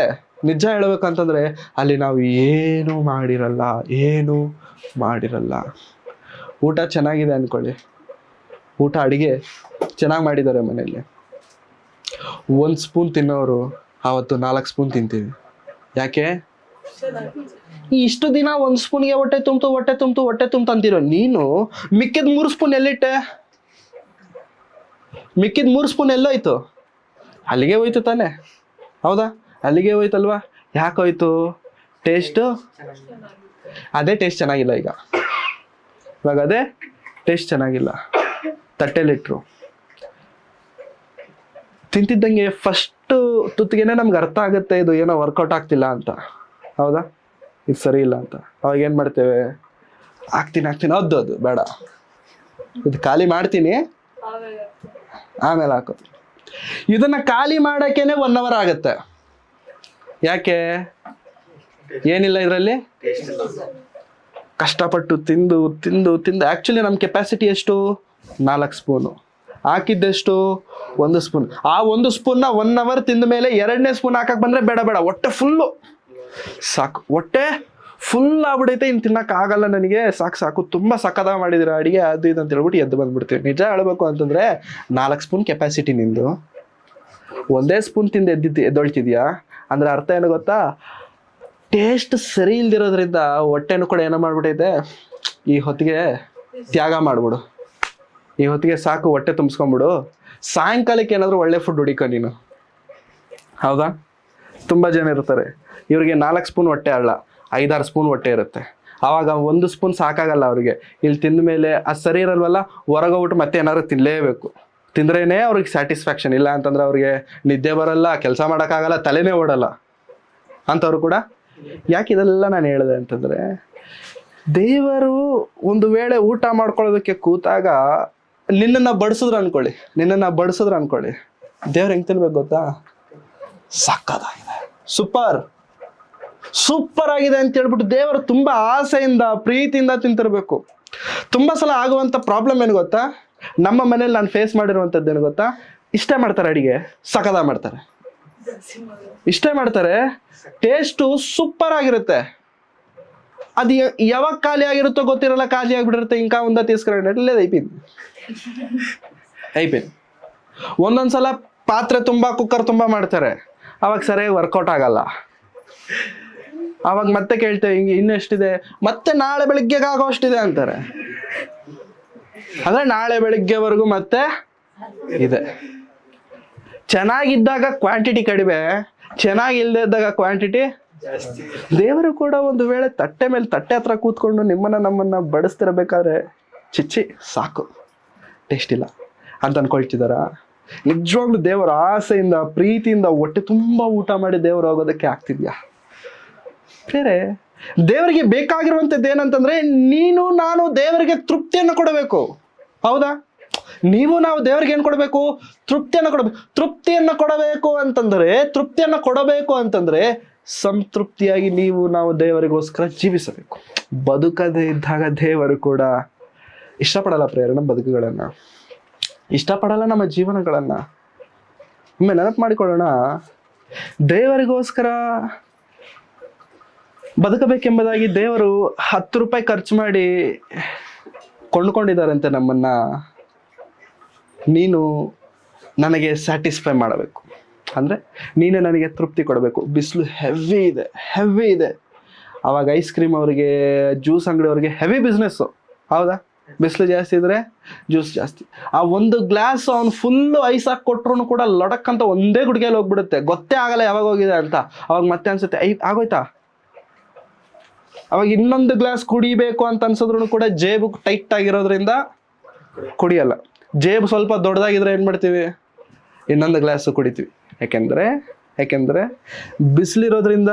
ನಿಜ ಹೇಳ್ಬೇಕಂತಂದ್ರೆ ಅಲ್ಲಿ ನಾವು ಏನು ಮಾಡಿರಲ್ಲ. ಊಟ ಚೆನ್ನಾಗಿದೆ ಅನ್ಕೊಳ್ಳಿ, ಊಟ ಅಡಿಗೆ ಚೆನ್ನಾಗಿ ಮಾಡಿದ್ದಾರೆ ಮನೆಯಲ್ಲಿ, 1 ಸ್ಪೂನ್ ತಿನ್ನೋರು ಆವತ್ತು 4 ಸ್ಪೂನ್ ತಿಂತೀವಿ. ಯಾಕೆ? ಇಷ್ಟು ದಿನ 1 ಸ್ಪೂನ್ಗೆ ಹೊಟ್ಟೆ ತುಂಬ್ತು ಅಂತಿರೋ ನೀನು ಮಿಕ್ಕಿದ 3 ಸ್ಪೂನ್ ಎಲ್ಲಿಟ್ಟೆ? ಮಿಕ್ಕಿದ 3 ಸ್ಪೂನ್ ಎಲ್ಲೋಯ್ತು? ಅಲ್ಲಿಗೆ ಹೋಯ್ತು ತಾನೆ, ಹೌದಾ? ಅಲ್ಲಿಗೆ ಹೋಯ್ತಲ್ವಾ? ಯಾಕೆ ಹೋಯ್ತು? ಟೇಸ್ಟು ಅದೇ ಟೇಸ್ಟ್ ಚೆನ್ನಾಗಿಲ್ಲ. ಇವಾಗ ಅದೇ ಟೇಸ್ಟ್ ಚೆನ್ನಾಗಿಲ್ಲ. ತಟ್ಟೆಲಿಟ್ರು ತಿಂತಿದ್ದಂಗೆ ಫಸ್ಟ್ ತುತ್ತಿಗೆನೆ ನಮ್ಗೆ ಅರ್ಥ ಆಗುತ್ತೆ ಇದು ಏನೋ ವರ್ಕೌಟ್ ಆಗ್ತಿಲ್ಲ ಅಂತ, ಹೌದಾ, ಇದು ಸರಿ ಇಲ್ಲ ಅಂತ. ಅವಾಗ ಏನು ಮಾಡ್ತೇವೆ? ಹಾಕ್ತೀನಿ ಅದು ಬೇಡ, ಇದು ಖಾಲಿ ಮಾಡ್ತೀನಿ ಆಮೇಲೆ ಹಾಕೋತೀನಿ. ಇದನ್ನ ಖಾಲಿ ಮಾಡೋಕ್ಕೇನೆ 1 hour ಆಗುತ್ತೆ. ಯಾಕೆ? ಏನಿಲ್ಲ ಇದರಲ್ಲಿ, ಕಷ್ಟಪಟ್ಟು ತಿಂದು ಆ್ಯಕ್ಚುಲಿ ನಮ್ಮ ಕೆಪಾಸಿಟಿ ಎಷ್ಟು? 4 ಸ್ಪೂನು. ಹಾಕಿದ್ದೆಷ್ಟು? 1 ಸ್ಪೂನ್. ಆ 1 ಸ್ಪೂನ್ನ 1 hour ತಿಂದ ಮೇಲೆ 2ನೇ ಸ್ಪೂನ್ ಹಾಕಕ್ಕೆ ಬಂದರೆ ಬೇಡ, ಹೊಟ್ಟೆ ಫುಲ್ಲು ಸಾಕು, ಹೊಟ್ಟೆ ಫುಲ್ ಆಗ್ಬಿಡೈತೆ, ಇನ್ನು ತಿನ್ನಕ್ಕೆ ಆಗಲ್ಲ ನನಗೆ, ಸಾಕು ತುಂಬ ಸಕ್ಕದ ಮಾಡಿದಿರ ಅಡಿಗೆ ಅದು ಇದು ಅಂತ ಹೇಳ್ಬಿಟ್ಟು ಎದ್ದು ಬಂದ್ಬಿಡ್ತೀವಿ. ನಿಜ ಹೇಳ್ಬೇಕು ಅಂತಂದರೆ 4 ಸ್ಪೂನ್ ಕೆಪಾಸಿಟಿ ನಿಂದು, 1 ಸ್ಪೂನ್ ತಿಂದು ಎದ್ದೊಳ್ತಿದ್ಯಾ ಅಂದ್ರೆ ಅರ್ಥ ಏನು ಗೊತ್ತಾ? ಟೇಸ್ಟ್ ಸರಿ ಇಲ್ದಿರೋದ್ರಿಂದ ಹೊಟ್ಟೆನೂ ಕೂಡ ಏನೋ ಮಾಡ್ಬಿಟ್ಟೈತೆ, ಈ ಹೊತ್ತಿಗೆ ತ್ಯಾಗ ಮಾಡ್ಬಿಡು, ಈ ಹೊತ್ತಿಗೆ ಸಾಕು, ಹೊಟ್ಟೆ ತುಂಬಿಸ್ಕೊಂಬಿಡು, ಸಾಯಂಕಾಲಕ್ಕೆ ಏನಾದರೂ ಒಳ್ಳೆ ಫುಡ್ ಹುಡಿಕೊ ನೀನು, ಹೌದಾ? ತುಂಬ ಜನ ಇರ್ತಾರೆ, ಇವ್ರಿಗೆ 4 ಸ್ಪೂನ್ ಹೊಟ್ಟೆ ಅಲ್ಲ, 5-6 ಸ್ಪೂನ್ ಹೊಟ್ಟೆ ಇರುತ್ತೆ. ಆವಾಗ 1 ಸ್ಪೂನ್ ಸಾಕಾಗಲ್ಲ ಅವ್ರಿಗೆ. ಇಲ್ಲಿ ತಿಂದ ಮೇಲೆ ಅದು ಸರಿ ಇರಲ್ವಲ್ಲ, ಹೊರಗೋಗ್ಬಿಟ್ಟು ಮತ್ತೆ ಏನಾದ್ರು ತಿನ್ನಲೇಬೇಕು. ತಿಂದ್ರೇನೆ ಅವ್ರಿಗೆ ಸ್ಯಾಟಿಸ್ಫ್ಯಾಕ್ಷನ್. ಇಲ್ಲ ಅಂತಂದ್ರೆ ಅವ್ರಿಗೆ ನಿದ್ದೆ ಬರಲ್ಲ, ಕೆಲಸ ಮಾಡೋಕ್ಕಾಗಲ್ಲ, ತಲೆನೇ ಓಡಲ್ಲ ಅಂಥವ್ರು ಕೂಡ. ಯಾಕೆ ಇದೆಲ್ಲ ನಾನು ಹೇಳಿದೆ ಅಂತಂದರೆ, ದೇವರು ಒಂದು ವೇಳೆ ಊಟ ಮಾಡ್ಕೊಳ್ಳೋದಕ್ಕೆ ಕೂತಾಗ ನಿನ್ನನ್ನು ಬಡಿಸಿದ್ರು ಅನ್ಕೊಳ್ಳಿ, ದೇವ್ರು ಹೆಂಗೆ ತಿನ್ಬೇಕು ಗೊತ್ತಾ? ಸಕ್ಕತ್ತಾಗಿದೆ, ಸೂಪರ್ ಆಗಿದೆ ಅಂತ ಹೇಳ್ಬಿಟ್ಟು ದೇವರು ತುಂಬಾ ಆಸೆಯಿಂದ ಪ್ರೀತಿಯಿಂದ ತಿಂತಿರ್ಬೇಕು. ತುಂಬಾ ಸಲ ಆಗುವಂತ ಪ್ರಾಬ್ಲಮ್ ಏನು ಗೊತ್ತಾ? ನಮ್ಮ ಮನೇಲಿ ನಾನು ಫೇಸ್ ಮಾಡಿರುವಂಥದ್ದು ಏನು ಗೊತ್ತಾ? ಇಷ್ಟೇ ಮಾಡ್ತಾರೆ ಅಡಿಗೆ, ಸಕ್ಕದ ಮಾಡ್ತಾರೆ, ಇಷ್ಟೇ ಮಾಡ್ತಾರೆ, ಟೇಸ್ಟು ಸೂಪರ್ ಆಗಿರುತ್ತೆ. ಅದು ಯಾವಾಗ ಖಾಲಿ ಆಗಿರುತ್ತೋ ಗೊತ್ತಿರಲ್ಲ, ಖಾಲಿ ಆಗಿಬಿಟ್ಟಿರುತ್ತೆ. ಇಂಕ ಒಂದ ತೀಸ್ಕೊಂಡು ಐಪಿನ್ ಒಂದೊಂದ್ಸಲ ಪಾತ್ರೆ ತುಂಬ, ಕುಕ್ಕರ್ ತುಂಬ ಮಾಡ್ತಾರೆ, ಅವಾಗ ಸರಿಯಾಗಿ ವರ್ಕೌಟ್ ಆಗಲ್ಲ. ಅವಾಗ ಮತ್ತೆ ಕೇಳ್ತೇವೆ ಹಿಂಗೆ ಇನ್ನೆಷ್ಟಿದೆ, ಮತ್ತೆ ನಾಳೆ ಬೆಳಿಗ್ಗೆಗೆ ಆಗೋ ಅಷ್ಟಿದೆ ಅಂತಾರೆ. ಅಂದ್ರೆ ನಾಳೆ ಬೆಳಿಗ್ಗೆವರೆಗೂ ಮತ್ತೆ ಇದೆ. ಚೆನ್ನಾಗಿದ್ದಾಗ ಕ್ವಾಂಟಿಟಿ ಕಡಿಮೆ, ಚೆನ್ನಾಗಿಲ್ಲದೆ ಇದ್ದಾಗ ಕ್ವಾಂಟಿಟಿ. ದೇವರು ಕೂಡ ಒಂದು ವೇಳೆ ತಟ್ಟೆ ಮೇಲೆ ತಟ್ಟೆ ಹತ್ರ ಕೂತ್ಕೊಂಡು ನಮ್ಮನ್ನ ಬಡಿಸ್ತಿರಬೇಕಾದ್ರೆ ಚಿಚ್ಚಿ ಸಾಕು, ಟೇಸ್ಟ್ ಇಲ್ಲ ಅಂತ ಅನ್ಕೊಳ್ತಿದಾರ? ನಿಜವಾಗ್ಲೂ ದೇವರ ಆಸೆಯಿಂದ ಪ್ರೀತಿಯಿಂದ ಹೊಟ್ಟೆ ತುಂಬ ಊಟ ಮಾಡಿ ದೇವರು ಹೋಗೋದಕ್ಕೆ ಆಗ್ತಿದ್ಯಾ? ಬೇರೆ ದೇವರಿಗೆ ಬೇಕಾಗಿರುವಂಥದ್ದು ಏನಂತಂದ್ರೆ ನೀನು ನಾನು ದೇವರಿಗೆ ತೃಪ್ತಿಯನ್ನು ಕೊಡಬೇಕು. ಹೌದಾ? ನಾವು ದೇವರಿಗೆ ಏನು ಕೊಡಬೇಕು? ತೃಪ್ತಿಯನ್ನು ಕೊಡಬೇಕು. ತೃಪ್ತಿಯನ್ನು ಕೊಡಬೇಕು ಅಂತಂದ್ರೆ ಸಂತೃಪ್ತಿಯಾಗಿ ನಾವು ದೇವರಿಗೋಸ್ಕರ ಜೀವಿಸಬೇಕು. ಬದುಕದೇ ಇದ್ದಾಗ ದೇವರು ಕೂಡ ಇಷ್ಟಪಡಲ್ಲ ಪ್ರೇರಣೆ ಬದುಕುಗಳನ್ನ, ಇಷ್ಟಪಡಲ್ಲ ನಮ್ಮ ಜೀವನಗಳನ್ನ. ಒಮ್ಮೆ ನೆನಪು ಮಾಡಿಕೊಳ್ಳೋಣ, ದೇವರಿಗೋಸ್ಕರ ಬದುಕಬೇಕೆಂಬುದಾಗಿ ದೇವರು 10 ರೂಪಾಯಿ ಖರ್ಚು ಮಾಡಿ ಕೊಂಡ್ಕೊಂಡಿದ್ದಾರಂತೆ ನಮ್ಮನ್ನ. ನೀನು ನನಗೆ ಸ್ಯಾಟಿಸ್ಫೈ ಮಾಡಬೇಕು ಅಂದರೆ ನೀನೇ ನನಗೆ ತೃಪ್ತಿ ಕೊಡಬೇಕು. ಬಿಸಿಲು ಹೆವಿ ಇದೆ. ಅವಾಗ ಐಸ್ ಕ್ರೀಮ್ ಅವರಿಗೆ, ಜ್ಯೂಸ್ ಅಂಗಡಿಯವ್ರಿಗೆ ಹೆವಿ ಬಿಸ್ನೆಸ್ಸು. ಹೌದಾ? ಬಿಸಿಲು ಜಾಸ್ತಿ ಇದ್ರೆ ಜ್ಯೂಸ್ ಜಾಸ್ತಿ. ಆ ಒಂದು ಗ್ಲಾಸ್ ಅವ್ನು ಫುಲ್ಲು ಐಸ್ ಹಾಕಿ ಕೊಟ್ರು ಕೂಡ ಲಡಕ್ ಅಂತ ಒಂದೇ ಗುಡ್ಗೆಯಲ್ಲಿ ಹೋಗ್ಬಿಡುತ್ತೆ, ಗೊತ್ತೇ ಆಗಲ್ಲ ಯಾವಾಗ ಹೋಗಿದೆ ಅಂತ. ಅವಾಗ ಮತ್ತೆ ಅನ್ಸುತ್ತೆ ಆಗೋಯ್ತಾ. ಅವಾಗ ಇನ್ನೊಂದು ಗ್ಲಾಸ್ ಕುಡಿಬೇಕು ಅಂತ ಅನ್ಸಿದ್ರು ಕೂಡ ಜೇಬು ಟೈಟ್ ಆಗಿರೋದ್ರಿಂದ ಕುಡಿಯಲ್ಲ. ಜೇಬು ಸ್ವಲ್ಪ ದೊಡ್ಡದಾಗಿದ್ರೆ ಏನು ಮಾಡ್ತೀವಿ? ಇನ್ನೊಂದು ಗ್ಲಾಸು ಕುಡಿತೀವಿ. ಯಾಕೆಂದರೆ ಬಿಸಿಲಿರೋದ್ರಿಂದ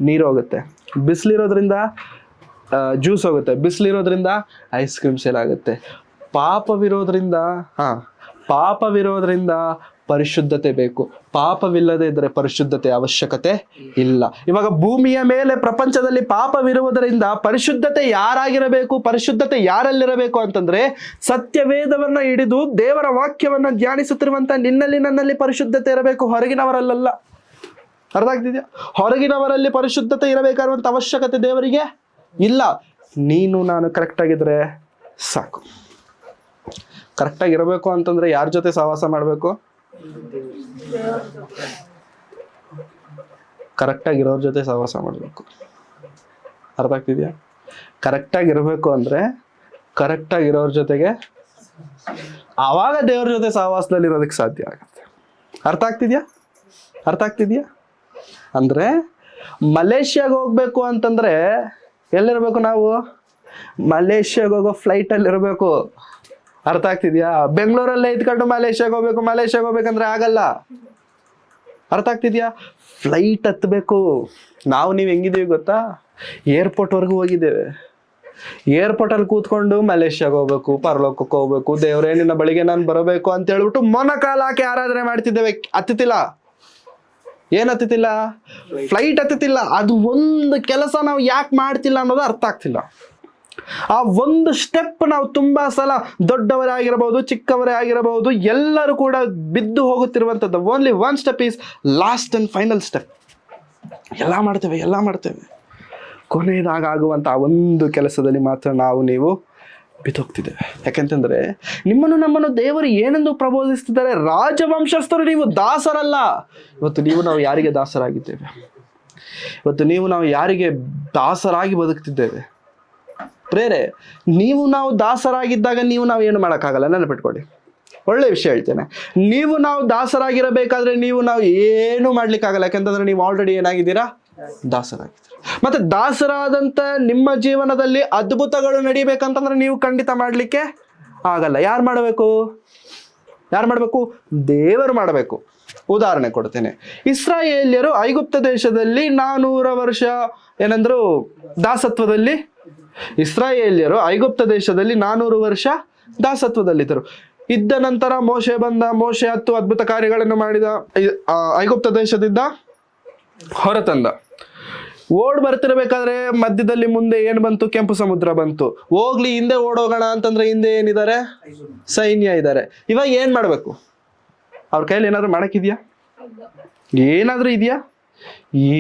ನೀರು ಹೋಗುತ್ತೆ, ಬಿಸಿಲಿರೋದ್ರಿಂದ ಜ್ಯೂಸ್ ಹೋಗುತ್ತೆ, ಬಿಸಿಲಿರೋದ್ರಿಂದ ಐಸ್ ಕ್ರೀಮ್ ಸೇಲ್ ಆಗುತ್ತೆ. ಪಾಪವಿರೋದ್ರಿಂದ ಪರಿಶುದ್ಧತೆ ಬೇಕು. ಪಾಪವಿಲ್ಲದೆ ಇದ್ದರೆ ಪರಿಶುದ್ಧತೆ ಅವಶ್ಯಕತೆ ಇಲ್ಲ. ಇವಾಗ ಭೂಮಿಯ ಮೇಲೆ ಪ್ರಪಂಚದಲ್ಲಿ ಪಾಪವಿರುವುದರಿಂದ ಪರಿಶುದ್ಧತೆ ಯಾರಾಗಿರಬೇಕು, ಪರಿಶುದ್ಧತೆ ಯಾರಲ್ಲಿರಬೇಕು ಅಂತಂದ್ರೆ ಸತ್ಯವೇದವನ್ನ ಹಿಡಿದು ದೇವರ ವಾಕ್ಯವನ್ನ ಧ್ಯಾನಿಸುತ್ತಿರುವಂತ ನಿನ್ನಲ್ಲಿ ನನ್ನಲ್ಲಿ ಪರಿಶುದ್ಧತೆ ಇರಬೇಕು, ಹೊರಗಿನವರಲ್ಲ. ಅರ್ಥ ಆಗ್ತಿದ್ಯಾ? ಹೊರಗಿನವರಲ್ಲಿ ಪರಿಶುದ್ಧತೆ ಇರಬೇಕಾಗಿರುವಂತ ಅವಶ್ಯಕತೆ ದೇವರಿಗೆ ಇಲ್ಲ. ನೀನು ನಾನು ಕರೆಕ್ಟ್ ಆಗಿದ್ರೆ ಸಾಕು. ಕರೆಕ್ಟಾಗಿ ಇರಬೇಕು ಅಂತಂದ್ರೆ ಯಾರ ಜೊತೆ ಸಹವಾಸ ಮಾಡಬೇಕು? ಕರೆಕ್ಟಾಗಿರೋರ ಜೊತೆ ಸಹವಾಸ ಮಾಡಬೇಕು. ಅರ್ಥ ಆಗ್ತಿದ್ಯಾ? ಕರೆಕ್ಟಾಗಿರಬೇಕು ಅಂದ್ರೆ ಕರೆಕ್ಟಾಗಿರೋರ ಜೊತೆಗೆ, ಆವಾಗ ದೇವ್ರ ಜೊತೆ ಸಹವಾಸದಲ್ಲಿ ಇರೋದಕ್ಕೆ ಸಾಧ್ಯ ಆಗುತ್ತೆ. ಅರ್ಥ ಆಗ್ತಿದ್ಯಾ? ಅಂದ್ರೆ ಮಲೇಷ್ಯಾಗ ಹೋಗ್ಬೇಕು ಅಂತಂದ್ರೆ ಎಲ್ಲಿರ್ಬೇಕು ನಾವು? ಮಲೇಷ್ಯಾಗ ಹೋಗೋ ಫ್ಲೈಟಲ್ಲಿ ಇರಬೇಕು. ಅರ್ಥ ಆಗ್ತಿದ್ಯಾ? ಬೆಂಗಳೂರಲ್ಲೇ ಇದ್ಕೊಂಡು ಮಲೇಷ್ಯಾಗ ಹೋಗ್ಬೇಕಂದ್ರೆ ಆಗಲ್ಲ. ಅರ್ಥ ಆಗ್ತಿದ್ಯಾ? ಫ್ಲೈಟ್ ಹತ್ತಬೇಕು. ನೀವು ಹೆಂಗಿದೀವಿ ಗೊತ್ತಾ? ಏರ್ಪೋರ್ಟ್ವರೆಗೂ ಹೋಗಿದ್ದೇವೆ. ಏರ್ಪೋರ್ಟಲ್ಲಿ ಕೂತ್ಕೊಂಡು ಮಲೇಷ್ಯಾಗ ಹೋಗ್ಬೇಕು, ಪರಲೋಕಕ್ಕೆ ಹೋಗ್ಬೇಕು, ದೇವರೇ ನಿನ್ನ ಬಳಿಗೆ ನಾನು ಬರಬೇಕು ಅಂತ ಹೇಳ್ಬಿಟ್ಟು ಮೊನಕಾಲ ಹಾಕಿ ಆರಾಧನೆ ಮಾಡ್ತಿದ್ದೇವೆ. ಹತ್ತುತ್ತಿಲ್ಲ, ಫ್ಲೈಟ್ ಹತ್ತುತ್ತಿಲ್ಲ. ಅದು ಒಂದು ಕೆಲಸ ನಾವು ಯಾಕೆ ಮಾಡ್ತಿಲ್ಲ ಅನ್ನೋದು ಅರ್ಥ ಆಗ್ತಿಲ್ಲ. ಆ ಒಂದು ಸ್ಟೆಪ್ ನಾವು ತುಂಬಾ ಸಲ ದೊಡ್ಡವರೇ ಆಗಿರಬಹುದು, ಚಿಕ್ಕವರೇ ಆಗಿರಬಹುದು, ಎಲ್ಲರೂ ಕೂಡ ಬಿದ್ದು ಹೋಗುತ್ತಿರುವಂಥದ್ದು. Only one step is last and final step. ಎಲ್ಲ ಮಾಡ್ತೇವೆ. ಕೊನೆಯದಾಗ ಆಗುವಂಥ ಆ ಒಂದು ಕೆಲಸದಲ್ಲಿ ಮಾತ್ರ ನೀವು ಬಿದ್ದೋಗ್ತಿದ್ದೇವೆ. ಯಾಕೆಂತಂದ್ರೆ ನಮ್ಮನ್ನು ದೇವರು ಏನೆಂದು ಪ್ರಬೋಧಿಸ್ತಿದ್ದಾರೆ? ರಾಜವಂಶಸ್ಥರು ನೀವು ದಾಸರಲ್ಲ. ಇವತ್ತು ನಾವು ಯಾರಿಗೆ ದಾಸರಾಗಿದ್ದೇವೆ? ಇವತ್ತು ನಾವು ಯಾರಿಗೆ ದಾಸರಾಗಿ ಬದುಕ್ತಿದ್ದೇವೆ? ಪ್ರೇರೆ, ನಾವು ದಾಸರಾಗಿದ್ದಾಗ ನಾವು ಏನು ಮಾಡೋಕ್ಕಾಗಲ್ಲ. ನೆನಪಿಟ್ಕೊಳ್ಳಿ, ಒಳ್ಳೆ ವಿಷಯ ಹೇಳ್ತೇನೆ. ನಾವು ದಾಸರಾಗಿರಬೇಕಾದ್ರೆ ನಾವು ಏನು ಮಾಡ್ಲಿಕ್ಕಾಗಲ್ಲ. ಯಾಕೆಂತಂದ್ರೆ ನೀವು ಆಲ್ರೆಡಿ ಏನಾಗಿದ್ದೀರಾ? ದಾಸರಾಗಿದ್ದೀರಾ. ಮತ್ತೆ ದಾಸರಾದಂಥ ನಿಮ್ಮ ಜೀವನದಲ್ಲಿ ಅದ್ಭುತಗಳು ನಡೀಬೇಕಂತಂದ್ರೆ ನೀವು ಖಂಡಿತ ಮಾಡಲಿಕ್ಕೆ ಆಗಲ್ಲ. ಯಾರು ಮಾಡಬೇಕು? ದೇವರು ಮಾಡಬೇಕು. ಉದಾಹರಣೆ ಕೊಡ್ತೇನೆ. ಇಸ್ರಾಯೇಲ್ಯರು ಐಗುಪ್ತ ದೇಶದಲ್ಲಿ 400 ವರ್ಷ ಏನಂದ್ರು ದಾಸತ್ವದಲ್ಲಿ. ಇಸ್ರಾಯೇಲ್ಯರು ಐಗುಪ್ತ ದೇಶದಲ್ಲಿ 400 ವರ್ಷ ದಾಸತ್ವದಲ್ಲಿದ್ದರು. ಇದ್ದ ನಂತರ ಮೋಶೆ 10 ಅದ್ಭುತ ಕಾರ್ಯಗಳನ್ನು ಮಾಡಿದ, ಐಗುಪ್ತ ದೇಶದಿಂದ ಹೊರತಂದ. ಓಡ್ ಬರ್ತಿರ್ಬೇಕಾದ್ರೆ ಮಧ್ಯದಲ್ಲಿ ಮುಂದೆ ಏನ್ ಬಂತು? ಕೆಂಪು ಸಮುದ್ರ ಬಂತು. ಹೋಗ್ಲಿ, ಹಿಂದೆ ಓಡೋಗೋಣ ಅಂತಂದ್ರೆ ಹಿಂದೆ ಏನಿದ್ದಾರೆ? ಸೈನ್ಯ ಇದ್ದಾರೆ. ಇವಾಗ ಏನ್ ಮಾಡ್ಬೇಕು? ಅವ್ರ ಕೈಯಲ್ಲಿ ಏನಾದ್ರು ಮಾಡಕ್ಕಿದ್ಯಾ? ಏನಾದ್ರೂ ಇದೆಯಾ?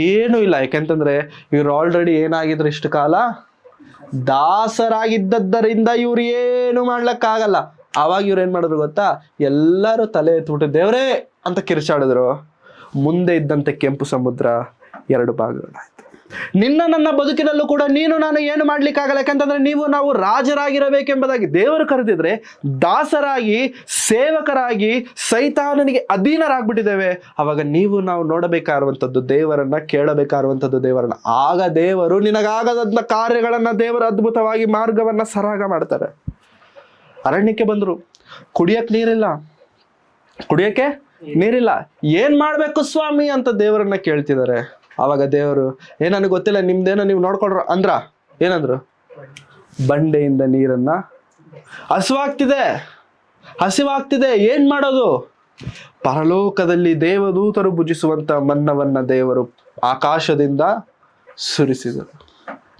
ಏನೂ ಇಲ್ಲ. ಯಾಕೆಂತಂದ್ರೆ ಇವ್ರು ಆಲ್ರೆಡಿ ಏನಾಗಿದ್ರು ಇಷ್ಟು ಕಾಲ? ದಾಸರಾಗಿದ್ದರಿಂದ ಇವ್ರು ಏನು ಮಾಡ್ಲಕ್ಕಾಗಲ್ಲ. ಅವಾಗ ಇವ್ರು ಏನ್ ಮಾಡಿದ್ರು ಗೊತ್ತಾ? ಎಲ್ಲರೂ ತಲೆ ಎತ್ಬಿಟ್ಟು ದೇವ್ರೇ ಅಂತ ಕಿರ್ಚಾಡಿದ್ರು. ಮುಂದೆ ಇದ್ದಂತೆ ಕೆಂಪು ಸಮುದ್ರ 2 ಭಾಗಗಳಾಯ್ತು. ನನ್ನ ಬದುಕಿನಲ್ಲೂ ಕೂಡ ನೀನು ನಾನು ಏನು ಮಾಡ್ಲಿಕ್ಕಾಗಲ್ಲ. ಯಾಕಂತಂದ್ರೆ ನಾವು ರಾಜರಾಗಿರಬೇಕೆಂಬುದಾಗಿ ದೇವರು ಕರೆದಿದ್ರೆ ದಾಸರಾಗಿ ಸೇವಕರಾಗಿ ಸೈತಾನನಿಗೆ ಅಧೀನರಾಗ್ಬಿಟ್ಟಿದ್ದೇವೆ. ಅವಾಗ ನಾವು ನೋಡಬೇಕಾಗಿರುವಂಥದ್ದು ದೇವರನ್ನ, ಕೇಳಬೇಕಾಗಿರುವಂಥದ್ದು ದೇವರನ್ನ. ಆಗ ದೇವರು ನಿನಗಾಗದಂಥ ಕಾರ್ಯಗಳನ್ನ ದೇವರು ಅದ್ಭುತವಾಗಿ ಮಾರ್ಗವನ್ನ ಸರಾಗ ಮಾಡ್ತಾರೆ. ಅರಣ್ಯಕ್ಕೆ ಬಂದ್ರು, ಕುಡಿಯಕ್ಕೆ ನೀರಿಲ್ಲ, ಏನ್ ಮಾಡ್ಬೇಕು ಸ್ವಾಮಿ ಅಂತ ದೇವರನ್ನ ಕೇಳ್ತಿದ್ದಾರೆ. ಅವಾಗ ದೇವರು ನನಗೆ ಗೊತ್ತಿಲ್ಲ, ನಿಮ್ದೇನೋ ನೀವು ನೋಡ್ಕೊಳ್ರ ಏನಂದ್ರು, ಬಂಡೆಯಿಂದ ನೀರನ್ನ ಹಸಿವಾಗ್ತಿದೆ, ಏನ್ ಮಾಡೋದು? ಪರಲೋಕದಲ್ಲಿ ದೇವದೂತರು ಭುಜಿಸುವಂತ ಮನ್ನವನ್ನ ದೇವರು ಆಕಾಶದಿಂದ ಸುರಿಸಿದರು.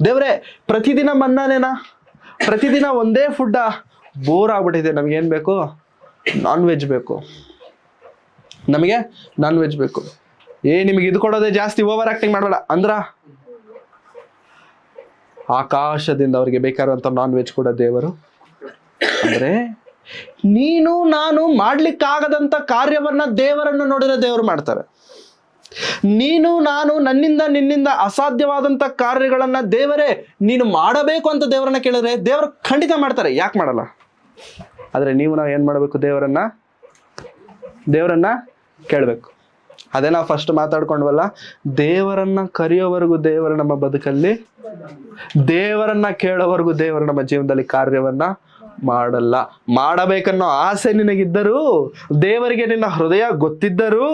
ದೇವರೇ, ಪ್ರತಿದಿನ ಮನ್ನಾನೇನಾ? ಪ್ರತಿದಿನ ಒಂದೇ ಫುಡ್ಡ? ಬೋರ್ ಆಗ್ಬಿಟ್ಟಿದೆ, ನಮ್ಗೇನ್ ಬೇಕು? ನಾನ್ ವೆಜ್ ಬೇಕು. ನಿಮಗೆ ಇದು ಕೊಡೋದೇ ಜಾಸ್ತಿ, ಓವರ್ ಆಕ್ಟಿಂಗ್ ಮಾಡಬೇಡ ಆಕಾಶದಿಂದ ಅವ್ರಿಗೆ ಬೇಕಾದಂತ ನಾನ್ ವೆಜ್ ಕೂಡ ದೇವರು. ಅಂದ್ರೆ ನೀನು ನಾನು ಮಾಡ್ಲಿಕ್ಕಾಗದಂತ ಕಾರ್ಯವನ್ನ ದೇವರನ್ನು ನೋಡಿದ್ರೆ ದೇವರು ಮಾಡ್ತಾರೆ. ನೀನು ನಾನು ನಿನ್ನಿಂದ ಅಸಾಧ್ಯವಾದಂತ ಕಾರ್ಯಗಳನ್ನ ದೇವರೇ ನೀನು ಮಾಡಬೇಕು ಅಂತ ದೇವರನ್ನ ಕೇಳಿದ್ರೆ ದೇವರು ಖಂಡಿತ ಮಾಡ್ತಾರೆ. ಯಾಕೆ ಮಾಡಲ್ಲ? ಆದ್ರೆ ನಾವು ಏನ್ ಮಾಡ್ಬೇಕು? ದೇವರನ್ನ ಕೇಳಬೇಕು. ಅದೇ ನಾವು ಫಸ್ಟ್ ಮಾತಾಡ್ಕೊಂಡ್ವಲ್ಲ, ದೇವರನ್ನ ಕರೆಯೋವರೆಗೂ ದೇವರು ನಮ್ಮ ಬದುಕಲ್ಲಿ, ದೇವರನ್ನ ಕೇಳೋವರೆಗೂ ದೇವರು ನಮ್ಮ ಜೀವನದಲ್ಲಿ ಕಾರ್ಯವನ್ನ ಮಾಡಲ್ಲ. ಮಾಡಬೇಕನ್ನೋ ಆಸೆ ನಿನಗಿದ್ದರೂ, ದೇವರಿಗೆ ನಿನ್ನ ಹೃದಯ ಗೊತ್ತಿದ್ದರೂ,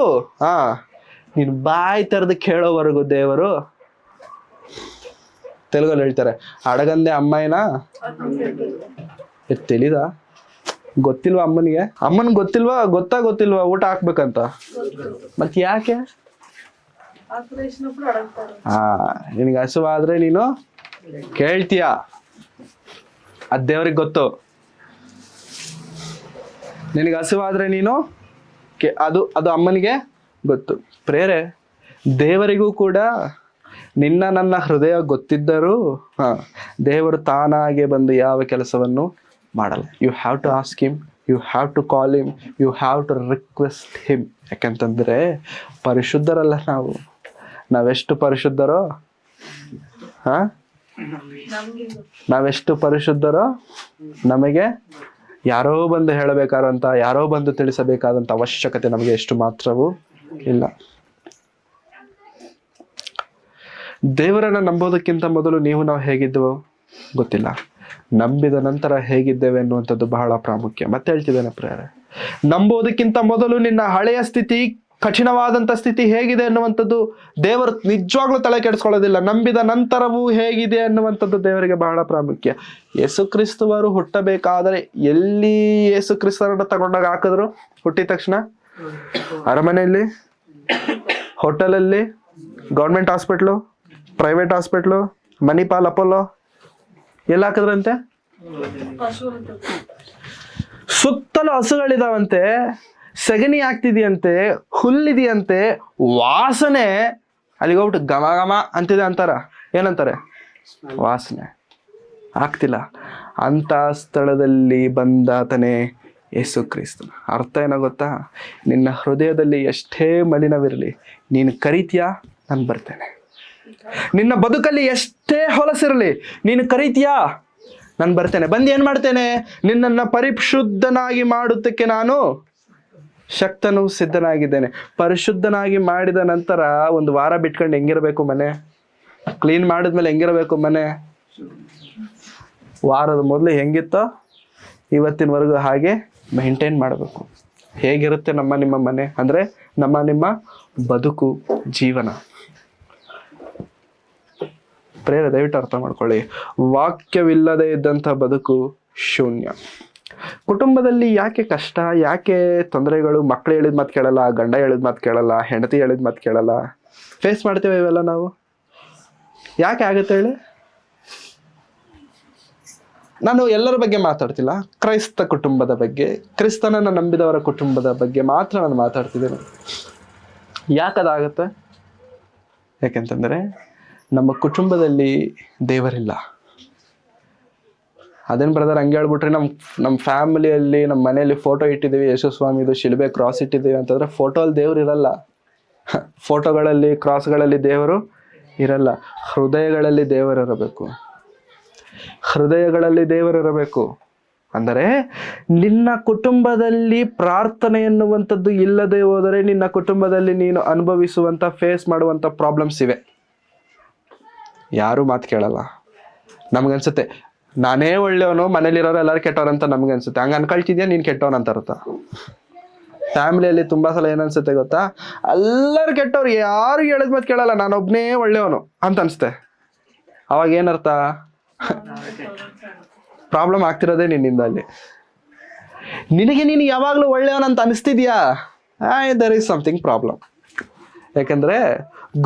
ನೀನು ಬಾಯಿ ತೆರೆದು ಕೇಳೋವರೆಗೂ ದೇವರು, ತೆಲುಗಲ್ಲಿ ಹೇಳ್ತಾರೆ, ಅಡಗಂದೆ ಅಮ್ಮಾಯಿನ ತಿಳಿದ ಗೊತ್ತಿಲ್ವಾ ಅಮ್ಮನಿಗೆ ಗೊತ್ತಿಲ್ವಾ ಊಟ ಹಾಕ್ಬೇಕಂತ? ಮತ್ ಯಾಕೆ? ನಿನಗೆ ಹಸುವಾದ್ರೆ ನೀನು ಕೇಳ್ತೀಯ, ಅದ್ ದೇವ್ರಿಗೆ ಗೊತ್ತು. ನಿನಗೆ ಹಸುವಾದ್ರೆ ನೀನು ಅದು ಅಮ್ಮನಿಗೆ ಗೊತ್ತು. ಪ್ರೇರೆ, ದೇವರಿಗೂ ಕೂಡ ನನ್ನ ಹೃದಯ ಗೊತ್ತಿದ್ದರೂ ದೇವರು ತಾನಾಗೆ ಬಂದು ಯಾವ ಕೆಲಸವನ್ನು ಮಾಡಲ್ಲ. You have to ask him, you have to call him, you have to request him. ಯಾಕಂತಂದ್ರೆ ಪರಿಶುದ್ಧರಲ್ಲ ನಾವೆಷ್ಟು ಪರಿಶುದ್ಧರೋ ನಾವೆಷ್ಟು ಪರಿಶುದ್ಧರೋ ನಮಗೆ ಯಾರೋ ಬಂದು ಹೇಳಬೇಕಾದಂತ, ಯಾರೋ ಬಂದು ತಿಳಿಸಬೇಕಾದಂತ ಅವಶ್ಯಕತೆ ನಮಗೆ ಎಷ್ಟು ಮಾತ್ರವೂ ಇಲ್ಲ. ದೇವರನ್ನ ನಂಬೋದಕ್ಕಿಂತ ಮೊದಲು ನಾವು ಹೇಗಿದ್ದೆವೋ ಗೊತ್ತಿಲ್ಲ, ನಂಬಿದ ನಂತರ ಹೇಗಿದ್ದೇವೆ ಅನ್ನುವಂಥದ್ದು ಬಹಳ ಪ್ರಾಮುಖ್ಯ. ಮತ್ತೆ ಹೇಳ್ತಿದ್ದೇನೆ ಪ್ರೇರೆ, ನಂಬೋದಕ್ಕಿಂತ ಮೊದಲು ನಿನ್ನ ಹಳೆಯ ಸ್ಥಿತಿ, ಕಠಿಣವಾದಂಥ ಸ್ಥಿತಿ ಹೇಗಿದೆ ಅನ್ನುವಂಥದ್ದು ದೇವರು ನಿಜವಾಗ್ಲೂ ತಲೆ ಕೆಡಿಸ್ಕೊಳ್ಳೋದಿಲ್ಲ. ನಂಬಿದ ನಂತರವೂ ಹೇಗಿದೆ ಅನ್ನುವಂಥದ್ದು ದೇವರಿಗೆ ಬಹಳ ಪ್ರಾಮುಖ್ಯ. ಯೇಸು ಕ್ರಿಸ್ತವರು ಹುಟ್ಟಬೇಕಾದರೆ ಎಲ್ಲಿ ಯೇಸು ಕ್ರಿಸ್ತರನ್ನ ತಗೊಂಡಾಗ ಹಾಕಿದ್ರು? ಹುಟ್ಟಿದ ತಕ್ಷಣ ಅರಮನೆಯಲ್ಲಿ, ಹೋಟೆಲಲ್ಲಿ, government hospital, private hospital, Manipal, Apollo, ಎಲ್ಲ ಹಾಕಿದ್ರಂತೆ? ಸುತ್ತಲೂ ಹಸುಗಳಿದಾವಂತೆ, ಸಗಣಿ ಆಗ್ತಿದೆಯಂತೆ, ಹುಲ್ಲಿದೆಯಂತೆ, ವಾಸನೆ ಅಲ್ಲಿಗೆ ಹೋಗ್ಬಿಟ್ಟು ಘಮ ಘಮ ಅಂತಿದೆ ಅಂತಾರ. ಏನಂತಾರೆ? ವಾಸನೆ ಆಗ್ತಿಲ್ಲ. ಅಂತ ಸ್ಥಳದಲ್ಲಿ ಬಂದಾತನೇ ಯೇಸು ಕ್ರಿಸ್ತ. ಅರ್ಥ ಏನೋ ಗೊತ್ತಾ? ನಿನ್ನ ಹೃದಯದಲ್ಲಿ ಎಷ್ಟೇ ಮಲಿನವಿರಲಿ, ನೀನು ಕರೀತೀಯಾ, ನಾನು ಬರ್ತೇನೆ. ನಿನ್ನ ಬದುಕಲ್ಲಿ ಎಷ್ಟೇ ಹೊಲಸಿರಲಿ, ನೀನು ಕರೀತೀಯಾ, ನಾನು ಬರ್ತೇನೆ. ಬಂದು ಏನ್ ಮಾಡ್ತೇನೆ? ನಿನ್ನನ್ನು ಪರಿಶುದ್ಧನಾಗಿ ಮಾಡುತ್ತಕ್ಕೆ ನಾನು ಶಕ್ತನು, ಸಿದ್ಧನಾಗಿದ್ದೇನೆ. ಪರಿಶುದ್ಧನಾಗಿ ಮಾಡಿದ ನಂತರ ಒಂದು ವಾರ ಬಿಟ್ಕೊಂಡು ಹೆಂಗಿರಬೇಕು ಮನೆ? ಕ್ಲೀನ್ ಮಾಡಿದ್ಮೇಲೆ ಹೆಂಗಿರಬೇಕು ಮನೆ? ವಾರದ ಮೊದಲು ಹೆಂಗಿತ್ತೋ ಇವತ್ತಿನವರೆಗೂ ಹಾಗೆ ಮೇಂಟೈನ್ ಮಾಡಬೇಕು. ಹೇಗಿರುತ್ತೆ ನಿಮ್ಮ ಮನೆ ಅಂದ್ರೆ ನಿಮ್ಮ ಬದುಕು, ಜೀವನ. ಪ್ರೇರ, ದಯವಿಟ್ಟು ಅರ್ಥ ಮಾಡ್ಕೊಳ್ಳಿ, ವಾಕ್ಯವಿಲ್ಲದೆ ಇದ್ದಂಥ ಬದುಕು ಶೂನ್ಯ. ಕುಟುಂಬದಲ್ಲಿ ಯಾಕೆ ಕಷ್ಟ, ಯಾಕೆ ತೊಂದರೆಗಳು? ಮಕ್ಕಳು ಹೇಳಿದ ಮಾತು ಕೇಳಲ್ಲ, ಗಂಡ ಹೇಳಿದ ಮಾತು ಕೇಳಲ್ಲ, ಹೆಂಡತಿ ಹೇಳಿದ ಮಾತು ಕೇಳಲ್ಲ. ಫೇಸ್ ಮಾಡ್ತೇವೆ ಇವೆಲ್ಲ ನಾವು. ಯಾಕೆ ಆಗುತ್ತೆ ಹೇಳಿ? ನಾನು ಎಲ್ಲರ ಬಗ್ಗೆ ಮಾತಾಡ್ತಿಲ್ಲ, ಕ್ರೈಸ್ತ ಕುಟುಂಬದ ಬಗ್ಗೆ, ಕ್ರಿಸ್ತನನ್ನು ನಂಬಿದವರ ಕುಟುಂಬದ ಬಗ್ಗೆ ಮಾತ್ರ ನಾನು ಮಾತಾಡ್ತಿದ್ದೇನೆ. ಯಾಕದಾಗತ್ತೆ? ಯಾಕೆಂತಂದರೆ ನಮ್ಮ ಕುಟುಂಬದಲ್ಲಿ ದೇವರಿಲ್ಲ. ಅದೇನು ಬ್ರದರ್ ಹಂಗೆ ಹೇಳ್ಬಿಟ್ರೆ, ನಮ್ಮ ಫ್ಯಾಮಿಲಿಯಲ್ಲಿ, ನಮ್ಮ ಮನೆಯಲ್ಲಿ ಫೋಟೋ ಇಟ್ಟಿದ್ದೀವಿ, ಯೇಸು ಸ್ವಾಮಿದು ಶಿಲುಬೆ ಕ್ರಾಸ್ ಇಟ್ಟಿದ್ದೀವಿ ಅಂತಂದರೆ ಫೋಟೋ ಅಲ್ಲಿ ದೇವ್ರು ಇರಲ್ಲ. ಫೋಟೋಗಳಲ್ಲಿ, ಕ್ರಾಸ್ಗಳಲ್ಲಿ ದೇವರು ಇರಲ್ಲ. ಹೃದಯಗಳಲ್ಲಿ ದೇವರಿರಬೇಕು. ಹೃದಯಗಳಲ್ಲಿ ದೇವರಿರಬೇಕು ಅಂದರೆ ನಿನ್ನ ಕುಟುಂಬದಲ್ಲಿ ಪ್ರಾರ್ಥನೆ ಎನ್ನುವಂಥದ್ದು ಇಲ್ಲದೆ ಹೋದರೆ ನಿನ್ನ ಕುಟುಂಬದಲ್ಲಿ ನೀನು ಅನುಭವಿಸುವಂಥ ಫೇಸ್ ಮಾಡುವಂಥ ಪ್ರಾಬ್ಲಮ್ಸ್ ಇವೆ. ಯಾರೂ ಮಾತು ಕೇಳಲ್ಲ. ನಮ್ಗನ್ಸುತ್ತೆ ನಾನೇ ಒಳ್ಳೆಯವನು, ಮನೇಲಿರೋರು ಎಲ್ಲರೂ ಕೆಟ್ಟವ್ರು ಅಂತ ನಮ್ಗನ್ಸುತ್ತೆ. ಹಂಗೆ ಅನ್ಕೊಳ್ತಿದ್ಯಾ ನೀನು ಕೆಟ್ಟವನು ಅಂತ ಅರ್ಥ. ಫ್ಯಾಮಿಲಿಯಲ್ಲಿ ತುಂಬಾ ಸಲ ಏನನ್ಸುತ್ತೆ ಗೊತ್ತಾ, ಎಲ್ಲರೂ ಕೆಟ್ಟವ್ರು, ಯಾರು ಹೇಳಿದ ಮಾತು ಕೇಳಲ್ಲ, ನಾನೊಬ್ಬನೇ ಒಳ್ಳೆಯವನು ಅಂತ ಅನ್ಸುತ್ತೆ. ಅವಾಗ ಏನರ್ಥ? ಪ್ರಾಬ್ಲಮ್ ಆಗ್ತಿರೋದೇ ನಿನ್ನಿಂದ. ಅಲ್ಲಿ ನಿನಗೆ ನೀನು ಯಾವಾಗಲೂ ಒಳ್ಳೆಯವನಂತ ಅನಿಸ್ತಿದ್ಯಾ, ದರ್ ಈಸ್ ಸಮಥಿಂಗ್ ಪ್ರಾಬ್ಲಮ್. ಯಾಕಂದ್ರೆ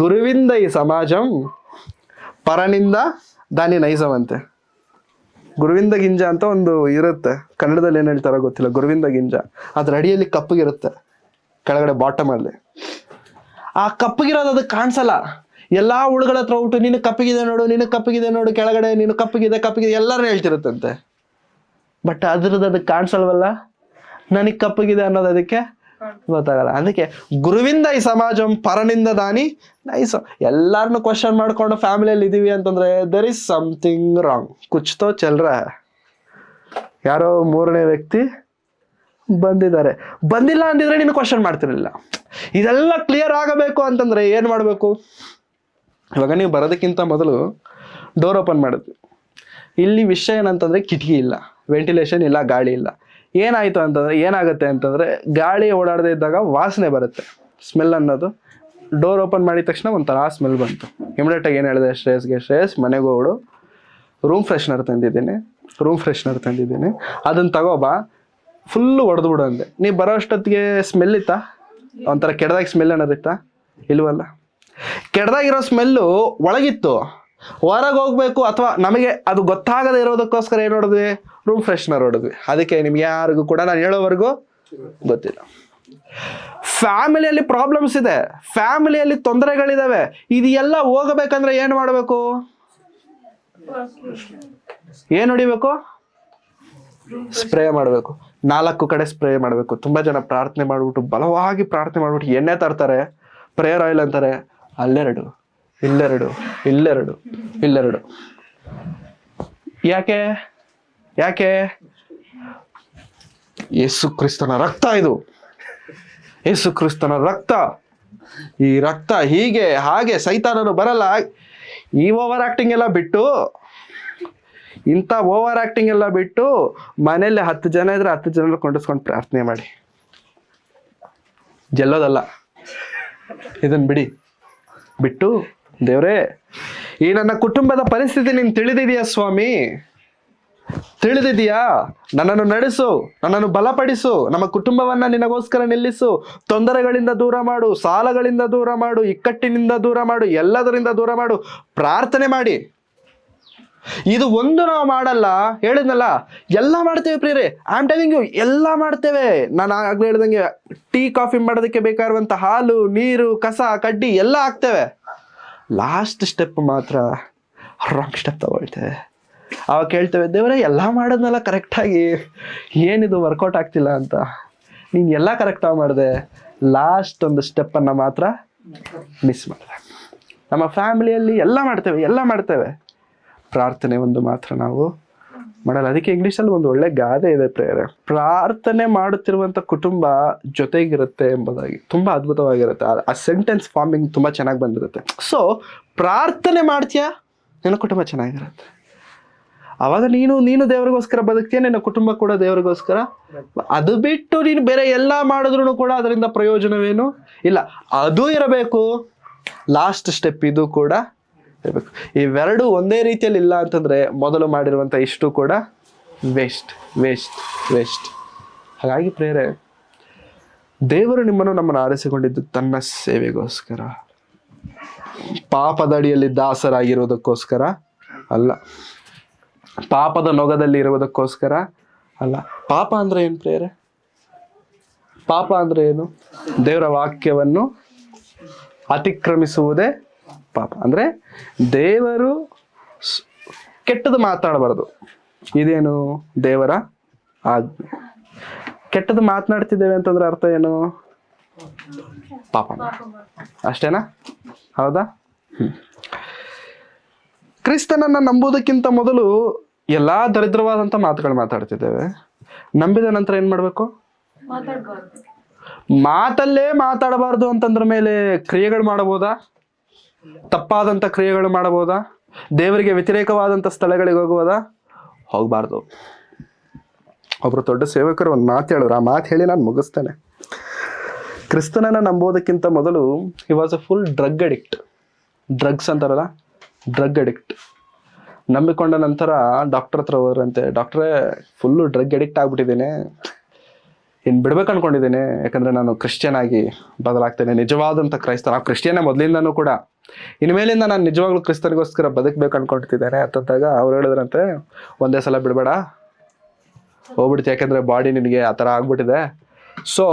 ಗುರುವಿಂದ ಈ ಸಮಾಜಂ, ಪರನಿಂದ ದಾನಿ ನೈಸವಂತೆ. ಗುರುವಿಂದ ಗಿಂಜ ಅಂತ ಒಂದು ಇರುತ್ತೆ, ಕನ್ನಡದಲ್ಲಿ ಏನು ಹೇಳ್ತಾರೋ ಗೊತ್ತಿಲ್ಲ. ಗುರುವಿಂದ ಗಿಂಜ ಅದ್ರ ಅಡಿಯಲ್ಲಿ ಕಪ್ಪಗಿರುತ್ತೆ, ಕೆಳಗಡೆ ಬಾಟಮ್ ಅಲ್ಲಿ. ಆ ಕಪ್ಪಗಿರೋದು ಅದಕ್ಕೆ ಕಾಣಿಸಲ್ಲ. ಎಲ್ಲಾ ಹುಳುಗಳ ಹತ್ರ ಉಂಟು, ನೀನು ಕಪ್ಪಗಿದೆ ನೋಡು, ನೀನು ಕಪ್ಪಗಿದೆ ನೋಡು, ಕೆಳಗಡೆ ನೀನು ಕಪ್ಪಗಿದೆ ಕಪ್ಪಗಿದೆ ಎಲ್ಲರೂ ಹೇಳ್ತಿರುತ್ತಂತೆ. ಬಟ್ ಅದ್ರದ್ದು ಅದಕ್ಕೆ ಕಾಣಿಸಲ್ವಲ್ಲ, ನನಗೆ ಕಪ್ಪಗಿದೆ ಅನ್ನೋದು ಅದಕ್ಕೆ ಗೊತ್ತಾಗಲ್ಲ. ಅದಕ್ಕೆ ಗುರುವಿಂದ ಈ ಸಮಾಜಂ, ಪರನಿಂದ ದಾನಿ ನೈಸ್. ಎಲ್ಲಾರನ್ನು ಕ್ವಶನ್ ಮಾಡ್ಕೊಂಡು ಫ್ಯಾಮಿಲಿಯಲ್ಲಿ ಇದೀವಿ ಅಂತಂದ್ರೆ ದರ್ ಇಸ್ ಸಮಥಿಂಗ್ ರಾಂಗ್, ಕುಚ್ತೋ ಚಲ್ರ. ಯಾರೋ ಮೂರನೇ ವ್ಯಕ್ತಿ ಬಂದಿದ್ದಾರೆ, ಬಂದಿಲ್ಲ ಅಂದಿದ್ರೆ ನೀನು ಕ್ವಶನ್ ಮಾಡ್ತಿರ್ಲಿಲ್ಲ. ಇದೆಲ್ಲ ಕ್ಲಿಯರ್ ಆಗಬೇಕು ಅಂತಂದ್ರೆ ಏನ್ ಮಾಡ್ಬೇಕು? ಇವಾಗ ನೀವು ಬರೋದಕ್ಕಿಂತ ಮೊದಲು ಡೋರ್ ಓಪನ್ ಮಾಡಿದ್ವಿ. ಇಲ್ಲಿ ವಿಷಯ ಏನಂತಂದ್ರೆ ಕಿಟಕಿ ಇಲ್ಲ, ವೆಂಟಿಲೇಷನ್ ಇಲ್ಲ, ಗಾಳಿ ಇಲ್ಲ. ಏನಾಯ್ತು ಅಂತಂದ್ರೆ ಏನಾಗುತ್ತೆ ಅಂತಂದ್ರೆ ಗಾಳಿ ಓಡಾಡದೇ ಇದ್ದಾಗ ವಾಸನೆ ಬರುತ್ತೆ, ಸ್ಮೆಲ್ ಅನ್ನೋದು. ಡೋರ್ ಓಪನ್ ಮಾಡಿದ ತಕ್ಷಣ ಒಂಥರ ಸ್ಮೆಲ್ ಬಂತು. ಇಮಿಡಿಯೇಟಾಗಿ ಏನು ಹೇಳಿದೆ ಶ್ರೇಯಸ್ಗೆ, ಶ್ರೇಯಸ್ ಮನೆಗೆ ಹೋಗೋಡು, ರೂಮ್ ಫ್ರೆಶ್ನರ್ ತಂದಿದ್ದೀನಿ, ಅದನ್ನ ತಗೋಬಾ, ಫುಲ್ಲು ಹೊಡೆದ್ಬಿಡು ಅಂದೆ. ನೀವು ಬರೋ ಅಷ್ಟೊತ್ತಿಗೆ ಸ್ಮೆಲ್ ಇತ್ತಾ? ಒಂಥರ ಕೆಡ್ದಾಗಿ ಸ್ಮೆಲ್ ಅನ್ನೋದಿತ್ತಾ? ಇಲ್ವಲ್ಲ. ಕೆಡ್ದಾಗಿರೋ ಸ್ಮೆಲ್ಲು ಒಳಗಿತ್ತು, ಹೊರಗೆ ಹೋಗ್ಬೇಕು ಅಥವಾ ನಮಗೆ ಅದು ಗೊತ್ತಾಗದೇ ಇರೋದಕ್ಕೋಸ್ಕರ ಏನು ಹೊಡೆದ್ವಿ? Room freshener ಹೊಡೆದ್ವಿ. ಅದಕ್ಕೆ ನಿಮ್ಗೆ ಯಾರಿಗೂ ಕೂಡ ನಾನು ಹೇಳೋವರೆಗೂ ಗೊತ್ತಿಲ್ಲ. ಫ್ಯಾಮಿಲಿಯಲ್ಲಿ ಪ್ರಾಬ್ಲಮ್ಸ್ ಇದೆ, ಫ್ಯಾಮಿಲಿಯಲ್ಲಿ ತೊಂದರೆಗಳಿದಾವೆ. ಇದು ಎಲ್ಲ ಹೋಗಬೇಕಂದ್ರೆ ಏನು ಮಾಡಬೇಕು? ಏನು ಹೊಡಿಬೇಕು? ಸ್ಪ್ರೇ ಮಾಡಬೇಕು. 4 ಕಡೆ ಸ್ಪ್ರೇ ಮಾಡಬೇಕು. ತುಂಬಾ ಜನ ಪ್ರಾರ್ಥನೆ ಮಾಡ್ಬಿಟ್ಟು, ಬಲವಾಗಿ ಪ್ರಾರ್ಥನೆ ಮಾಡ್ಬಿಟ್ಟು ಎಣ್ಣೆ ತರ್ತಾರೆ, ಪ್ರೇಯರ್ ಆಯಿಲ್ ಅಂತಾರೆ, ಅಲ್ಲೆರಡು, ಇಲ್ಲೆರಡು, ಇಲ್ಲೆರಡು, ಇಲ್ಲೆರಡು. ಯಾಕೆ? ಯೇಸು ಕ್ರಿಸ್ತನ ರಕ್ತ ಇದು, ಯೇಸು ಕ್ರಿಸ್ತನ ರಕ್ತ. ಈ ರಕ್ತ ಹೀಗೆ ಹಾಗೆ ಸೈತಾನನು ಬರಲ್ಲ. ಈ ಓವರ್ ಆಕ್ಟಿಂಗ್ ಎಲ್ಲ ಬಿಟ್ಟು, ಇಂಥ ಓವರ್ ಆಕ್ಟಿಂಗ್ ಎಲ್ಲ ಬಿಟ್ಟು ಮನೇಲಿ 10 ಜನ ಇದ್ರೆ 10 ಜನ ಕೊಂಡಿಸ್ಕೊಂಡು ಪ್ರಾರ್ಥನೆ ಮಾಡಿ. ಗೆಲ್ಲೋದಲ್ಲ, ಇದನ್ನ ಬಿಟ್ಟು ದೇವ್ರೇ, ಈ ನನ್ನ ಕುಟುಂಬದ ಪರಿಸ್ಥಿತಿ ನೀನು ತಿಳಿದಿದೆಯಾ ಸ್ವಾಮಿ? ತಿಳಿದಿದೆಯಾ? ನನ್ನನ್ನು ನಡೆಸು, ನನ್ನನ್ನು ಬಲಪಡಿಸು, ನಮ್ಮ ಕುಟುಂಬವನ್ನ ನಿನಗೋಸ್ಕರ ನಿಲ್ಲಿಸು. ತೊಂದರೆಗಳಿಂದ ದೂರ ಮಾಡು, ಸಾಲಗಳಿಂದ ದೂರ ಮಾಡು, ಇಕ್ಕಟ್ಟಿನಿಂದ ದೂರ ಮಾಡು, ಎಲ್ಲದರಿಂದ ದೂರ ಮಾಡು. ಪ್ರಾರ್ಥನೆ ಮಾಡಿ. ಇದು ಒಂದು ನಾವು ಮಾಡಲ್ಲ, ಹೇಳಿದ್ನಲ್ಲ, ಎಲ್ಲ ಮಾಡ್ತೇವೆ ಪ್ರಿಯರೇ. ಐ ಆಮ್ ಟೆಲಿಂಗ್ ಯು, ಎಲ್ಲ ಮಾಡ್ತೇವೆ. ನಾನು ಆಗ್ಲೇ ಹೇಳ್ದಂಗೆ ಟೀ ಕಾಫಿ ಮಾಡೋದಕ್ಕೆ ಬೇಕಾಗಿರುವಂಥ ಹಾಲು, ನೀರು, ಕಸ, ಕಡ್ಡಿ ಎಲ್ಲ ಹಾಕ್ತೇವೆ. ಲಾಸ್ಟ್ ಸ್ಟೆಪ್ ಮಾತ್ರ ರಾಂಗ್ ಸ್ಟೆಪ್ ತಗೊಳ್ತೇವೆ. ಅವಾಗ ಕೇಳ್ತೇವೆ, ದೇವರೇ ಎಲ್ಲ ಮಾಡೋದ್ನೆಲ್ಲ ಕರೆಕ್ಟಾಗಿ, ಏನಿದು ವರ್ಕೌಟ್ ಆಗ್ತಿಲ್ಲ ಅಂತ. ನೀನು ಎಲ್ಲ ಕರೆಕ್ಟಾಗಿ ಮಾಡಿದೆ, ಲಾಸ್ಟ್ ಒಂದು ಸ್ಟೆಪ್ಪನ್ನು ಮಾತ್ರ ಮಿಸ್ ಮಾಡಿದೆ. ನಮ್ಮ ಫ್ಯಾಮಿಲಿಯಲ್ಲಿ ಎಲ್ಲ ಮಾಡ್ತೇವೆ, ಪ್ರಾರ್ಥನೆ ಒಂದು ಮಾತ್ರ ನಾವು ಮಾಡಲ್ಲ. ಅದಕ್ಕೆ ಇಂಗ್ಲೀಷಲ್ಲಿ ಒಂದು ಒಳ್ಳೆ ಗಾದೆ ಇದೆ ಪ್ರೇಯರ್, ಪ್ರಾರ್ಥನೆ ಮಾಡುತ್ತಿರುವಂಥ ಕುಟುಂಬ ಜೊತೆಗಿರುತ್ತೆ ಎಂಬುದಾಗಿ. ತುಂಬ ಅದ್ಭುತವಾಗಿರುತ್ತೆ. ಆ ಸೆಂಟೆನ್ಸ್ ಫಾರ್ಮಿಂಗ್ ತುಂಬ ಚೆನ್ನಾಗಿ ಬಂದಿರುತ್ತೆ. ಸೊ ಪ್ರಾರ್ಥನೆ ಮಾಡ್ತೀಯಾ, ನಿನ್ನ ಕುಟುಂಬ ಚೆನ್ನಾಗಿರುತ್ತೆ. ಅವಾಗ ನೀನು ದೇವರಿಗೋಸ್ಕರ ಬದುಕ್ತೀಯ, ನಿನ್ನ ಕುಟುಂಬ ಕೂಡ ದೇವರಿಗೋಸ್ಕರ. ಅದು ಬಿಟ್ಟು ನೀನು ಬೇರೆ ಎಲ್ಲ ಮಾಡಿದ್ರು ಕೂಡ ಅದರಿಂದ ಪ್ರಯೋಜನವೇನು ಇಲ್ಲ. ಅದು ಇರಬೇಕು. ಲಾಸ್ಟ್ ಸ್ಟೆಪ್ ಇದು ಕೂಡ ಇರಬೇಕು. ಇವೆರಡು ಒಂದೇ ರೀತಿಯಲ್ಲಿ ಇಲ್ಲ ಅಂತಂದ್ರೆ ಮೊದಲು ಮಾಡಿರುವಂಥ ಇಷ್ಟು ಕೂಡ ವೇಸ್ಟ್. ಹಾಗಾಗಿ ಪ್ರೇರೆ, ದೇವರು ನಮ್ಮನ್ನು ಆರಿಸಿಕೊಂಡಿದ್ದು ತನ್ನ ಸೇವೆಗೋಸ್ಕರ, ಪಾಪದ ಅಡಿಯಲ್ಲಿ ದಾಸರಾಗಿರೋದಕ್ಕೋಸ್ಕರ ಅಲ್ಲ, ಪಾಪದ ನೊಗದಲ್ಲಿ ಇರುವುದಕ್ಕೋಸ್ಕರ ಅಲ್ಲ. ಪಾಪ ಅಂದ್ರೆ ಏನು ಪ್ರೇರೆ? ಪಾಪ ಅಂದ್ರೆ ಏನು? ದೇವರ ವಾಕ್ಯವನ್ನು ಅತಿಕ್ರಮಿಸುವುದೇ ಪಾಪ. ಅಂದ್ರೆ ದೇವರು ಕೆಟ್ಟದ್ದು ಮಾತಾಡಬಾರದು. ಇದೇನು? ದೇವರ ಆಜ್ಞೆ. ಕೆಟ್ಟದ್ದು ಮಾತನಾಡ್ತಿದ್ದೇವೆ ಅಂತಂದ್ರೆ ಅರ್ಥ ಏನು? ಪಾಪ. ಅಷ್ಟೇನಾ? ಹೌದಾ? ಕ್ರಿಸ್ತನನ್ನ ನಂಬುವುದಕ್ಕಿಂತ ಮೊದಲು ಎಲ್ಲಾ ದರಿದ್ರವಾದಂತ ಮಾತುಗಳು ಮಾತಾಡ್ತಿದ್ದೇವೆ. ನಂಬಿದ ನಂತರ ಏನ್ ಮಾಡ್ಬೇಕು? ಮಾತಲ್ಲೇ ಮಾತಾಡಬಾರ್ದು ಅಂತಂದ್ರ ಮೇಲೆ ಕ್ರಿಯೆಗಳು ಮಾಡಬಹುದಾ? ತಪ್ಪಾದಂತ ಕ್ರಿಯೆಗಳು ಮಾಡಬಹುದಾ? ದೇವರಿಗೆ ವ್ಯತಿರೇಕವಾದಂತ ಸ್ಥಳಗಳಿಗೆ ಹೋಗುವುದಾ? ಹೋಗ್ಬಾರ್ದು. ಒಬ್ರು ದೊಡ್ಡ ಸೇವಕರು ಒಂದು ಮಾತು ಹೇಳಿದ್ರು, ಆ ಮಾತು ಹೇಳಿ ನಾನು ಮುಗಿಸ್ತೇನೆ. ಕ್ರಿಸ್ತನನ್ನ ನಂಬೋದಕ್ಕಿಂತ ಮೊದಲು he was A full drug addict. Drugs ಅಂತಾರಲ್ಲ, ಡ್ರಗ್ ಅಡಿಕ್ಟ್. ನಂಬಿಕೊಂಡ ನಂತರ ಡಾಕ್ಟರ್ ಹತ್ರ ಹೋದ್ರಂತೆ, ಡಾಕ್ಟ್ರೇ ಫುಲ್ಲು ಡ್ರಗ್ ಅಡಿಕ್ಟ್ ಆಗ್ಬಿಟ್ಟಿದ್ದೇನೆ, ಇನ್ನು ಬಿಡ್ಬೇಕು ಅನ್ಕೊಂಡಿದ್ದೇನೆ, ಯಾಕಂದ್ರೆ ನಾನು ಕ್ರಿಶ್ಚಿಯನ್ ಆಗಿ ಬದಲಾಗ್ತೇನೆ, ನಿಜವಾದಂಥ ಕ್ರೈಸ್ತ. ನಾವು ಕ್ರಿಶ್ಚಿಯನ್ನೇ ಮೊದಲಿಂದನೂ ಕೂಡ, ಇನ್ಮೇಲಿಂದ ನಾನು ನಿಜವಾಗ್ಲೂ ಕ್ರಿಸ್ತನಿಗೋಸ್ಕರ ಬದುಕಬೇಕು ಅನ್ಕೊಳ್ತಿದ್ದೇನೆ ಅಂತಂದಾಗ ಅವ್ರು ಹೇಳಿದ್ರಂತೆ, ಒಂದೇ ಸಲ ಬಿಡಬೇಡ, ಹೋಗ್ಬಿಡ್ತಿ, ಯಾಕೆಂದ್ರೆ ಬಾಡಿ ನಿನಗೆ ಆ ಥರ ಆಗ್ಬಿಟ್ಟಿದೆ. ಸೊ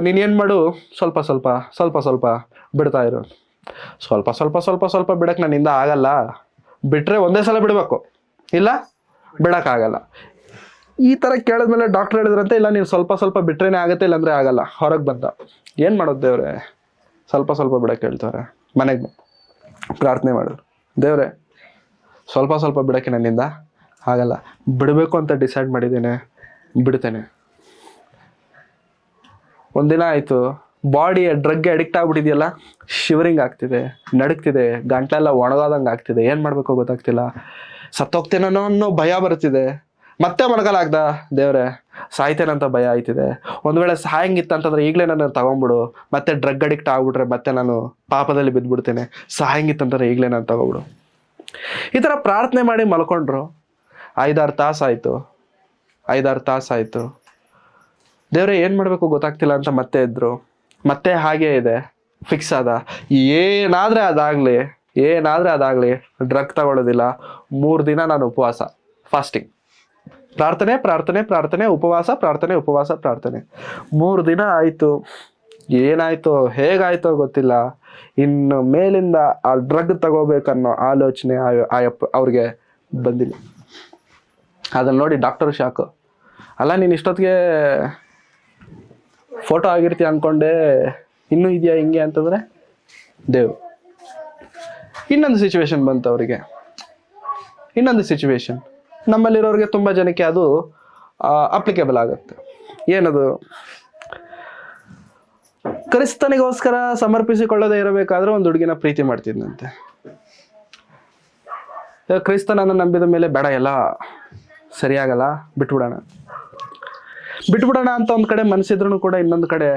ನೀನೇನು ಮಾಡು, ಸ್ವಲ್ಪ ಸ್ವಲ್ಪ ಸ್ವಲ್ಪ ಸ್ವಲ್ಪ ಬಿಡ್ತಾ ಇರು. ಸ್ವಲ್ಪ ಸ್ವಲ್ಪ ಸ್ವಲ್ಪ ಸ್ವಲ್ಪ ಬಿಡಕ್ಕೆ ನನ್ನಿಂದ ಆಗಲ್ಲ, ಬಿಟ್ಟರೆ ಒಂದೇ ಸಲ ಬಿಡಬೇಕು, ಇಲ್ಲ ಬಿಡೋಕ್ಕಾಗಲ್ಲ. ಈ ಥರ ಕೇಳಿದ್ಮೇಲೆ ಡಾಕ್ಟರ್ ಹೇಳಿದ್ರಂತೆ, ಇಲ್ಲ ನೀವು ಸ್ವಲ್ಪ ಸ್ವಲ್ಪ ಬಿಟ್ರೇನೆ ಆಗುತ್ತೆ, ಇಲ್ಲಾಂದರೆ ಆಗಲ್ಲ. ಹೊರಗೆ ಬಂದ, ಏನು ಮಾಡೋದು ದೇವ್ರೆ, ಸ್ವಲ್ಪ ಸ್ವಲ್ಪ ಬಿಡೋಕ್ಕೆ ಹೇಳ್ತಾರೆ. ಮನೆಗೆ ಪ್ರಾರ್ಥನೆ ಮಾಡಿದ್ರು, ದೇವ್ರೆ ಸ್ವಲ್ಪ ಸ್ವಲ್ಪ ಬಿಡೋಕ್ಕೆ ನನ್ನಿಂದ ಆಗಲ್ಲ, ಬಿಡಬೇಕು ಅಂತ ಡಿಸೈಡ್ ಮಾಡಿದ್ದೇನೆ, ಬಿಡ್ತೇನೆ. ಒಂದಿನ ಆಯಿತು, ಬಾಡಿ ಡ್ರಗ್ಗೆ ಅಡಿಕ್ಟ್ ಆಗ್ಬಿಟ್ಟಿದೆಯಲ್ಲ, ಶಿವರಿಂಗ್ ಆಗ್ತಿದೆ, ನಡುಕ್ತಿದೆ, ಗಂಟಲೆಲ್ಲ ಒಣಗೋದಂಗೆ ಆಗ್ತಿದೆ, ಏನು ಮಾಡಬೇಕು ಗೊತ್ತಾಗ್ತಿಲ್ಲ, ಸತ್ತೋಗ್ತೇನೋ ಅನ್ನೋ ಭಯ ಬರ್ತಿದೆ. ಮತ್ತೆ ಮಣಗಲಾಗ್ದ, ದೇವ್ರೆ ಸಾಯ್ತೇನಂತ ಭಯ ಆಯ್ತಿದೆ, ಒಂದು ವೇಳೆ ಸಾಯಂಗಿತ್ತಂತಂದ್ರೆ ಈಗಲೇ ನಾನು ತಗೊಂಬಿಡು, ಮತ್ತೆ ಡ್ರಗ್ ಅಡಿಕ್ಟ್ ಆಗ್ಬಿಟ್ರೆ ಮತ್ತೆ ನಾನು ಪಾಪದಲ್ಲಿ ಬಿದ್ದುಬಿಡ್ತೇನೆ, ಸಾಯಂಗಿತ್ತಂತಾರೆ ಈಗಲೇ ನಾನು ತಗೊಂಬಿಡು. ಈ ಥರ ಪ್ರಾರ್ಥನೆ ಮಾಡಿ ಮಲ್ಕೊಂಡ್ರು. 5-6 ತಾಸಾಯಿತು. ದೇವ್ರೆ ಏನು ಮಾಡಬೇಕು ಗೊತ್ತಾಗ್ತಿಲ್ಲ ಅಂತ ಮತ್ತೆ ಇದ್ರು. ಮತ್ತೆ ಹಾಗೇ ಇದೆ, ಫಿಕ್ಸ್ ಆದ, ಏನಾದರೆ ಅದಾಗಲಿ ಡ್ರಗ್ ತಗೊಳ್ಳೋದಿಲ್ಲ. 3 ದಿನ ನಾನು ಉಪವಾಸ, ಫಾಸ್ಟಿಂಗ್, ಪ್ರಾರ್ಥನೆ, ಉಪವಾಸ, ಪ್ರಾರ್ಥನೆ. 3 ದಿನ ಆಯಿತು. ಏನಾಯ್ತೋ ಹೇಗಾಯ್ತೋ ಗೊತ್ತಿಲ್ಲ, ಇನ್ನು ಮೇಲಿಂದ ಆ ಡ್ರಗ್ ತಗೋಬೇಕನ್ನೋ ಆಲೋಚನೆ ಅವ್ರಿಗೆ ಬಂದಿಲ್ಲ. ಅದನ್ನು ನೋಡಿ ಡಾಕ್ಟರ್ ಶಾಕು. ಅಲ್ಲ, ನೀನು ಇಷ್ಟೊತ್ತಿಗೆ ಫೋಟೋ ಆಗಿರ್ತೀಯ ಅಂದ್ಕೊಂಡೆ, ಇನ್ನೂ ಇದೆಯಾ ಹಿಂಗೆ ಅಂತಂದರೆ ದೇವ್ರು. ಇನ್ನೊಂದು ಸಿಚುವೇಶನ್ ಬಂತು ಅವರಿಗೆ, ನಮ್ಮಲ್ಲಿರೋರಿಗೆ ತುಂಬ ಜನಕ್ಕೆ ಅದು ಅಪ್ಲಿಕೇಬಲ್ ಆಗುತ್ತೆ. ಏನದು? ಕ್ರಿಸ್ತನಿಗೋಸ್ಕರ ಸಮರ್ಪಿಸಿಕೊಳ್ಳದೆ ಇರಬೇಕಾದ್ರೆ ಒಂದು ಹುಡುಗಿನ ಪ್ರೀತಿ ಮಾಡ್ತಿದ್ದಂತೆ. ಕ್ರಿಸ್ತನನ್ನು ನಂಬಿದ ಮೇಲೆ ಬೇಡ, ಎಲ್ಲ ಸರಿಯಾಗಲ್ಲ, ಬಿಟ್ಬಿಡೋಣ ಅಂತ ಒಂದು ಕಡೆ ಮನಸ್ಸಿದ್ರೂ ಕೂಡ, ಇನ್ನೊಂದು ಕಡೆ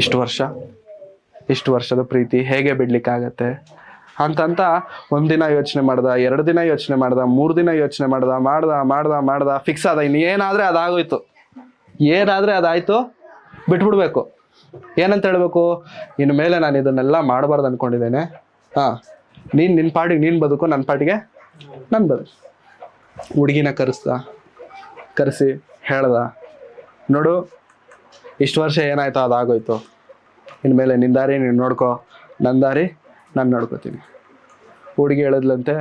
ಇಷ್ಟು ವರ್ಷದ ಪ್ರೀತಿ ಹೇಗೆ ಬಿಡ್ಲಿಕ್ಕಾಗತ್ತೆ ಅಂತ ಒಂದಿನ ಯೋಚನೆ ಮಾಡ್ದ, 2 ದಿನ ಯೋಚನೆ ಮಾಡ್ದ, 3 ದಿನ ಯೋಚನೆ ಮಾಡ್ದ, ಫಿಕ್ಸ್ ಆದ, ಇನ್ನು ಏನಾದರೆ ಅದಾಯಿತು, ಬಿಟ್ಬಿಡ್ಬೇಕು. ಏನಂತ ಹೇಳ್ಬೇಕು? ಇನ್ನು ಮೇಲೆ ನಾನು ಇದನ್ನೆಲ್ಲ ಮಾಡಬಾರ್ದು ಅಂದ್ಕೊಂಡಿದ್ದೇನೆ, ನೀನು ನಿನ್ನ ಪಾಟಿಗೆ ನೀನು ಬದುಕು, ನನ್ನ ಪಾಟಿಗೆ ನಾನು ಬದುಕು. ಹುಡುಗಿನ ಕರೆಸಿ ಹೇಳ್ದ, ನೋಡು, ಇಷ್ಟು ವರ್ಷ ಏನಾಯ್ತೋ ಅದಾಗೋಯ್ತು, ಇನ್ಮೇಲೆ ನಿನ್ನ ದಾರಿ ನೀನು ನೋಡ್ಕೊ, ನನ್ನ ದಾರಿ ನಾನು ನೋಡ್ಕೋತೀನಿ. ಹುಡುಗಿ ಹೇಳಿದ್ಲಂತೆ,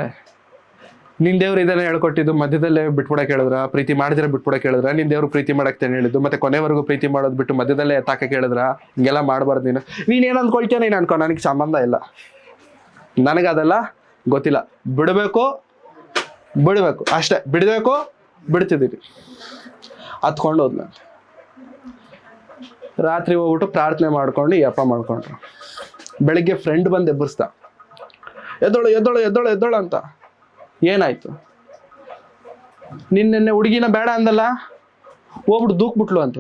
ನಿನ್ನ ದೇವ್ರು ಇದನ್ನೇ ಹೇಳ್ಕೊಟ್ಟಿದ್ದು, ಮಧ್ಯದಲ್ಲೇ ಬಿಟ್ಬಿಡಕ್ಕೆ ಹೇಳಿದ್ರ, ಪ್ರೀತಿ ಮಾಡಿದ್ರೆ ಬಿಟ್ಬಿಡಕ್ಕೆ ಹೇಳಿದ್ರ, ನಿನ್ನ ದೇವ್ರು ಪ್ರೀತಿ ಮಾಡಕ್ತೇನೆ ಹೇಳಿದ್ದು, ಮತ್ತೆ ಕೊನೆವರೆಗೂ ಪ್ರೀತಿ ಮಾಡೋದು ಬಿಟ್ಟು ಮಧ್ಯದಲ್ಲೇ ಎತ್ತಾಕಕ್ಕೆ ಹೇಳಿದ್ರ, ಹಿಂಗೆಲ್ಲ ಮಾಡಬಾರ್ದು. ನೀನೇನು ಅಂದ್ಕೊಳ್ತೀಯ, ನೀನು ಅನ್ಕೊ, ನನಗೆ ಸಂಬಂಧ ಇಲ್ಲ, ನನಗದೆಲ್ಲ ಗೊತ್ತಿಲ್ಲ. ಬಿಡಬೇಕು ಅಷ್ಟೇ, ಬಿಡ್ತಿದ್ದೀವಿ. ಹತ್ಕೊಂಡು ಹೋದ್ನಂತೆ. ರಾತ್ರಿ ಹೋಗ್ಬಿಟ್ಟು ಪ್ರಾರ್ಥನೆ ಮಾಡ್ಕೊಂಡು ಯಪ್ಪ ಮಾಡ್ಕೊಂಡ್ರು. ಬೆಳಿಗ್ಗೆ ಫ್ರೆಂಡ್ ಬಂದು ಎಬ್ಬರಿಸ್ದ, ಎದ್ದೋಳು ಅಂತ. ಏನಾಯ್ತು? ನಿನ್ನೆ ಹುಡುಗಿನ ಬೇಡ ಅಂದಲ್ಲ, ಹೋಗ್ಬಿಟ್ಟು ದೂಕ್ಬಿಟ್ಲು ಅಂತ,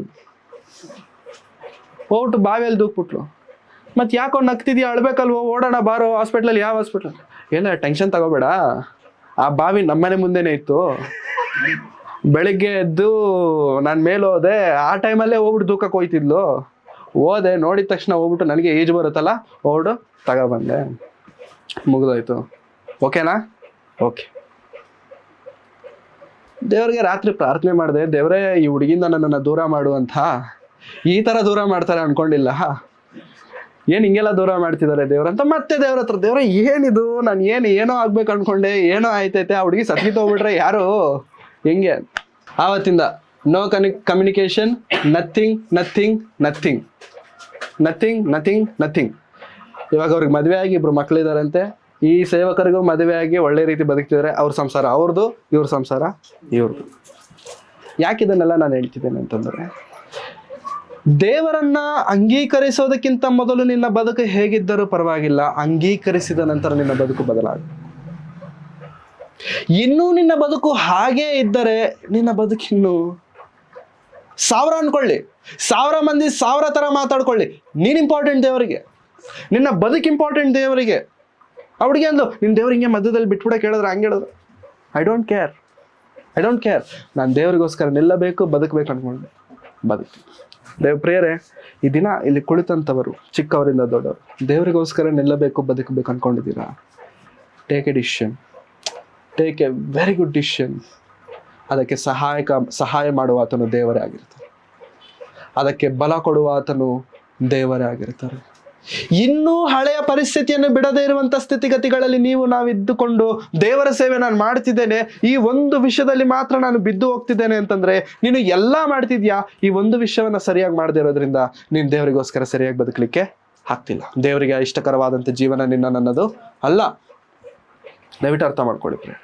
ಹೋಗ್ಬಿಟ್ಟು ಬಾವಿಯಲ್ಲಿ ದೂಕ್ಬಿಟ್ಲು. ಮತ್ತೆ ಯಾಕೋ ನಗ್ತಿದ್ಯಾ, ಅಳ್ಬೇಕಲ್ವೋ, ಓಡೋಣ ಬಾರೋ ಹಾಸ್ಪಿಟ್ಲಲ್ಲಿ. ಯಾವ ಹಾಸ್ಪಿಟ್ಲ್? ಇಲ್ಲ, ಟೆನ್ಷನ್ ತಗೋಬೇಡ, ಆ ಬಾವಿ ನಮ್ಮನೆ ಮುಂದೆನೇ ಇತ್ತು, ಬೆಳಿಗ್ಗೆ ಎದ್ದು ನಾನು ಮೇಲೆ ಹೋದೆ, ಆ ಟೈಮಲ್ಲೇ ಹೋಗ್ಬಿಟ್ಟು ದೂಕಕ್ಕೆ ಹೋಯ್ತಿದ್ಲು, ಹೋದೆ, ನೋಡಿದ ತಕ್ಷಣ ಹೋಗ್ಬಿಟ್ಟು ನನಗೆ ಏಜ್ ಬರುತ್ತಲ್ಲ, ಹೋಗ್ಬಿಟ್ಟು ತಗೊಬಂದೆ, ಮುಗಿದೋಯ್ತು. ಓಕೆನಾ? ಓಕೆ. ದೇವ್ರಿಗೆ ರಾತ್ರಿ ಪ್ರಾರ್ಥನೆ ಮಾಡಿದೆ, ದೇವರೇ ಈ ಹುಡುಗಿಂದ ನನ್ನನ್ನು ದೂರ ಮಾಡು ಅಂತ. ಈ ಥರ ದೂರ ಮಾಡ್ತಾರೆ ಅನ್ಕೊಂಡಿಲ್ಲ, ಏನು ಹಿಂಗೆಲ್ಲ ದೂರ ಮಾಡ್ತಿದ್ದಾರೆ ದೇವ್ರಂತ. ಮತ್ತೆ ದೇವ್ರ ಹತ್ರ, ದೇವ್ರ ಏನಿದು, ನಾನು ಏನೋ ಆಗ್ಬೇಕು ಅನ್ಕೊಂಡೆ, ಏನೋ ಆಯ್ತೈತೆ, ಆ ಹುಡುಗಿ ಸತ್ಗಿತ್ ಹೋಗ್ಬಿಟ್ರೆ ಯಾರು, ಹೆಂಗೆ? ಆವತ್ತಿಂದ ನೋ ಕಮ್ಯುನಿಕೇಶನ್, ನಥಿಂಗ್. ಇವಾಗ ಅವ್ರಿಗೆ ಮದುವೆ ಆಗಿ 2 ಮಕ್ಳಿದಾರಂತೆ, ಈ ಸೇವಕರಿಗೂ ಮದುವೆ ಆಗಿ ಒಳ್ಳೆ ರೀತಿ ಬದುಕ್ತಿದ್ದಾರೆ. ಅವ್ರ ಸಂಸಾರ ಅವ್ರದ್ದು, ಇವ್ರ ಸಂಸಾರ ಇವ್ರದ್ದು. ಯಾಕೆ ಇದನ್ನೆಲ್ಲ ನಾನು ಹೇಳ್ತಿದ್ದೇನೆ ಅಂತಂದ್ರೆ, ದೇವರನ್ನ ಅಂಗೀಕರಿಸೋದಕ್ಕಿಂತ ಮೊದಲು ನಿನ್ನ ಬದುಕು ಹೇಗಿದ್ದರೂ ಪರವಾಗಿಲ್ಲ, ಅಂಗೀಕರಿಸಿದ ನಂತರ ನಿನ್ನ ಬದುಕು ಬದಲಾಗ. ಇನ್ನೂ ನಿನ್ನ ಬದುಕು ಹಾಗೇ ಇದ್ದರೆ ನಿನ್ನ ಬದುಕಿನ್ನು 1000 ಅನ್ಕೊಳ್ಳಿ, 1000 ಮಂದಿ 1000 ತರ ಮಾತಾಡ್ಕೊಳ್ಳಿ, ನೀನ್ ಇಂಪಾರ್ಟೆಂಟ್ ದೇವರಿಗೆ, ನಿನ್ನ ಬದುಕು ಇಂಪಾರ್ಟೆಂಟ್ ದೇವರಿಗೆ. ಅವ್ರಿಗೆ ಅಂದು ನಿನ್ನ ದೇವ್ರಿಗೆ ಹಿಂಗೆ ಮಧ್ಯದಲ್ಲಿ ಬಿಟ್ಬಿಡ ಕೇಳಿದ್ರೆ ಹಂಗೆ ಹೇಳಿದ್ರು, ಐ ಡೋಂಟ್ ಕೇರ್. ನಾನು ದೇವರಿಗೋಸ್ಕರ ನಿಲ್ಲಬೇಕು, ಬದುಕಬೇಕು ಅನ್ಕೊಂಡೆ, ಬದುಕು. ಪ್ರಿಯರೇ, ಈ ದಿನ ಇಲ್ಲಿ ಕುಳಿತಂಥವರು ಚಿಕ್ಕವರಿಂದ ದೊಡ್ಡವರು ದೇವರಿಗೋಸ್ಕರ ನಿಲ್ಲಬೇಕು, ಬದುಕಬೇಕು ಅನ್ಕೊಂಡಿದ್ದೀರಾ? Take a very good decision. ಅದಕ್ಕೆ ಸಹಾಯ ಮಾಡುವ ಆತನು ದೇವರೇ ಆಗಿರ್ತಾರೆ. ಅದಕ್ಕೆ ಬಲ ಕೊಡುವ ಆತನು ದೇವರೇ ಆಗಿರ್ತಾರೆ. ಇನ್ನೂ ಹಳೆಯ ಪರಿಸ್ಥಿತಿಯನ್ನು ಬಿಡದೇ ಇರುವಂತ ಸ್ಥಿತಿಗತಿಗಳಲ್ಲಿ ನಾವಿದ್ದುಕೊಂಡು ದೇವರ ಸೇವೆ ನಾನು ಮಾಡ್ತಿದ್ದೇನೆ, ಈ ಒಂದು ವಿಷಯದಲ್ಲಿ ಮಾತ್ರ ನಾನು ಬಿದ್ದು ಹೋಗ್ತಿದ್ದೇನೆ ಅಂತಂದ್ರೆ, ನೀನು ಎಲ್ಲ ಮಾಡ್ತಿದ್ಯಾ, ಈ ಒಂದು ವಿಷಯವನ್ನ ಸರಿಯಾಗಿ ಮಾಡದೇ ಇರೋದ್ರಿಂದ ನೀನು ದೇವರಿಗೋಸ್ಕರ ಸರಿಯಾಗಿ ಬದುಕಲಿಕ್ಕೆ ಆಗ್ತಿಲ್ಲ. ದೇವರಿಗೆ ಇಷ್ಟಕರವಾದಂಥ ಜೀವನ ನನ್ನದು ಅಲ್ಲ. ದಯವಿಟ್ಟು ಅರ್ಥ ಮಾಡ್ಕೊಳ್ಳಿ ಪ್ರಿಯರೇ.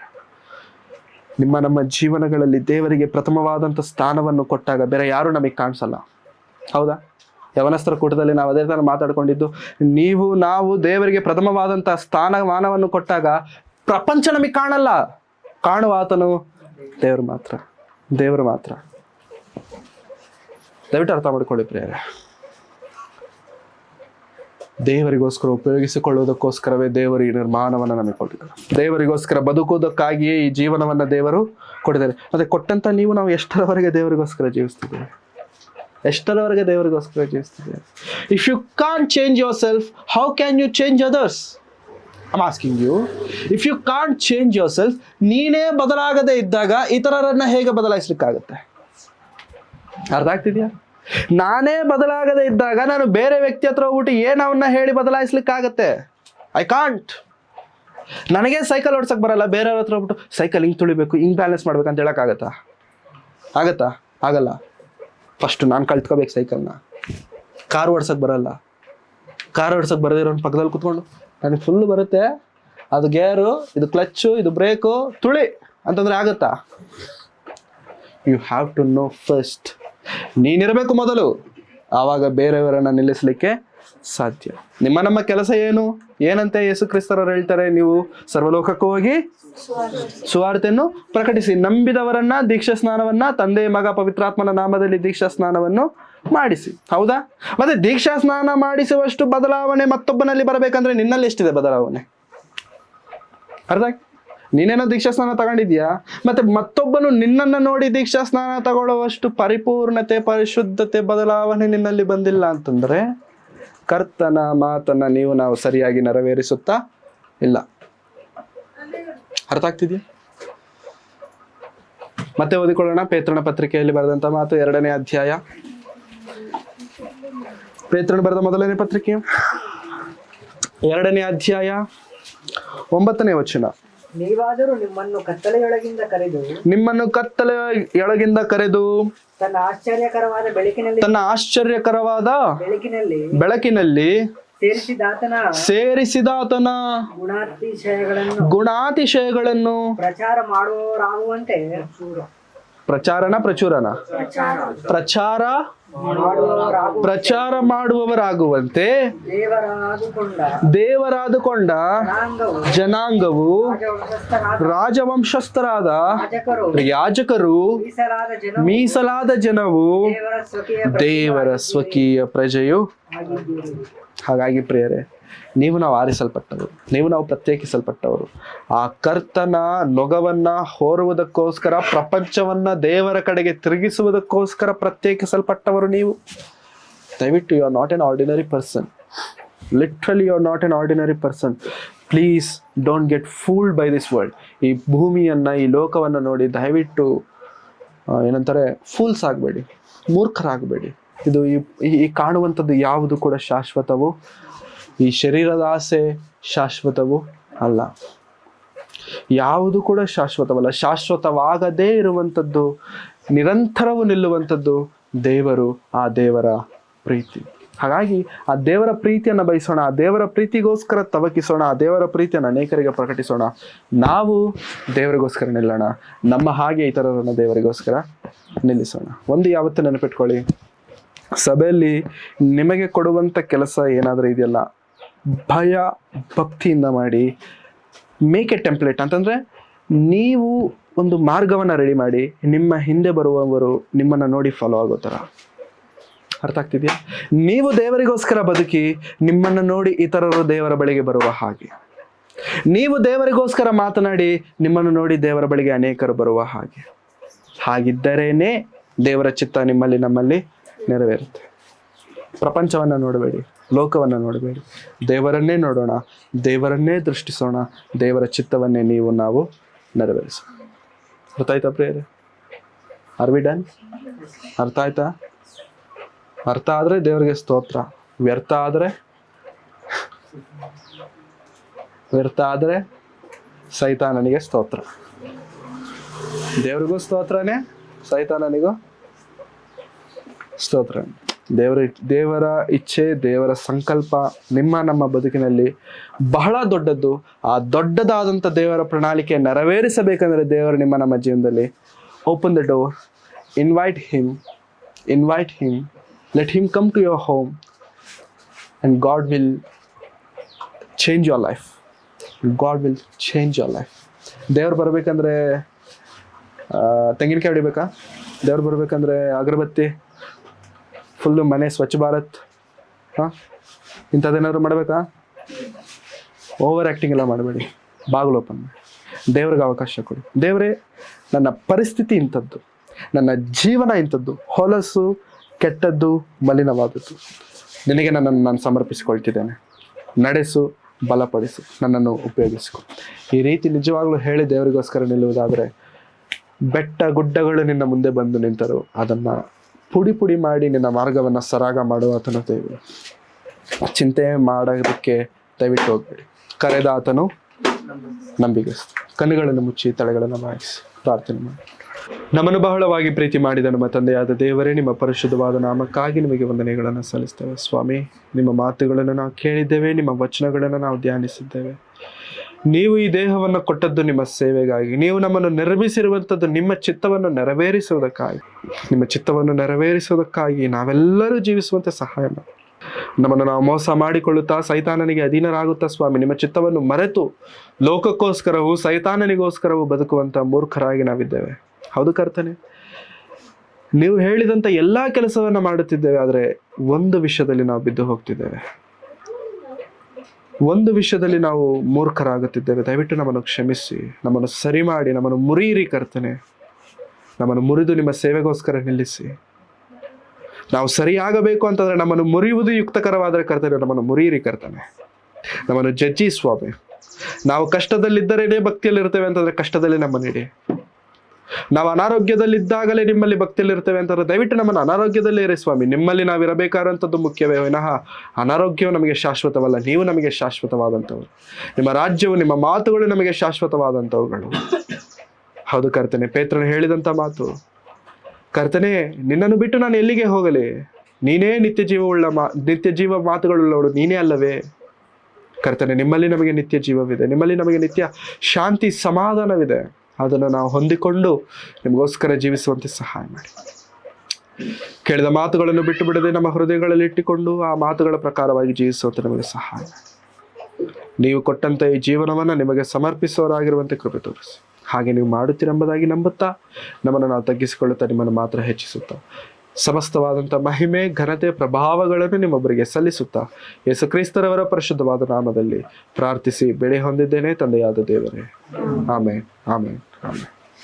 ನಮ್ಮ ಜೀವನಗಳಲ್ಲಿ ದೇವರಿಗೆ ಪ್ರಥಮವಾದಂಥ ಸ್ಥಾನವನ್ನು ಕೊಟ್ಟಾಗ ಬೇರೆ ಯಾರು ನಮಗೆ ಕಾಣಿಸಲ್ಲ. ಹೌದಾ? ಯವನಸ್ಥರ ಕೂಟದಲ್ಲಿ ನಾವು ಅದೇ ತರ ಮಾತಾಡ್ಕೊಂಡಿದ್ದು, ನಾವು ದೇವರಿಗೆ ಪ್ರಥಮವಾದಂಥ ಸ್ಥಾನಮಾನವನ್ನು ಕೊಟ್ಟಾಗ ಪ್ರಪಂಚ ನಮಗೆ ಕಾಣಲ್ಲ, ಕಾಣುವ ಆತನು ದೇವರು ಮಾತ್ರ. ದಯವಿಟ್ಟು ಅರ್ಥ ಮಾಡ್ಕೊಳ್ಳಿ ಪ್ರಿಯರೇ. ದೇವರಿಗೋಸ್ಕರ ಉಪಯೋಗಿಸಿಕೊಳ್ಳುವುದಕ್ಕೋಸ್ಕರವೇ ದೇವರು ಈ ನಿರ್ಮಾಣವನ್ನು ನಮಗೆ ಕೊಟ್ಟಿದ್ದಾರೆ. ದೇವರಿಗೋಸ್ಕರ ಬದುಕುವುದಕ್ಕಾಗಿಯೇ ಈ ಜೀವನವನ್ನು ದೇವರು ಕೊಟ್ಟಿದ್ದಾರೆ. ಮತ್ತೆ ಕೊಟ್ಟಂತ ನಾವು ಎಷ್ಟರವರೆಗೆ ದೇವರಿಗೋಸ್ಕರ ಜೀವಿಸ್ತಿದ್ದೇವೆ? If you can't change yourself, how can you change others? I'm asking you. If you can't change yourself, ನೀನೇ ಬದಲಾಗದೇ ಇದ್ದಾಗ ಇತರರನ್ನ ಹೇಗೆ ಬದಲಾಯಿಸ್ಲಿಕ್ಕಾಗತ್ತೆ? ಅರ್ಥ ಆಗ್ತಿದ್ಯಾ? ನಾನೇ ಬದಲಾಗದೇ ಇದ್ದಾಗ ನಾನು ಬೇರೆ ವ್ಯಕ್ತಿ ಹತ್ರ ಹೋಗ್ಬಿಟ್ಟು ಏನವನ್ನ ಹೇಳಿ ಬದಲಾಯಿಸ್ಲಿಕ್ಕಾಗತ್ತೆ? I can't. ನನಗೆ ಸೈಕಲ್ ಓಡ್ಸಕ್ ಬರಲ್ಲ, ಬೇರೆಯವ್ರ ಹತ್ರ ಹೋಗ್ಬಿಟ್ಟು ಸೈಕಲ್ ಹಿಂಗೆ ತುಳಿಬೇಕು, ಹಿಂಗೆ ಬ್ಯಾಲೆನ್ಸ್ ಮಾಡ್ಬೇಕಂತ ಹೇಳಕ್ಕಾಗತ್ತಾ? ಆಗಲ್ಲ. ಫಸ್ಟ್ ನಾನು ಕಲ್ತ್ಕೋಬೇಕು ಸೈಕಲ್ನ. ಕಾರ್ ಓಡ್ಸಕ್ ಬರಲ್ಲ, ಕಾರ್ ಓಡ್ಸಕ್ ಬರದಿರೋ ಪಕ್ಕದಲ್ಲಿ ಕುತ್ಕೊಂಡು ನನಗೆ ಫುಲ್ ಬರುತ್ತೆ, ಅದು ಗೇರು, ಇದು ಕ್ಲಚ್ಚು, ಇದು ಬ್ರೇಕು, ತುಳಿ ಅಂತಂದ್ರೆ ಆಗತ್ತಾ? You have to know first. ನೀನಿರಬೇಕು ಮೊದಲು, ಆವಾಗ ಬೇರೆಯವರನ್ನ ನಿಲ್ಲಿಸಲಿಕ್ಕೆ ಸಾಧ್ಯ. ನಮ್ಮ ಕೆಲಸ ಏನಂತೆ ಯೇಸು ಕ್ರಿಸ್ತರವರು ಹೇಳ್ತಾರೆ, ನೀವು ಸರ್ವಲೋಕಕ್ಕೂ ಹೋಗಿ ಸುವಾರ್ತೆಯನ್ನು ಪ್ರಕಟಿಸಿ, ನಂಬಿದವರನ್ನ ದೀಕ್ಷಾ ಸ್ನಾನವನ್ನ, ತಂದೆ ಮಗ ಪವಿತ್ರಾತ್ಮನ ನಾಮದಲ್ಲಿ ದೀಕ್ಷಾ ಸ್ನಾನವನ್ನು ಮಾಡಿಸಿ. ಹೌದಾ? ಮತ್ತೆ ದೀಕ್ಷಾ ಸ್ನಾನ ಮಾಡಿಸುವಷ್ಟು ಬದಲಾವಣೆ ಮತ್ತೊಬ್ಬನಲ್ಲಿ ಬರಬೇಕಂದ್ರೆ ನಿನ್ನಲ್ಲಿ ಎಷ್ಟಿದೆ ಬದಲಾವಣೆ? ಅರ್ಥ? ನೀನೇನೋ ದೀಕ್ಷಾ ಸ್ನಾನ ತಗೊಂಡಿದ್ಯಾ, ಮತ್ತೆ ಮತ್ತೊಬ್ಬನು ನಿನ್ನನ್ನು ನೋಡಿ ದೀಕ್ಷಾ ಸ್ನಾನ ತಗೊಳ್ಳುವಷ್ಟು ಪರಿಪೂರ್ಣತೆ, ಪರಿಶುದ್ಧತೆ, ಬದಲಾವಣೆ ನಿನ್ನಲ್ಲಿ ಬಂದಿಲ್ಲ ಅಂತಂದ್ರೆ ಕರ್ತನ ಮಾತನ್ನ ನಾವು ಸರಿಯಾಗಿ ನೆರವೇರಿಸುತ್ತಾ ಇಲ್ಲ. ಅರ್ಥ ಆಗ್ತಿದ್ಯಾ? ಮತ್ತೆ ಓದಿಕೊಳ್ಳೋಣ. ಪೇತ್ರನ ಪತ್ರಿಕೆಯಲ್ಲಿ ಬರೆದಂತ ಮಾತು, 2ನೇ ಅಧ್ಯಾಯ. ಪೇತ್ರನ ಬರೆದ ಮೊದಲನೇ ಪತ್ರಿಕೆ 2ನೇ ಅಧ್ಯಾಯ 9ನೇ ವಚನ. ನೀವಾದರೂ ನಿಮ್ಮನ್ನು ಕತ್ತಲೆಯೊಳಗಿಂದ ಕರೆದು ತನ್ನ ಆಶ್ಚರ್ಯಕರವಾದ ಬೆಳಕಿನಲ್ಲಿ ಸೇರಿಸಿದಾತನ ಗುಣಾತಿಶಯಗಳನ್ನು ಪ್ರಚಾರ ಮಾಡುವವರಾಗುವಂತೆ ದೇವರಾದುಕೊಂಡ ಜನಾಂಗವು, ರಾಜವಂಶಸ್ಥರಾದ ಯಾಜಕರು, ಮೀಸಲಾದ ಜನವು, ದೇವರ ಸ್ವಕೀಯ ಪ್ರಜೆಯು. ಹಾಗಾಗಿ ಪ್ರಿಯರೇ, ನಾವು ಆರಿಸಲ್ಪಟ್ಟವರು, ನಾವು ಪ್ರತ್ಯೇಕಿಸಲ್ಪಟ್ಟವರು. ಆ ಕರ್ತನ ನೊಗವನ್ನ ಹೋರುವುದಕ್ಕೋಸ್ಕರ, ಪ್ರಪಂಚವನ್ನ ದೇವರ ಕಡೆಗೆ ತಿರುಗಿಸುವುದಕ್ಕೋಸ್ಕರ ಪ್ರತ್ಯೇಕಿಸಲ್ಪಟ್ಟವರು ನೀವು. ದಯವಿಟ್ಟು you are not an ordinary person. Literally you are not an ordinary person. Please don't get fooled by this world. ಈ ಭೂಮಿಯನ್ನ, ಈ ಲೋಕವನ್ನ ನೋಡಿ ದಯವಿಟ್ಟು ಏನಂತಾರೆ, ಫೂಲ್ಸ್ ಆಗಬೇಡಿ, ಮೂರ್ಖರಾಗಬೇಡಿ. ಇದು ಈ ಕಾಣುವಂಥದ್ದು ಯಾವುದು ಕೂಡ ಶಾಶ್ವತವು, ಈ ಶರೀರದ ಆಸೆ ಶಾಶ್ವತವು ಅಲ್ಲ. ಯಾವುದು ಕೂಡ ಶಾಶ್ವತವಲ್ಲ. ಶಾಶ್ವತವಾಗದೇ ಇರುವಂಥದ್ದು, ನಿರಂತರವೂ ನಿಲ್ಲುವಂಥದ್ದು ದೇವರು, ಆ ದೇವರ ಪ್ರೀತಿ. ಹಾಗಾಗಿ ಆ ದೇವರ ಪ್ರೀತಿಯನ್ನು ಬಯಸೋಣ, ಆ ದೇವರ ಪ್ರೀತಿಗೋಸ್ಕರ ತವಕಿಸೋಣ, ಆ ದೇವರ ಪ್ರೀತಿಯನ್ನು ಅನೇಕರಿಗೆ ಪ್ರಕಟಿಸೋಣ. ನಾವು ದೇವರಿಗೋಸ್ಕರ ನಿಲ್ಲೋಣ, ನಮ್ಮ ಹಾಗೆ ಇತರರನ್ನು ದೇವರಿಗೋಸ್ಕರ ನಿಲ್ಲಿಸೋಣ. ಒಂದು ಯಾವತ್ತೂ ನೆನಪಿಟ್ಕೊಳ್ಳಿ, ಸಭೆಯಲ್ಲಿ ನಿಮಗೆ ಕೊಡುವಂಥ ಕೆಲಸ ಏನಾದರೂ ಇದೆಯಲ್ಲ, ಭಯ ಭಕ್ತಿಯಿಂದ ಮಾಡಿ. ಮೇಕ್ ಎ ಟೆಂಪ್ಲೇಟ್ ಅಂತಂದರೆ, ನೀವು ಒಂದು ಮಾರ್ಗವನ್ನು ರೆಡಿ ಮಾಡಿ, ನಿಮ್ಮ ಹಿಂದೆ ಬರುವವರು ನಿಮ್ಮನ್ನು ನೋಡಿ ಫಾಲೋ ಆಗೋ ಥರ. ಅರ್ಥ ಆಗ್ತಿದೆಯಾ? ನೀವು ದೇವರಿಗೋಸ್ಕರ ಬದುಕಿ, ನಿಮ್ಮನ್ನು ನೋಡಿ ಇತರರು ದೇವರ ಬಳಿಗೆ ಬರುವ ಹಾಗೆ. ನೀವು ದೇವರಿಗೋಸ್ಕರ ಮಾತನಾಡಿ, ನಿಮ್ಮನ್ನು ನೋಡಿ ದೇವರ ಬಳಿಗೆ ಅನೇಕರು ಬರುವ ಹಾಗೆ. ಹಾಗಿದ್ದರೇನೆ ದೇವರ ಚಿತ್ತ ನಿಮ್ಮಲ್ಲಿ ನಮ್ಮಲ್ಲಿ ನೆರವೇರುತ್ತೆ. ಪ್ರಪಂಚವನ್ನು ನೋಡಬೇಡಿ, ಲೋಕವನ್ನು ನೋಡಬೇಡಿ, ದೇವರನ್ನೇ ನೋಡೋಣ, ದೇವರನ್ನೇ ದೃಷ್ಟಿಸೋಣ, ದೇವರ ಚಿತ್ತವನ್ನೇ ನಾವು ನೆರವೇರಿಸೋಣ. ಅರ್ಥ ಆಯ್ತಾ ಪ್ರಿಯರೇ? Are we done? ಅರ್ಥ ಆಯ್ತಾ? ಅರ್ಥ ಆದರೆ ದೇವರಿಗೆ ಸ್ತೋತ್ರ, ವ್ಯರ್ಥ ಆದರೆ ಸೈತಾನನಿಗೆ ಸ್ತೋತ್ರ. ದೇವರಿಗೂ ಸ್ತೋತ್ರನೇ, ಸೈತಾನನಿಗೂ ಸ್ತೋತ್ರ. ದೇವರ ಇಚ್ಛೆ, ದೇವರ ಸಂಕಲ್ಪ ನಮ್ಮ ಬದುಕಿನಲ್ಲಿ ಬಹಳ ದೊಡ್ಡದ್ದು. ಆ ದೊಡ್ಡದಾದಂಥ ದೇವರ ಪ್ರಣಾಳಿಕೆ ನೆರವೇರಿಸಬೇಕಂದ್ರೆ ದೇವರು ನಮ್ಮ ಜೀವನದಲ್ಲಿ open the door, invite him, let him come to your home and God will change your life. ದೇವ್ರು ಬರಬೇಕಂದ್ರೆ ತೆಂಗಿನಕಾಯಿ ಹೊಡಿಬೇಕಾ? ದೇವ್ರು ಬರಬೇಕಂದ್ರೆ ಅಗರಬತ್ತಿ, ಫುಲ್ಲು ಮನೆ ಸ್ವಚ್ಛ ಭಾರತ್, ಇಂಥದ್ದೇನಾದ್ರು ಮಾಡಬೇಕಾ? ಓವರ್ ಆ್ಯಕ್ಟಿಂಗ್ ಎಲ್ಲ ಮಾಡಬೇಡಿ. ಬಾಗಿಲು ಓಪನ್ ಮಾಡಿ, ದೇವ್ರಿಗೆ ಅವಕಾಶ ಕೊಡಿ. ದೇವರೇ, ನನ್ನ ಪರಿಸ್ಥಿತಿ ಇಂಥದ್ದು, ನನ್ನ ಜೀವನ ಇಂಥದ್ದು, ಹೊಲಸು, ಕೆಟ್ಟದ್ದು, ಮಲಿನವಾದದ್ದು, ನಿನಗೆ ನನ್ನನ್ನು ನಾನು ಸಮರ್ಪಿಸಿಕೊಳ್ತಿದ್ದೇನೆ. ನಡೆಸು, ಬಲಪಡಿಸು, ನನ್ನನ್ನು ಉಪಯೋಗಿಸಿಕೊ. ಈ ರೀತಿ ನಿಜವಾಗ್ಲೂ ಹೇಳಿ ದೇವರಿಗೋಸ್ಕರ ನಿಲ್ಲುವುದಾದರೆ, ಬೆಟ್ಟ ಗುಡ್ಡಗಳು ನಿನ್ನ ಮುಂದೆ ಬಂದು ನಿಂತರು, ಅದನ್ನು ಪುಡಿ ಮಾಡಿ ನಿನ್ನ ಮಾರ್ಗವನ್ನು ಸರಾಗ ಮಾಡುವ ಆತನು ದೇವರು. ಚಿಂತೆ ಮಾಡೋದಕ್ಕೆ ದಯವಿಟ್ಟು ಹೋಗ್ಬೇಡಿ. ಕರೆದ ಆತನು ನಂಬಿಗಸ್ತು. ಕಣ್ಣುಗಳನ್ನು ಮುಚ್ಚಿ ತಲೆಗಳನ್ನು ಮಾಡಿಸಿ ಪ್ರಾರ್ಥನೆ ಮಾಡಿ. ನಮ್ಮನ್ನು ಬಹಳವಾಗಿ ಪ್ರೀತಿ ಮಾಡಿದ ನಮ್ಮ ತಂದೆಯಾದ ದೇವರೇ, ನಿಮ್ಮ ಪರಿಶುದ್ಧವಾದ ನಾಮಕ್ಕಾಗಿ ನಿಮಗೆ ವಂದನೆಗಳನ್ನು ಸಲ್ಲಿಸ್ತೇವೆ ಸ್ವಾಮಿ. ನಿಮ್ಮ ಮಾತುಗಳನ್ನು ನಾವು ಕೇಳಿದ್ದೇವೆ, ನಿಮ್ಮ ವಚನಗಳನ್ನು ನಾವು ಧ್ಯಾನಿಸಿದ್ದೇವೆ. ನೀವು ಈ ದೇಹವನ್ನು ಕೊಟ್ಟದ್ದು ನಿಮ್ಮ ಸೇವೆಗಾಗಿ, ನೀವು ನಮ್ಮನ್ನು ನಿರ್ಮಿಸಿರುವಂಥದ್ದು ನಿಮ್ಮ ಚಿತ್ತವನ್ನು ನೆರವೇರಿಸುವುದಕ್ಕಾಗಿ ನಾವೆಲ್ಲರೂ ಜೀವಿಸುವಂತೆ ಸಹಾಯ ಮಾಡಿ. ನಮ್ಮನ್ನು ನಾವು ಮೋಸ ಮಾಡಿಕೊಳ್ಳುತ್ತಾ ಸೈತಾನನಿಗೆ ಅಧೀನರಾಗುತ್ತಾ ಸ್ವಾಮಿ, ನಿಮ್ಮ ಚಿತ್ತವನ್ನು ಮರೆತು ಲೋಕಕ್ಕೋಸ್ಕರವೂ ಸೈತಾನನಿಗೋಸ್ಕರವೂ ಬದುಕುವಂಥ ಮೂರ್ಖರಾಗಿ ನಾವಿದ್ದೇವೆ. ಹೌದು ಕರ್ತನೆ, ನೀವು ಹೇಳಿದಂಥ ಎಲ್ಲ ಕೆಲಸವನ್ನು ಮಾಡುತ್ತಿದ್ದೇವೆ, ಆದರೆ ಒಂದು ವಿಷಯದಲ್ಲಿ ನಾವು ಬಿದ್ದು ಹೋಗ್ತಿದ್ದೇವೆ, ಒಂದು ವಿಷಯದಲ್ಲಿ ನಾವು ಮೂರ್ಖರಾಗುತ್ತಿದ್ದೇವೆ. ದಯವಿಟ್ಟು ನಮ್ಮನ್ನು ಕ್ಷಮಿಸಿ, ನಮ್ಮನ್ನು ಸರಿ ಮಾಡಿ, ನಮ್ಮನ್ನು ಮುರಿಯಿರಿ ಕರ್ತನೆ. ನಮ್ಮನ್ನು ಮುರಿದು ನಿಮ್ಮ ಸೇವೆಗೋಸ್ಕರ ನಿಲ್ಲಿಸಿ. ನಾವು ಸರಿಯಾಗಬೇಕು ಅಂತಂದರೆ ನಮ್ಮನ್ನು ಮುರಿಯುವುದು ಯುಕ್ತಕರವಾದರೆ ಕರ್ತನೆ, ನಮ್ಮನ್ನು ಮುರಿಯಿರಿ ಕರ್ತನೆ. ನಮ್ಮನ್ನು ಜಜ್ಜಿ ಸ್ವಾಮಿ. ನಾವು ಕಷ್ಟದಲ್ಲಿದ್ದರೇನೇ ಭಕ್ತಿಯಲ್ಲಿರ್ತೇವೆ ಅಂತಂದರೆ ಕಷ್ಟದಲ್ಲಿ ನಮ್ಮನ್ನಿಡಿ. ನಾವು ಅನಾರೋಗ್ಯದಲ್ಲಿದ್ದಾಗಲೇ ನಿಮ್ಮಲ್ಲಿ ಭಕ್ತಿಯಲ್ಲಿರ್ತೇವೆ ಅಂತಂದ್ರೆ ದಯವಿಟ್ಟು ನಮ್ಮನ್ನು ಅನಾರೋಗ್ಯದಲ್ಲೇ ಇರಿ ಸ್ವಾಮಿ. ನಿಮ್ಮಲ್ಲಿ ನಾವು ಇರಬೇಕಾದಂಥದ್ದು ಮುಖ್ಯವೇ ವಿನಃ ಅನಾರೋಗ್ಯವು ನಮಗೆ ಶಾಶ್ವತವಲ್ಲ. ನೀವು ನಮಗೆ ಶಾಶ್ವತವಾದಂಥವ್ರು. ನಿಮ್ಮ ರಾಜ್ಯವು, ನಿಮ್ಮ ಮಾತುಗಳು ನಮಗೆ ಶಾಶ್ವತವಾದಂಥವುಗಳು. ಹೌದು ಕರ್ತನೆ, ಪೇತ್ರನು ಹೇಳಿದಂಥ ಮಾತು, ಕರ್ತನೆ ನಿನ್ನನ್ನು ಬಿಟ್ಟು ನಾನು ಎಲ್ಲಿಗೆ ಹೋಗಲಿ? ನೀನೇ ನಿತ್ಯ ಜೀವ ಮಾತುಗಳುಳ್ಳವಳು ನೀನೇ ಅಲ್ಲವೇ? ಕರ್ತನೆ, ನಿಮ್ಮಲ್ಲಿ ನಮಗೆ ನಿತ್ಯ ಜೀವವಿದೆ, ನಿಮ್ಮಲ್ಲಿ ನಮಗೆ ನಿತ್ಯ ಶಾಂತಿ ಸಮಾಧಾನವಿದೆ. ಅದನ್ನು ನಾವು ಹೊಂದಿಕೊಂಡು ನಿಮಗೋಸ್ಕರ ಜೀವಿಸುವಂತೆ ಸಹಾಯ ಮಾಡಿ. ಕೇಳಿದ ಮಾತುಗಳನ್ನು ಬಿಟ್ಟು ಬಿಡದೆ ನಮ್ಮ ಹೃದಯಗಳಲ್ಲಿ ಇಟ್ಟುಕೊಂಡು ಆ ಮಾತುಗಳ ಪ್ರಕಾರವಾಗಿ ಜೀವಿಸುವಂತೆ ನಮಗೆ ಸಹಾಯ ಮಾಡಿ. ನೀವು ಕೊಟ್ಟಂಥ ಈ ಜೀವನವನ್ನು ನಿಮಗೆ ಸಮರ್ಪಿಸುವವರಾಗಿರುವಂತೆ ಕೃಪೆ ತೋರಿಸಿ. ಹಾಗೆ ನೀವು ಮಾಡುತ್ತೀರೆಂಬುದಾಗಿ ನಂಬುತ್ತಾ ನಮ್ಮನ್ನು ನಾವು ತಗ್ಗಿಸಿಕೊಳ್ಳುತ್ತಾ ನಿಮ್ಮನ್ನು ಮಾತ್ರ ಹೆಚ್ಚಿಸುತ್ತಾ ಸಮಸ್ತವಾದಂಥ ಮಹಿಮೆ, ಘನತೆ, ಪ್ರಭಾವಗಳನ್ನು ನಿಮ್ಮೊಬ್ಬರಿಗೆ ಸಲ್ಲಿಸುತ್ತಾ ಯೇಸು ಕ್ರಿಸ್ತರವರ ಪರಿಶುದ್ಧವಾದ ನಾಮದಲ್ಲಿ ಪ್ರಾರ್ಥಿಸಿ ಬೆಳೆ ಹೊಂದಿದ್ದೇನೆ ತಂದೆಯಾದ ದೇವರೇ. ಆಮೇನ್, ಆಮೇನ್, ಆಮೇನ್.